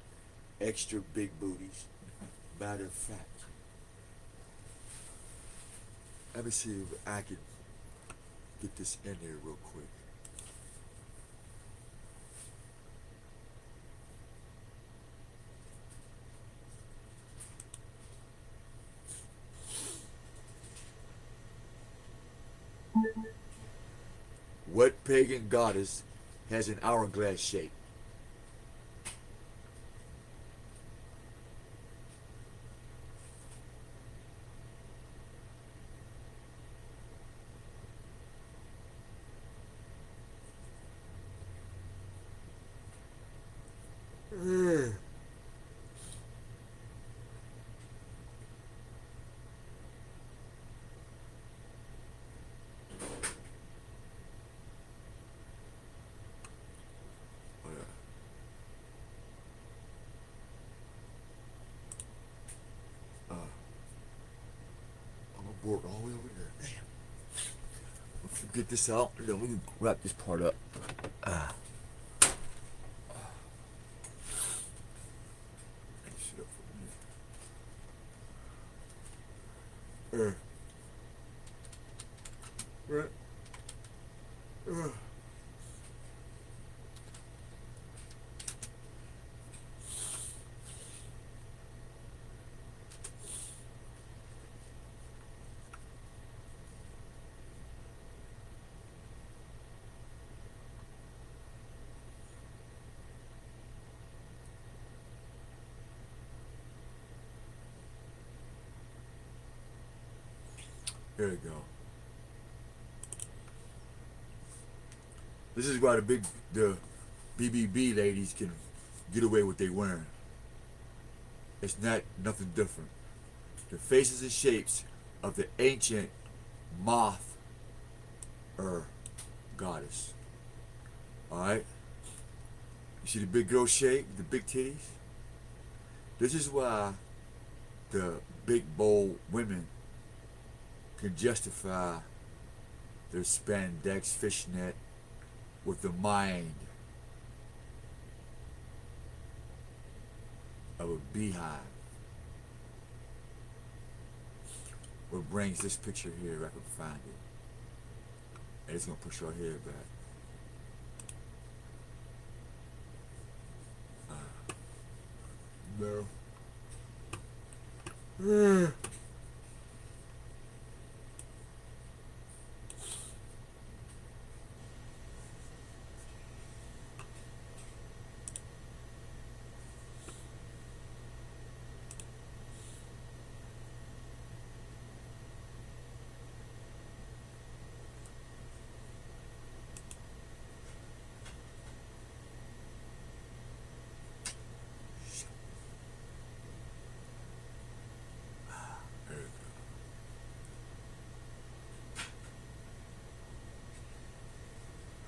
extra big booties, matter of fact, let me see if I can get this in there real quick. What pagan goddess has an hourglass shape? Board all the way over there. Damn. Let's get this out, and then we can wrap this part up. Shit up for a minute. Right. There you go. This is why the BBB ladies can get away with they wearing. It's not nothing different. The faces and shapes of the ancient moth goddess. Alright? You see the big girl shape, the big titties? This is why the big bold women can justify their spandex fishnet with the mind of a beehive. What brings this picture here, if I can find it. And it's gonna push our hair back. No.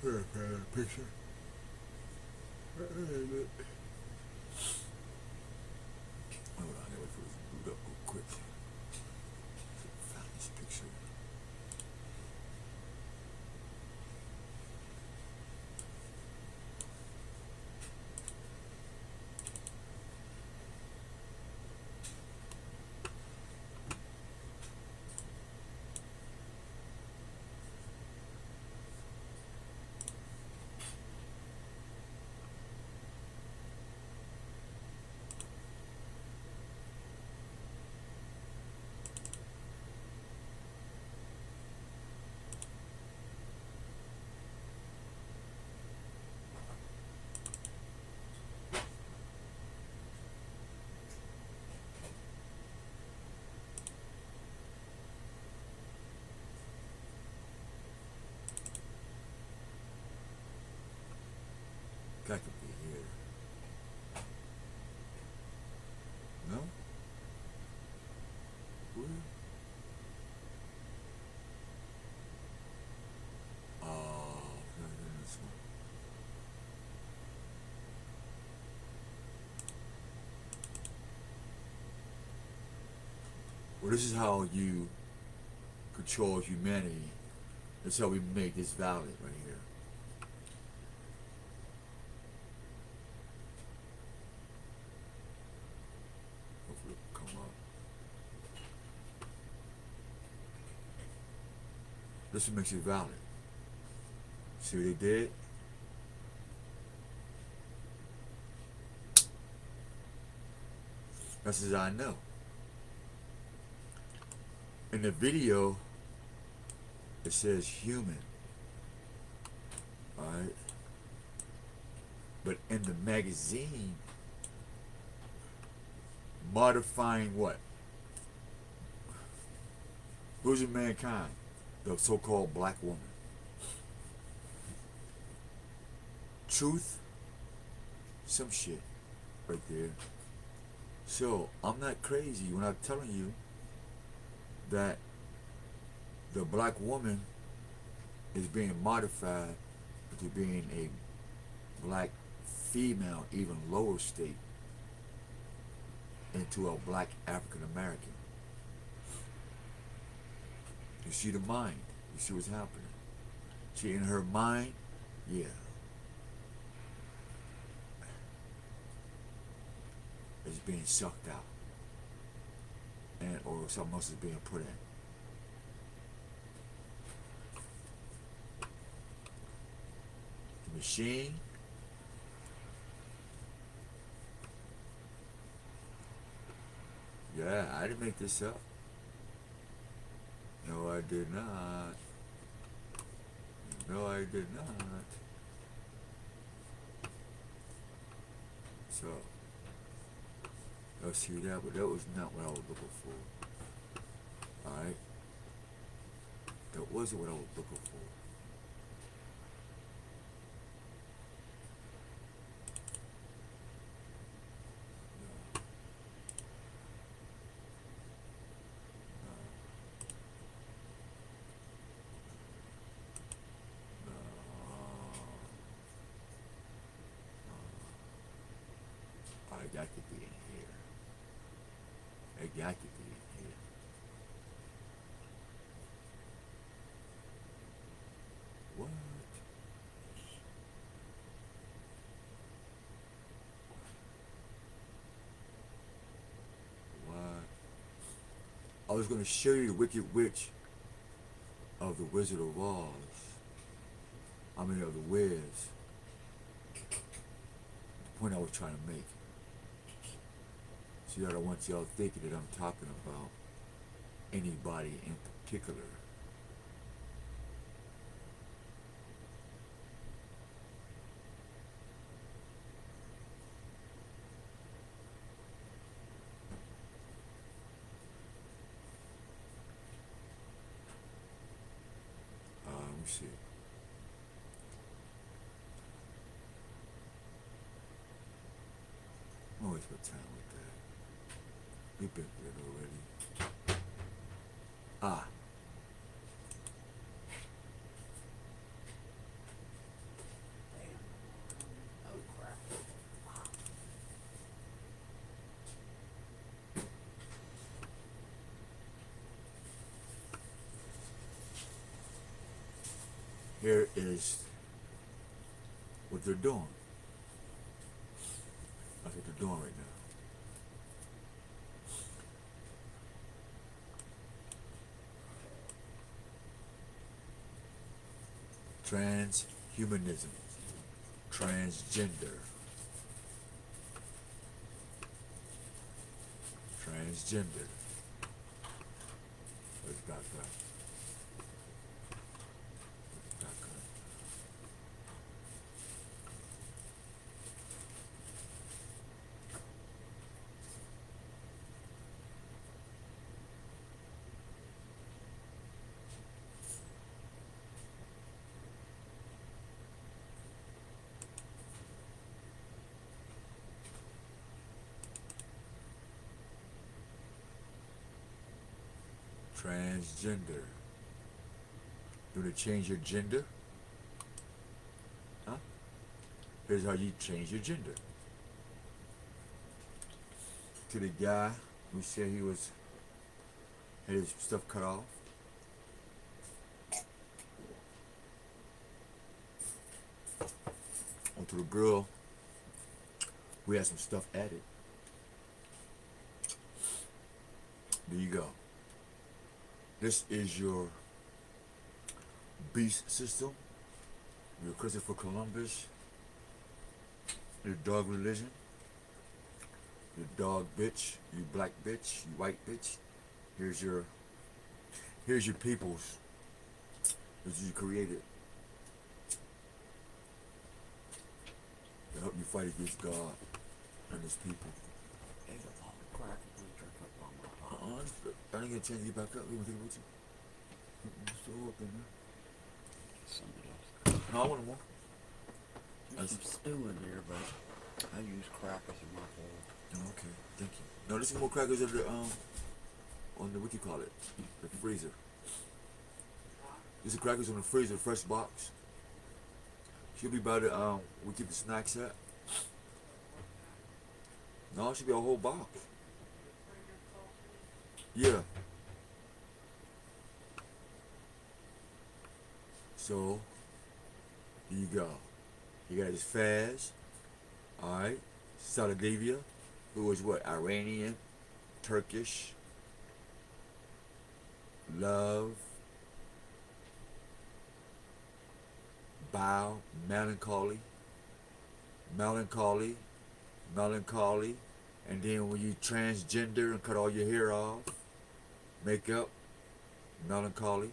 Here, picture. Hold on, let me put this boot up real quick. Found this picture. That could be here. No? Where? Oh, this one. Well, this is how you control humanity. That's how we make this valid right here. Hopefully it'll come up. This makes it valid. See what they did? That's as I know. In the video, it says human. Alright? But in the magazine, modifying what? Who's in mankind? The so-called black woman. Truth? Some shit right there. So, I'm not crazy when I'm telling you that the black woman is being modified into being a black female, even lower state, into a black African American. You see the mind. You see what's happening. See, in her mind, yeah. It's being sucked out. And or something else is being put in. The machine. Yeah, I didn't make this up. No, I did not. No, I did not. So, let's see that, but that was not what I was looking for. Alright? That wasn't what I was looking for. I got to be in here. I got to be in here. What? What? I was going to show you the Wicked Witch of the Wizard of Oz. I mean, of the Wiz. The point I was trying to make. See, I don't want y'all thinking that I'm talking about anybody in particular. Let me see. I'm always got time with that. We've been there already. Ah. Here is what they're doing. That's what they're doing right now. Transhumanism, transgender, transgender. Let's back up. Let's back up. Transgender. You want to change your gender? Huh? Here's how you change your gender. To the guy who said he was had his stuff cut off. Or to the girl who had some stuff added. There you go. This is your beast system, your Christopher Columbus, your dog religion, your dog bitch, you black bitch, you white bitch. Here's your peoples that you created to help you fight against God and his people. I didn't get a chance to get back up. You want to take it with you? Still up in there. Somebody else. No, I want more. There's some stew in here, but I use crackers in my bowl. Oh, okay, thank you. No, there's some more crackers on the what you call it, the freezer. There's some crackers on the freezer, fresh box. Should be about we keep the snacks at. No, it should be a whole box. Yeah. So, here you go. You got his Faz, alright, Saladavia, who was what, Iranian, Turkish, love, bow, melancholy, and then when you transgender and cut all your hair off, makeup, melancholy,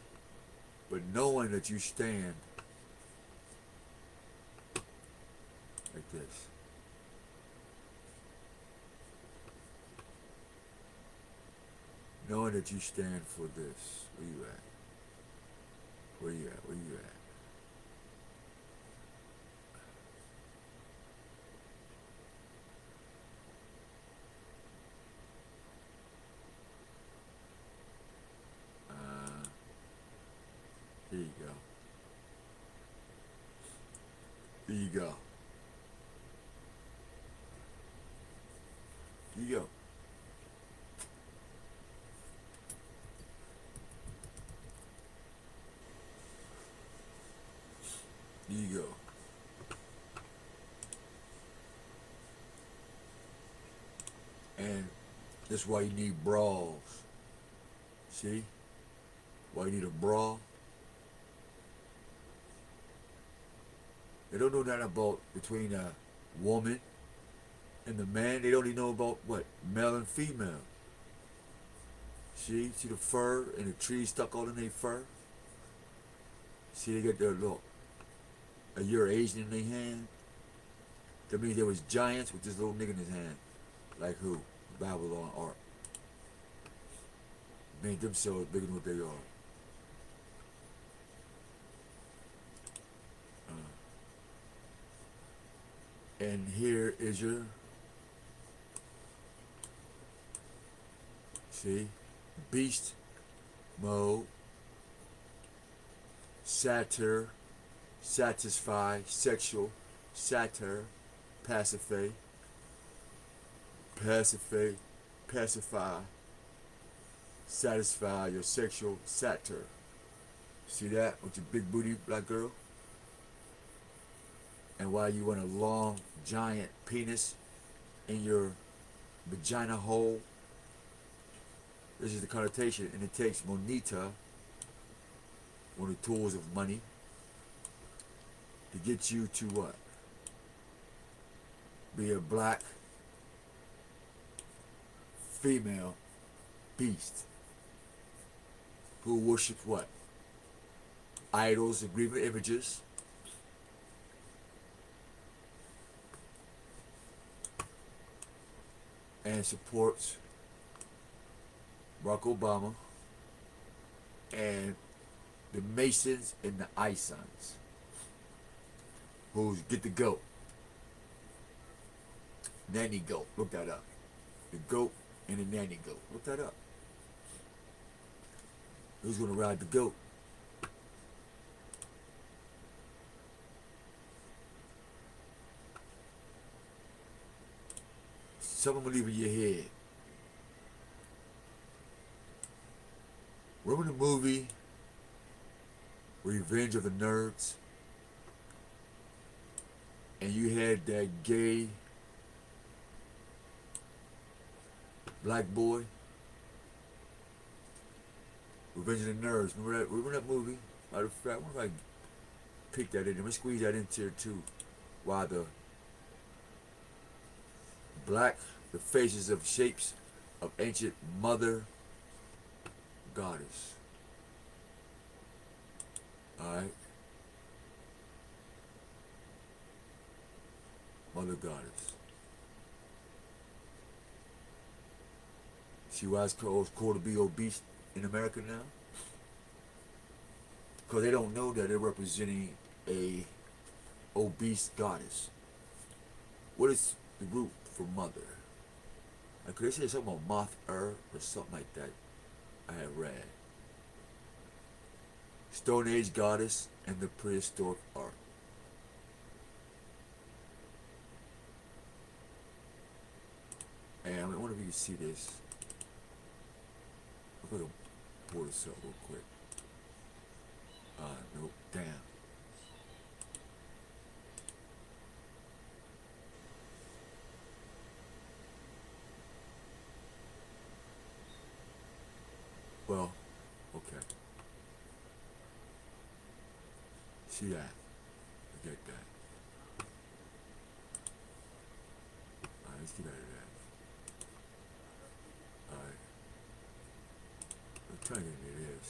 but knowing that you stand like this. Knowing that you stand for this. Where you at? Where you at? Where you at? Here you go. Here you go. Here you go. Here you go. And that's why you need bras. See? Why you need a bra? They don't know that about between a woman and the man. They don't even know about what? Male and female. See the fur and the trees stuck all in their fur? See, they got their little a Eurasian in their hand. That means there was giants with this little nigga in his hand. Like who? Babylon art. Made themselves bigger than what they are. And here is your, see, beast mode, satyr, satisfy, sexual, satyr, pacify, satisfy your sexual satyr. See that with your big booty black girl? And why you want a long, giant penis in your vagina hole? This is the connotation, and it takes moneta, one of the tools of money, to get you to what? Be a black female beast who worships what? Idols and graven images. And supports Barack Obama and the Masons and the Isons, who's get the goat. Nanny goat, look that up. The goat and the nanny goat, look that up. Who's gonna ride the goat? Some of them leave in your head. Remember the movie Revenge of the Nerds? And you had that gay black boy? Revenge of the Nerds. Remember that movie? Matter of fact, I wonder if I can pick that in. Let me squeeze that into here too. While the faces of shapes of ancient mother goddess. Alright? Mother goddess. See why it's called to be obese in America now? Because they don't know that they're representing a obese goddess. What is the root for mother? Like, could they say something about moth-er or something like that? I had read. Stone Age goddess and the prehistoric art. And I wonder if you can see this. I'm gonna pull this up real quick. Nope, damn. Well, okay. See that? Forget that. Alright, let's get out of that. Alright. I'm telling you it is.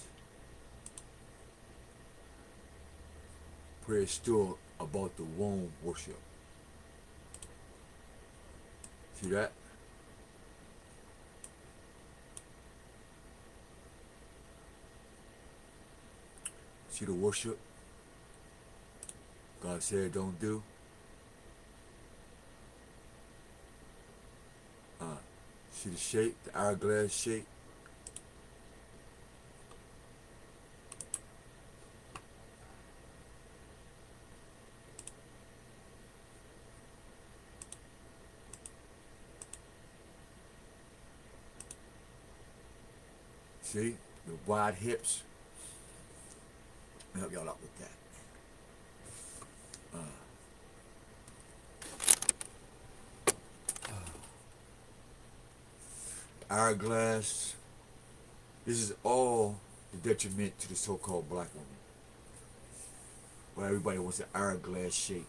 Prayer still about the womb worship. See that? See the worship God said don't do? See the shape, the hourglass shape? See? The wide hips. I'll help y'all out with that. Hourglass. This is all the detriment to the so-called black woman. Where everybody wants an hourglass shape.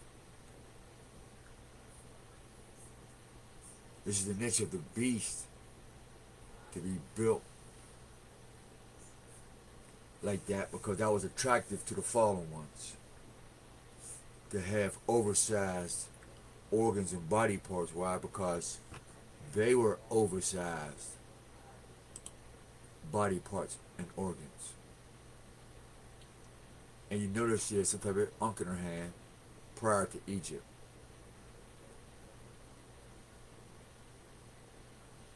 This is the nature of the beast to be built like that because that was attractive to the fallen ones. To have oversized organs and body parts. Why? Because they were oversized body parts and organs. And you notice she has some type of unk in her hand prior to Egypt.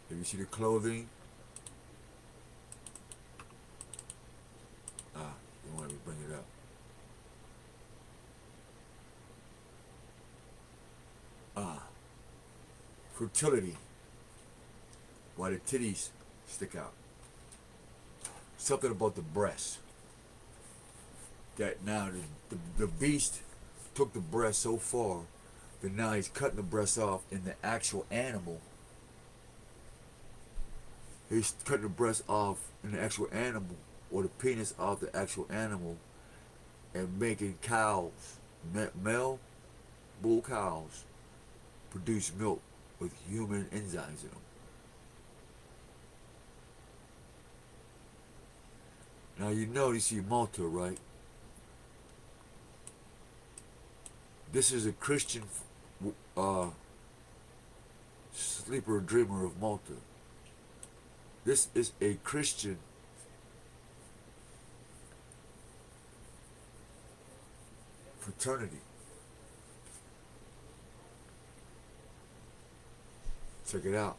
If you see the clothing, you want me to bring it up. Fertility. Why the titties stick out. Something about the breast. that now the beast took the breast so far that now he's cutting the breast off in the actual animal. He's cutting the breast off in the actual animal, or the penis off the actual animal, and making cows, male bull cows, produce milk with human enzymes in them. Now you see Malta, right? This is a Christian sleeper dreamer of Malta. This is a Christian fraternity. Check it out.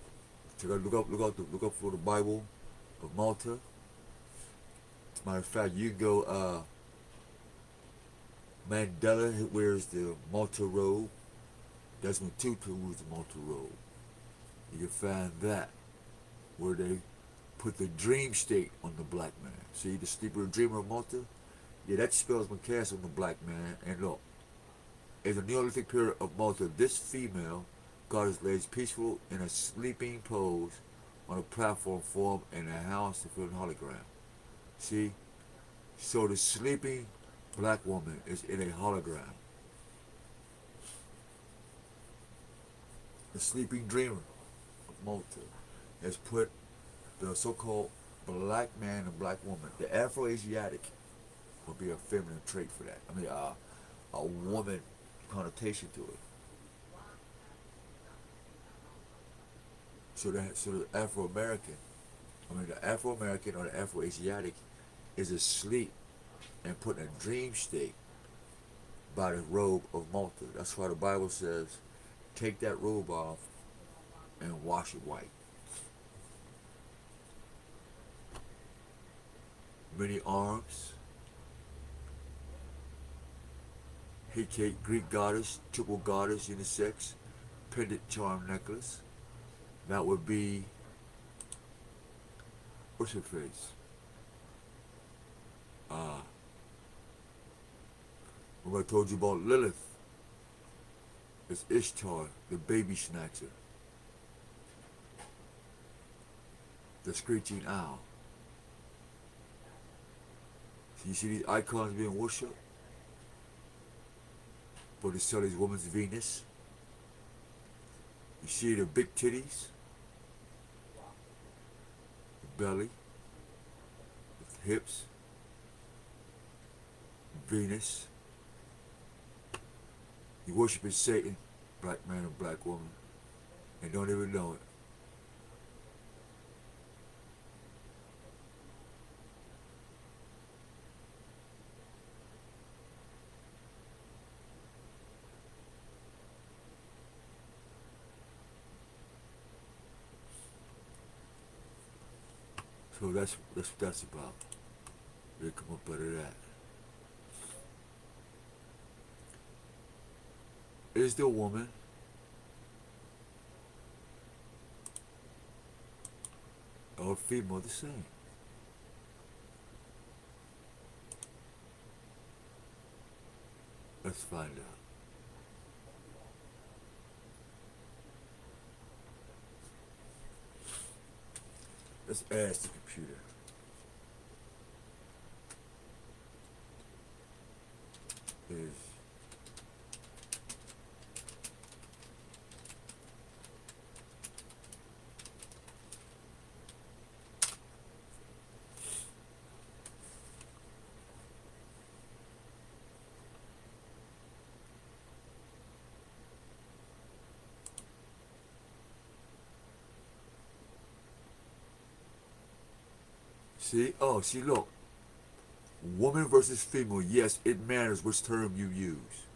Look up for the Bible of Malta. As a matter of fact, you go. Mandela wears the Malta robe. Desmond Tutu wears the Malta robe. You can find that where they put the dream state on the black man. See the sleeper dreamer of Malta? Yeah, that spells Macas on the black man. And look, in the Neolithic period of Malta, this female goddess lays peaceful in a sleeping pose on a platform formed in a house to fill a hologram. See? So the sleeping black woman is in a hologram. The sleeping dreamer of Malta has put the so-called black man and black woman, the Afro-Asiatic would be a feminine trait for that. I mean, a woman connotation to it. So the Afro-American, the Afro-American or the Afro-Asiatic is asleep and put in a dream state by the robe of Malta. That's why the Bible says, take that robe off and wash it white. Many arms. Hecate, Greek goddess, triple goddess, unisex, pendant charm necklace. That would be, what's her face? Remember I told you about Lilith? It's Ishtar, the baby snatcher. The screeching owl. So you see these icons being worshipped? Botticelli's woman's Venus. You see the big titties? The belly. The hips. Venus. You worshiping Satan, black man and black woman, and don't even know it. So that's what that's about. They come up out of that. Is the woman or female the same? Let's find out. Let's ask the computer. Is see, look. Woman versus female. Yes, it matters which term you use.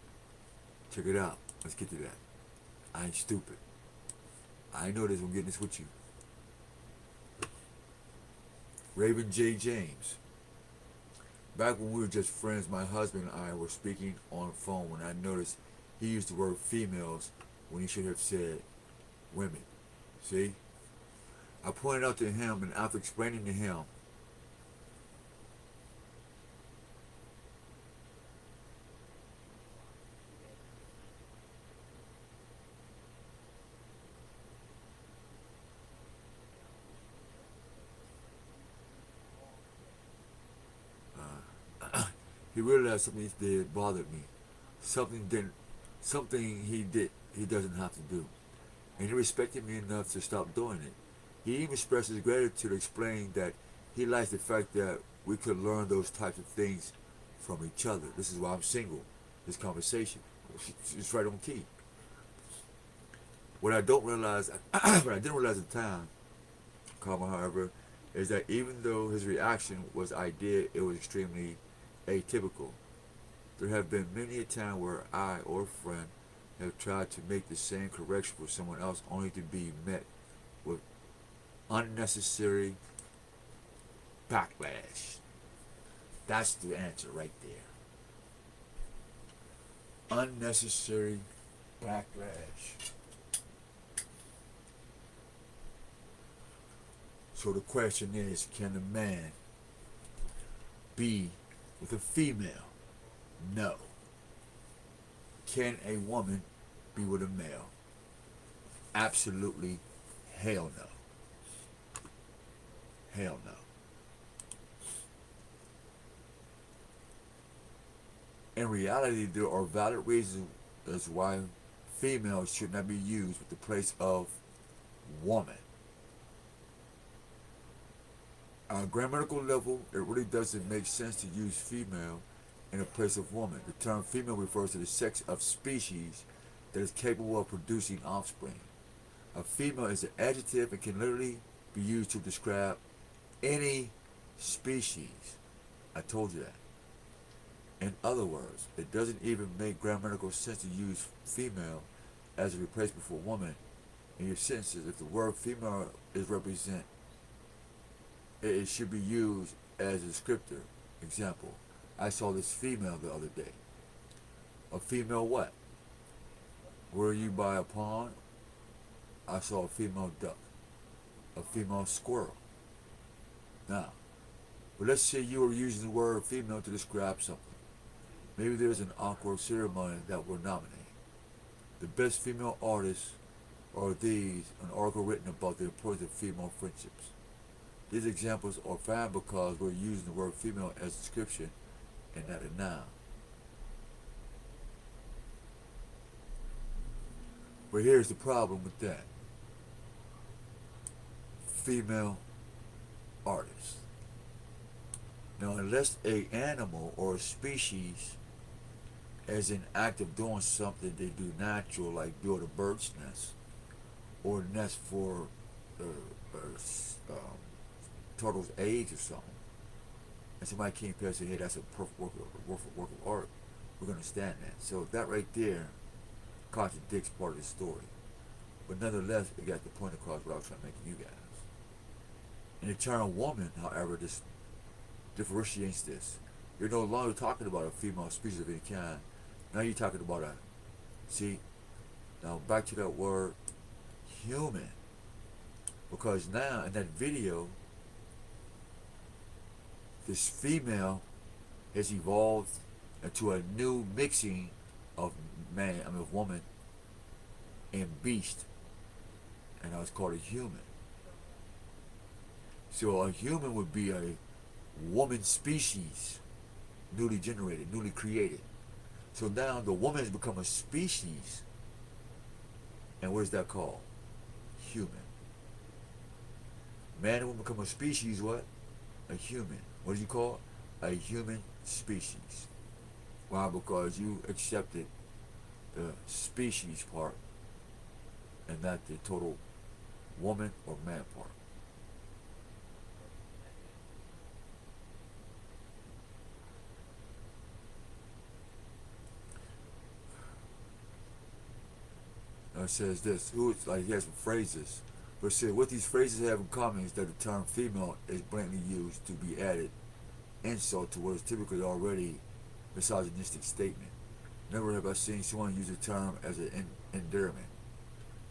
Check it out. Let's get to that. I ain't stupid. I know this. I'm getting this with you. Raven J. James. Back when we were just friends, my husband and I were speaking on the phone when I noticed he used the word females when he should have said women. See? I pointed out to him, and after explaining to him he realized something he did bothered me. Something he did he doesn't have to do. And he respected me enough to stop doing it. He even expressed his gratitude, explaining that he likes the fact that we could learn those types of things from each other. This is why I'm single. This conversation, it's right on key. What I don't realize, what I didn't realize at the time, comma, however, is that even though his reaction was I did, it was extremely atypical. There have been many a time where I or a friend have tried to make the same correction for someone else only to be met with unnecessary backlash. That's the answer right there. Unnecessary backlash. So the question is, can a man be with a female? No. Can a woman be with a male? Absolutely hell no. Hell no. In reality, there are valid reasons as why females should not be used with the place of woman. On a grammatical level, it really doesn't make sense to use female in the place of woman. The term female refers to the sex of species that is capable of producing offspring. A female is an adjective and can literally be used to describe any species. I told you that. In other words, it doesn't even make grammatical sense to use female as a replacement for woman in your sentences if the word female is represent. It should be used as a descriptor. Example, I saw this female the other day. A female what? Were you by a pond? I saw a female duck. A female squirrel. Now, but let's say you were using the word female to describe something. Maybe there's an awkward ceremony that we're nominating. The best female artists are these, an article written about the importance of female friendships. These examples are fine because we're using the word female as a description and not a noun. But here's the problem with that. Female artists. Now, unless an animal or a species is in act of doing something they do natural, like build a bird's nest or a nest for turtle's eggs or something, and somebody came past and say, hey, that's a perfect work of art, we're going to stand that. So that right there contradicts part of the story. But nonetheless, it got the point across what I was trying to make to you guys. And the term woman, however, this differentiates this. You're no longer talking about a female species of any kind. Now you're talking about a, see, now back to that word, human. Because now in that video, this female has evolved into a new mixing of of woman and beast. And now it's called a human. So a human would be a woman species, newly generated, newly created. So now the woman has become a species. And what is that called? Human. Man and woman become a species, what? A human. What do you call it? A human species. Why? Because you accepted the species part and not the total woman or man part. Now it says this, who is like he has some phrases, but it says what these phrases have in common is that the term female is blatantly used to be added insult to what is typically already misogynistic statement. Never have I seen someone use the term as an endearment.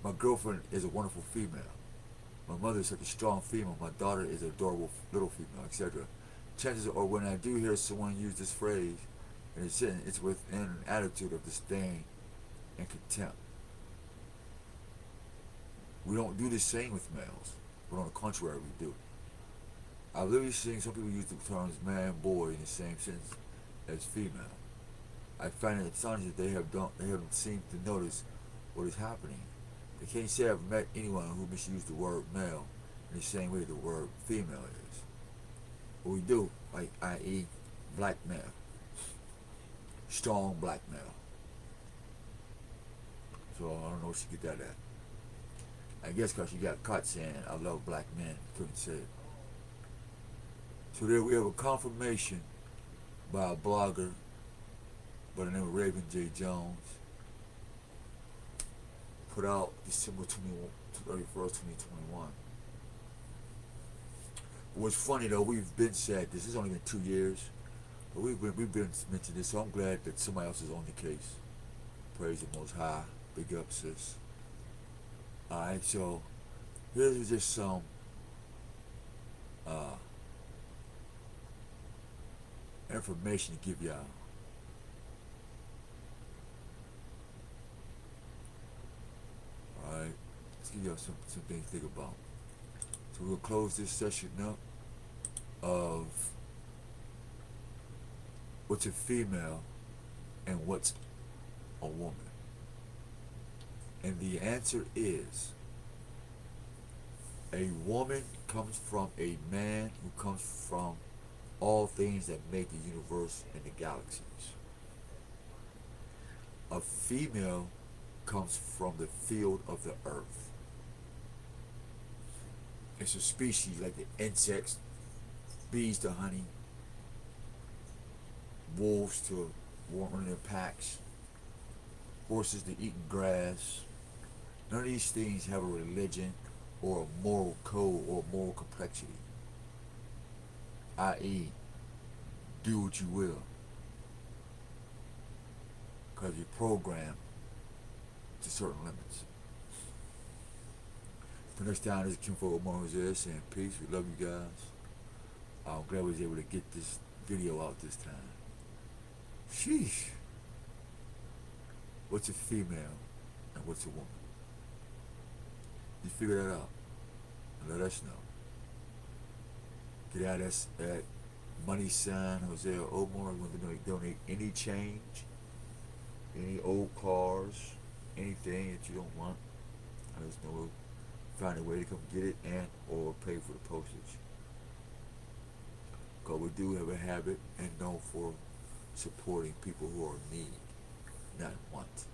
My girlfriend is a wonderful female. My mother is such a strong female. My daughter is an adorable little female, etc. Chances are when I do hear someone use this phrase in a sentence, it's within an attitude of disdain and contempt. We don't do the same with males, but on the contrary, we do. I've literally seen some people use the terms man, boy in the same sentence, as female. I find it astonishing that they haven't seemed to notice what is happening. They can't say I've met anyone who misused the word male in the same way the word female is. But we do, like i.e. black male. Strong black male. So I don't know where she get that at. I guess because she got caught saying I love black men, couldn't say it. So there we have a confirmation by a blogger by the name of Raven J. Jones, put out December 31st, 2021. What's funny though, we've been said this has only been 2 years, but we've been mentioning this, so I'm glad that somebody else is on the case. Praise the Most High. Big up, sis. Alright, so here's just some information to give y'all. Alright, let's give y'all some things to think about. So we'll close this session up of what's a female and what's a woman. And the answer is a woman comes from a man who comes from all things that make the universe and the galaxies. A female comes from the field of the earth. It's a species like the insects, bees to honey, wolves to running their packs, horses to eating grass. None of these things have a religion or a moral code or moral complexity, i.e. do what you will, because you're programmed to certain limits. The next time, this is Kim for Moses saying peace. We love you guys. I'm glad we was able to get this video out this time. Sheesh. What's a female and what's a woman? You figure that out and let us know. Get at us at Money Sign Jose Omar. You want to donate any change, any old cars, anything that you don't want, let us know. We'll find a way to come get it and or pay for the postage. Because we do have a habit and known for supporting people who are in need, not want.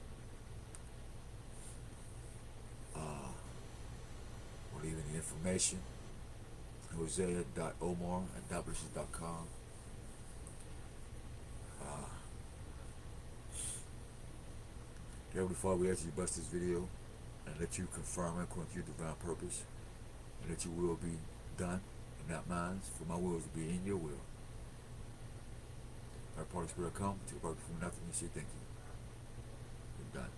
We'll leave any information. Hosea.omar@whistlers.com. Heavenly Father, we ask you to bless this video and let you confirm it according to your divine purpose, and that your will be done and not mine, for my will is to be in your will. Our Holy Spirit come to work from nothing and say thank you. We're done.